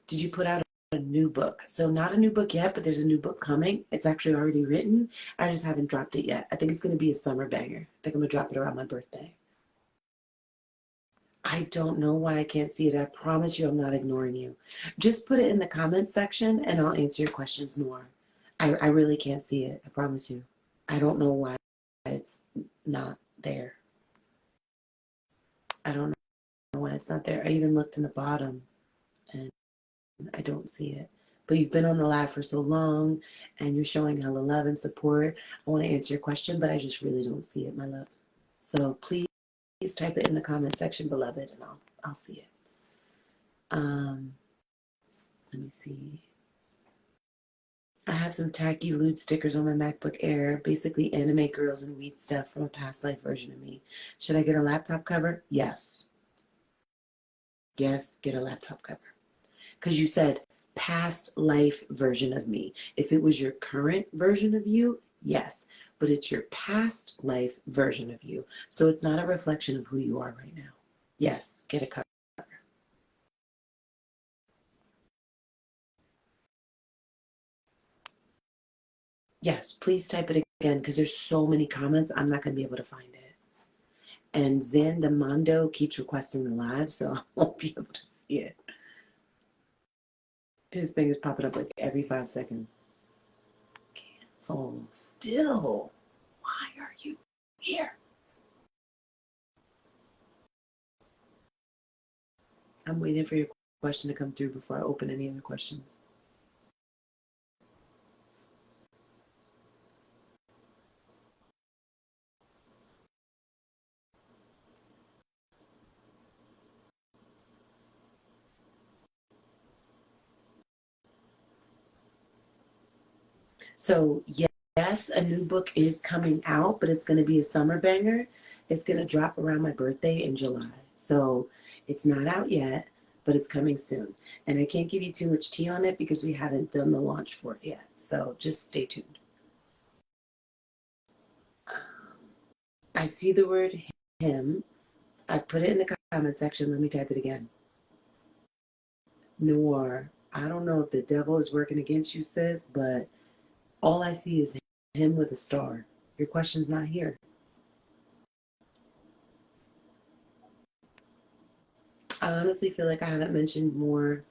Did you put out a new book? So not a new book yet, but there's a new book coming. It's actually already written. I just haven't dropped it yet. I think it's going to be a summer banger. I think I'm going to drop it around my birthday. I don't know why I can't see it. I promise you I'm not ignoring you. Just put it in the comments section and I'll answer your questions more. I really can't see it. I promise you. I don't know why it's not there. I don't know why it's not there. I even looked in the bottom and I don't see it. But you've been on the live for so long and you're showing hella love and support. I want to answer your question, but I just really don't see it, my love. So please type it in the comment section, beloved, and I'll see it. Um, Let me see. I have some tacky lewd stickers on my MacBook Air, basically anime girls and weed stuff from a past life version of me. Should I get a laptop cover? Yes. Yes, get a laptop cover. Because you said past life version of me. If it was your current version of you, yes. But it's your past life version of you. So it's not a reflection of who you are right now. Yes, get a cover. Yes, please type it again because there's so many comments. I'm not going to be able to find it. And Zandamando keeps requesting the live, so I won't be able to see it. His thing is popping up like every 5 seconds. Cancel. Still. Why are you here? I'm waiting for your question to come through before I open any other questions. So, yes, a new book is coming out, but it's going to be a summer banger. It's going to drop around my birthday in July. So, it's not out yet, but it's coming soon. And I can't give you too much tea on it because we haven't done the launch for it yet. So, just stay tuned. I see the word him. I put it in the comment section. Let me type it again. Noir. I don't know if the devil is working against you, sis, but all I see is him with a star. Your question's not here. I honestly feel like I haven't mentioned more.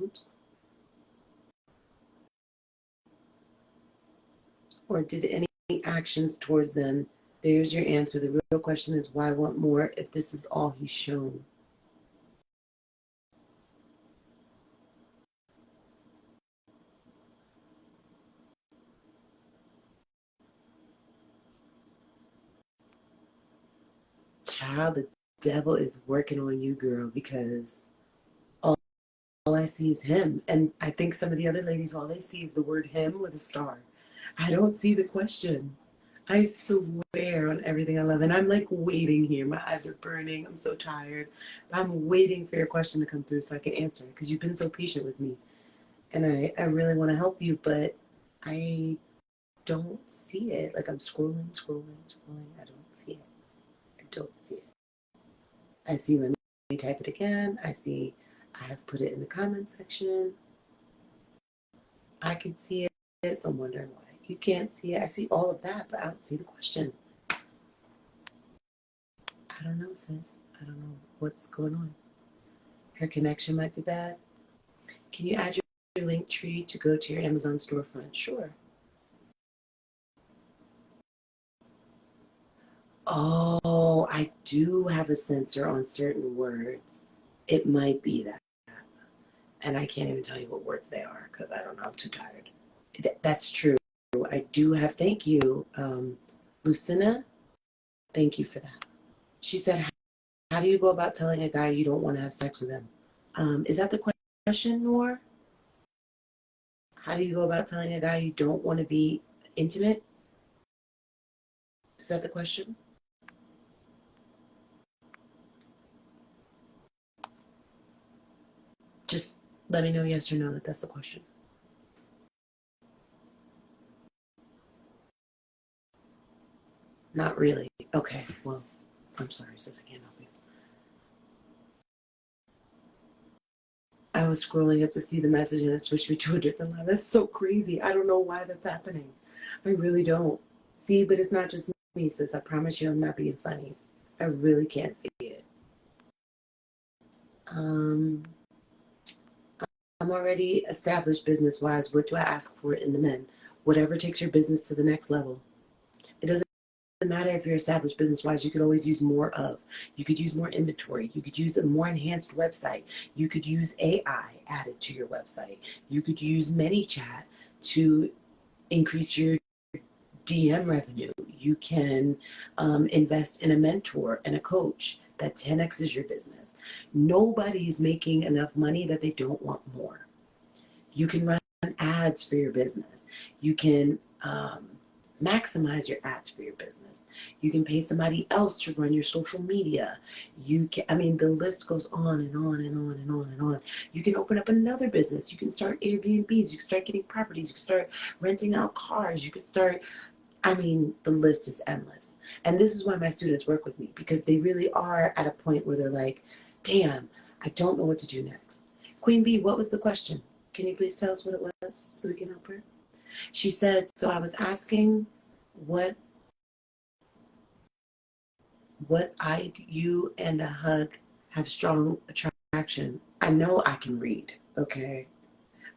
Oops. Or did any actions towards them. There's your answer. The real question is why want more if this is all he's shown? Child, the devil is working on you, girl, because all I see is him. And I think some of the other ladies, all they see is the word him with a star. I don't see the question. I swear on everything I love. And I'm like waiting here. My eyes are burning. I'm so tired. I'm waiting for your question to come through so I can answer it because you've been so patient with me. And I really want to help you, but I don't see it. Like I'm scrolling, scrolling, scrolling. I don't see it. I don't see it. I see, let me type it again. I see I have put it in the comments section. I can see it, so I'm wondering why you can't see it. I see all of that, but I don't see the question. I don't know, sis. I don't know what's going on. Her connection might be bad. Can you add your link tree to go to your Amazon storefront? Sure. Oh, I do have a censor on certain words. It might be that. And I can't even tell you what words they are because I don't know. I'm too tired. That's true. I do have, thank you, Lucina. Thank you for that. She said, how do you go about telling a guy you don't want to have sex with him? Is that the question, Noor? How do you go about telling a guy you don't want to be intimate? Is that the question? Just let me know yes or no that that's the question. Not really. Okay, well, I'm sorry, sis, I can't help you. I was scrolling up to see the message and it switched me to a different line. That's so crazy. I don't know why that's happening. I really don't. See, but it's not just me, sis. I promise you I'm not being funny. I really can't see it. Um, I'm already established business wise. What do I ask for in the men? Whatever takes your business to the next level. It doesn't matter if you're established business wise, you could always use more of. You could use more inventory. You could use a more enhanced website. You could use AI added to your website. You could use ManyChat to increase your DM revenue. You can invest in a mentor and a coach that 10x is your business. Nobody's making enough money that they don't want more. You can run ads for your business. You can maximize your ads for your business. You can pay somebody else to run your social media. You can, I mean, the list goes on and on and on and on and on. You can open up another business. You can start Airbnbs. You can start getting properties. You can start renting out cars. You could start, I mean, the list is endless. And this is why my students work with me because they really are at a point where they're like, damn, I don't know what to do next. Queen Bee, what was the question? Can you please tell us what it was so we can help her? She said, so I was asking what you and a hug have strong attraction. I know I can read, okay?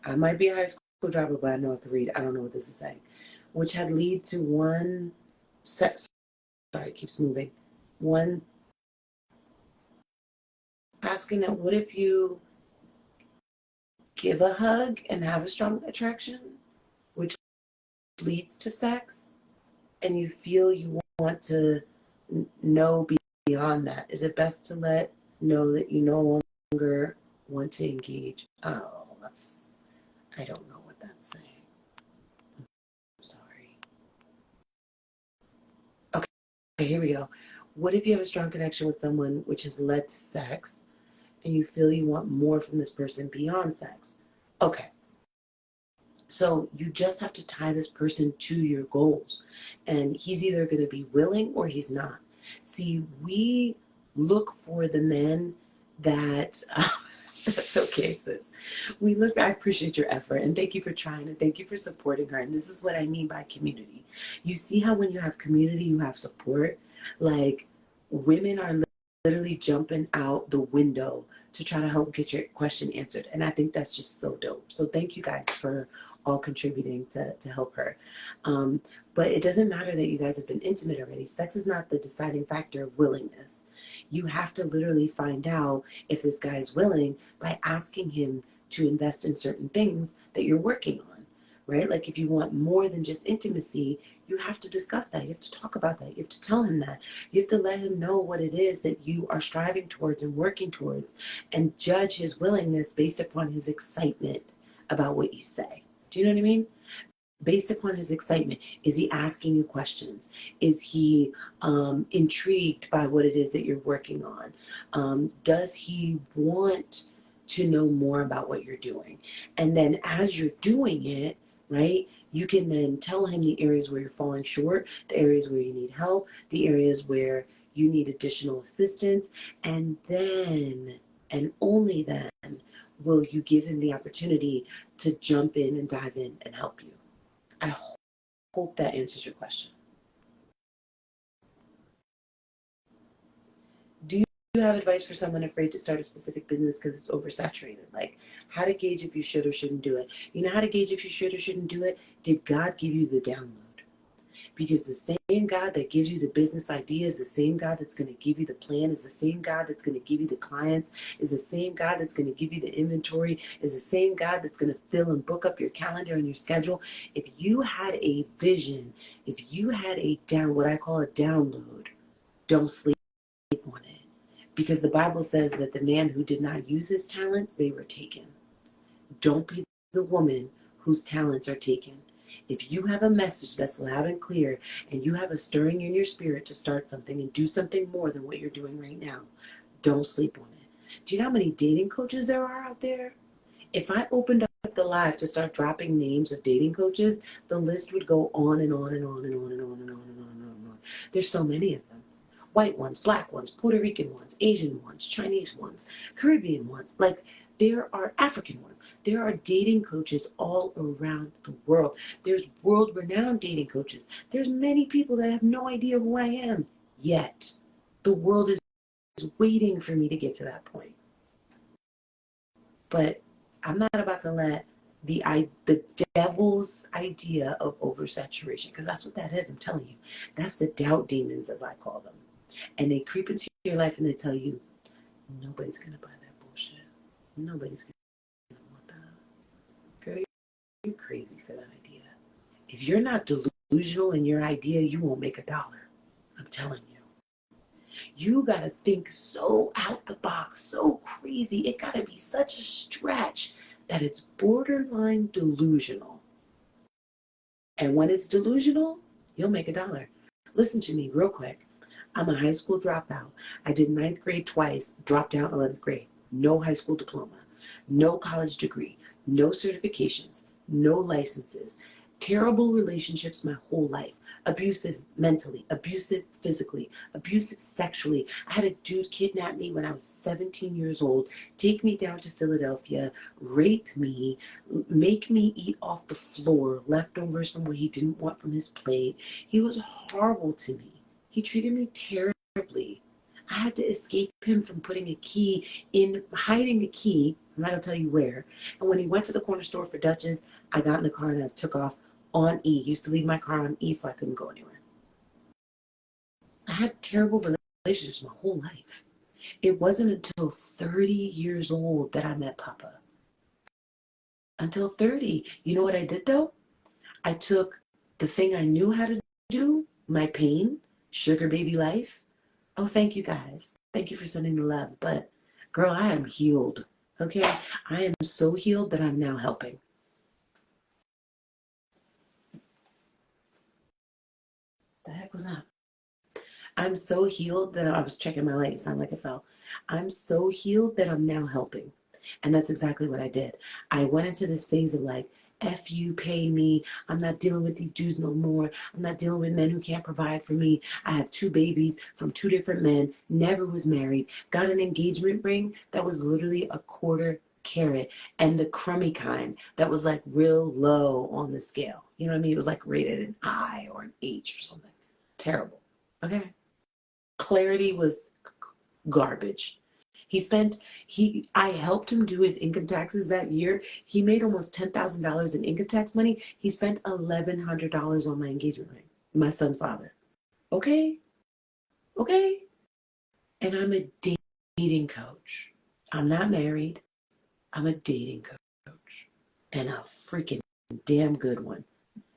I might be a high school dropout, but I know I can read. I don't know what this is saying. Which had lead to one sex, sorry, it keeps moving. One asking that what if you give a hug and have a strong attraction, which leads to sex, and you feel you want to know beyond that? Is it best to let know that you no longer want to engage? Oh, I don't know what that's saying. I'm sorry. Okay, here we go. What if you have a strong connection with someone which has led to sex and you feel you want more from this person beyond sex? Okay, so you just have to tie this person to your goals. And he's either going to be willing or he's not. See, we look for the men that, that's okay, sis. I appreciate your effort and thank you for trying and thank you for supporting her. And this is what I mean by community. You see how when you have community, you have support? Like women are literally jumping out the window to try to help get your question answered. And I think that's just so dope. So thank you guys for all contributing to help her. Um, but it doesn't matter that you guys have been intimate already. Sex is not the deciding factor of willingness. You have to literally find out if this guy is willing by asking him to invest in certain things that you're working on, right? Like if you want more than just intimacy, you have to discuss that. You have to talk about that. You have to tell him that. You have to let him know what it is that you are striving towards and working towards, and judge his willingness based upon his excitement about what you say. Do you know what I mean? Based upon his excitement. Is he asking you questions? Is he intrigued by what it is that you're working on? Does he want to know more about what you're doing? And then as you're doing it, right, you can then tell him the areas where you're falling short, the areas where you need help, the areas where you need additional assistance, and then, and only then, will you give him the opportunity to jump in and dive in and help you. I hope that answers your question. Do you have advice for someone afraid to start a specific business because it's oversaturated? Like how to gauge if you should or shouldn't do it. You know how to gauge if you should or shouldn't do it? Did God give you the download? Because the same God that gives you the business idea is the same God that's going to give you the plan, is the same God that's going to give you the clients, is the same God that's going to give you the inventory, is the same God that's going to fill and book up your calendar and your schedule. If you had a vision, if you had what I call a download, don't sleep on it. Because the Bible says that the man who did not use his talents, they were taken. Don't be the woman whose talents are taken. If you have a message that's loud and clear and you have a stirring in your spirit to start something and do something more than what you're doing right now, don't sleep on it. Do you know how many dating coaches there are out there? If I opened up the live to start dropping names of dating coaches, the list would go on and on and on and on and on and on and on and on and on. There's so many of them. White ones, black ones, Puerto Rican ones, Asian ones, Chinese ones, Caribbean ones. Like there are African ones. There are dating coaches all around the world. There's world-renowned dating coaches. There's many people that have no idea who I am yet. The world is waiting for me to get to that point. But I'm not about to let the devil's idea of oversaturation, because that's what that is. I'm telling you, that's the doubt demons, as I call them, and they creep into your life and they tell you nobody's gonna buy that bullshit. Nobody's gonna want that. Girl, you're crazy for that idea. If you're not delusional in your idea, you won't make $1. I'm telling you. You gotta think so out the box, so crazy. It gotta be such a stretch that it's borderline delusional. And when it's delusional, you'll make $1. Listen to me real quick. I'm a high school dropout. I did 9th grade twice, dropped out 11th grade. No high school diploma, no college degree, no certifications, no licenses. Terrible relationships my whole life. Abusive mentally, abusive physically, abusive sexually. I had a dude kidnap me when I was 17 years old, take me down to Philadelphia, rape me, make me eat off the floor, leftovers from what he didn't want from his plate. He was horrible to me. He treated me terribly. I had to escape him from putting a key in, hiding a key. I'm not going to tell you where. And when he went to the corner store for Dutchess, I got in the car and I took off on E. He used to leave my car on E so I couldn't go anywhere. I had terrible relationships my whole life. It wasn't until 30 years old that I met Papa. Until 30. You know what I did though? I took the thing I knew how to do, my pain, sugar baby life. Oh, thank you guys. Thank you for sending the love. But girl, I am healed. Okay? I am so healed that I'm now helping. The heck was that? I'm so healed that I was checking my light. It sounded like it fell. I'm so healed that I'm now helping. And that's exactly what I did. I went into this phase of like, F you, pay me. I'm not dealing with these dudes no more. I'm not dealing with men who can't provide for me. I have 2 babies from 2 different men, never was married, got an engagement ring that was literally a quarter carat and the crummy kind that was like real low on the scale. You know what I mean? It was like rated an I or an H or something. Terrible. Okay. Clarity was garbage. I helped him do his income taxes that year. He made almost $10,000 in income tax money. He spent $1,100 on my engagement ring, my son's father. Okay? Okay? And I'm a dating coach. I'm not married. I'm a dating coach. And a freaking damn good one.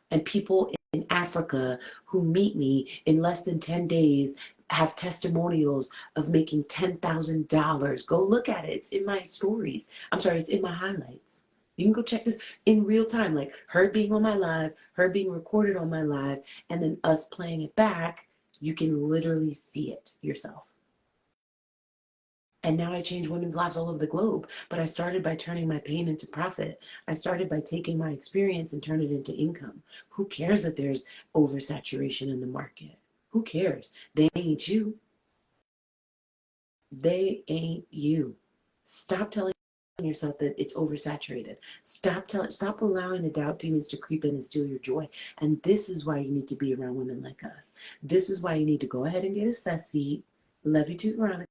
And people in Africa who meet me in less than 10 days have testimonials of making $10,000. Go look at it. It's in my stories. I'm sorry, it's in my highlights. You can go check this in real time, like her being on my live, her being recorded on my live, and then us playing it back. You can literally see it yourself. And now I change women's lives all over the globe. But I started by turning my pain into profit. I started by taking my experience and turn it into income. Who cares that there's oversaturation in the market? Who cares? They ain't you. They ain't you. Stop telling yourself that it's oversaturated. Stop allowing the doubt demons to creep in and steal your joy. And this is why you need to be around women like us. This is why you need to go ahead and get a sus seat. Love you too, Veronica.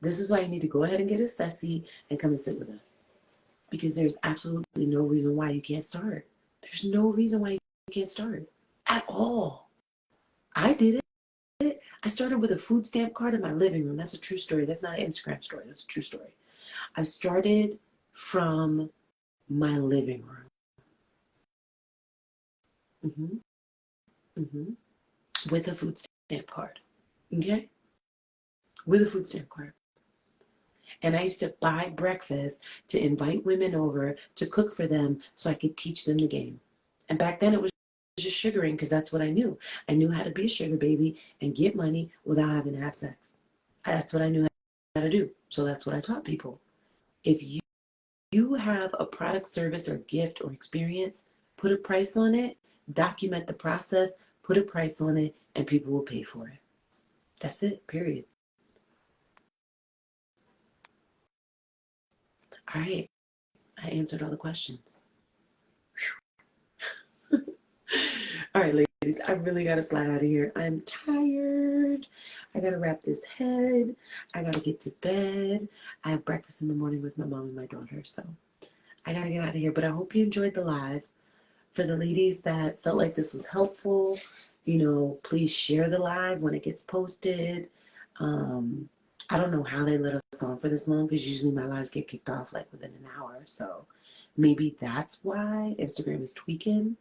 This is why you need to go ahead and get a sessy and come and sit with us. Because there's absolutely no reason why you can't start. There's no reason why you can't start at all. I did it. I started with a food stamp card in my living room. That's a true story. That's not an Instagram story. That's a true story. I started from my living room. With a food stamp card. Okay? With a food stamp card. And I used to buy breakfast to invite women over to cook for them so I could teach them the game. And back then it was just sugaring because that's what I knew. I knew how to be a sugar baby and get money without having to have sex. That's what I knew how to do. So that's what I taught people. If you have a product, service, or gift or experience, put a price on it, document the process, put a price on it, and people will pay for it. That's it, period. All right. I answered all the questions. All right, ladies, I really got to slide out of here. I'm tired. I got to wrap this head. I got to get to bed. I have breakfast in the morning with my mom and my daughter. So I got to get out of here. But I hope you enjoyed the live. For the ladies that felt like this was helpful, please share the live when it gets posted. I don't know how they let us on for this long because usually my lives get kicked off like within an hour. So maybe that's why Instagram is tweaking,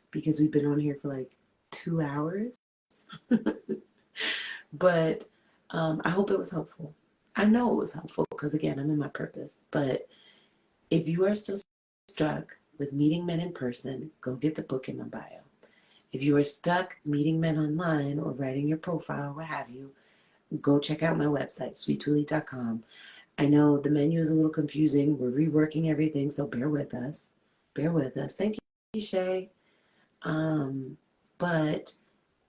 because we've been on here for like 2 hours. But I hope it was helpful. I know it was helpful because, again, I'm in my purpose. But if you are still stuck with meeting men in person, go get the book in my bio. If you are stuck meeting men online or writing your profile, what have you, go check out my website, sweettuli.com. I know the menu is a little confusing. We're reworking everything, so bear with us. Bear with us. Thank you, Shay. But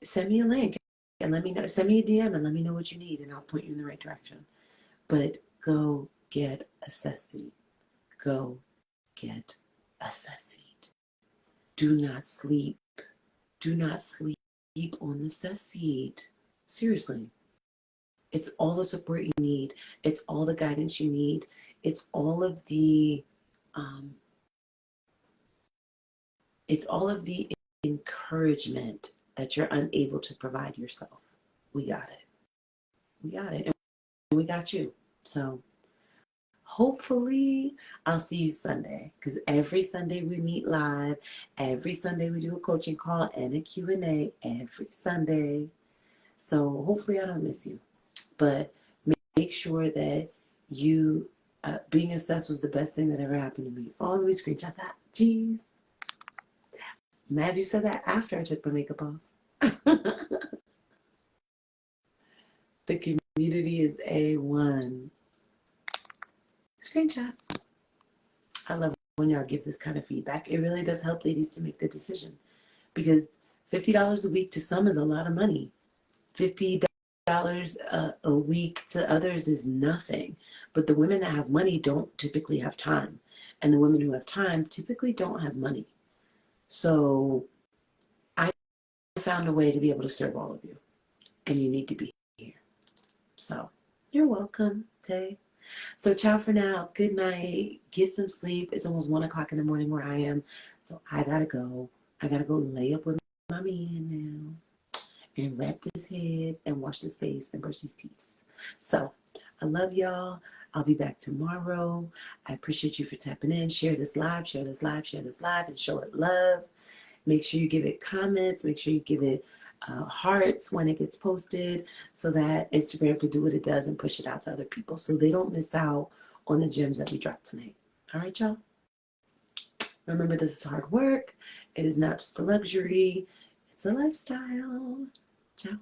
send me a link and let me know. Send me a DM and let me know what you need, and I'll point you in the right direction. But go get a sus seat. Go get a sus seat. Do not sleep. Do not sleep on the sus seat. Seriously. It's all the support you need. It's all the guidance you need. It's all of the encouragement that you're unable to provide yourself. We got it. We got it. And we got you. So hopefully I'll see you Sunday, because every Sunday we meet live. Every Sunday we do a coaching call and a Q&A every Sunday. So hopefully I don't miss you. But make sure that you, being assessed was the best thing that ever happened to me. Oh, let me screenshot that. Jeez. Mad you said that after I took my makeup off. The community is A1. Screenshot. I love when y'all give this kind of feedback. It really does help ladies to make the decision, because $50 a week to some is a lot of money. $50 a week to others is nothing. But the women that have money don't typically have time. And the women who have time typically don't have money. So I found a way to be able to serve all of you. And you need to be here. So you're welcome, Tay. So ciao for now. Good night. Get some sleep. It's almost 1 o'clock in the morning where I am. So I gotta go. I gotta go lay up with my man now and wrap this head and wash this face and brush these teeth. So I love y'all. I'll be back tomorrow. I appreciate you for tapping in. Share this live, share this live, share this live, and show it love. Make sure you give it comments. Make sure you give it hearts when it gets posted so that Instagram can do what it does and push it out to other people so they don't miss out on the gems that we dropped tonight. All right, y'all? Remember, this is hard work. It is not just a luxury. It's a lifestyle. Ciao.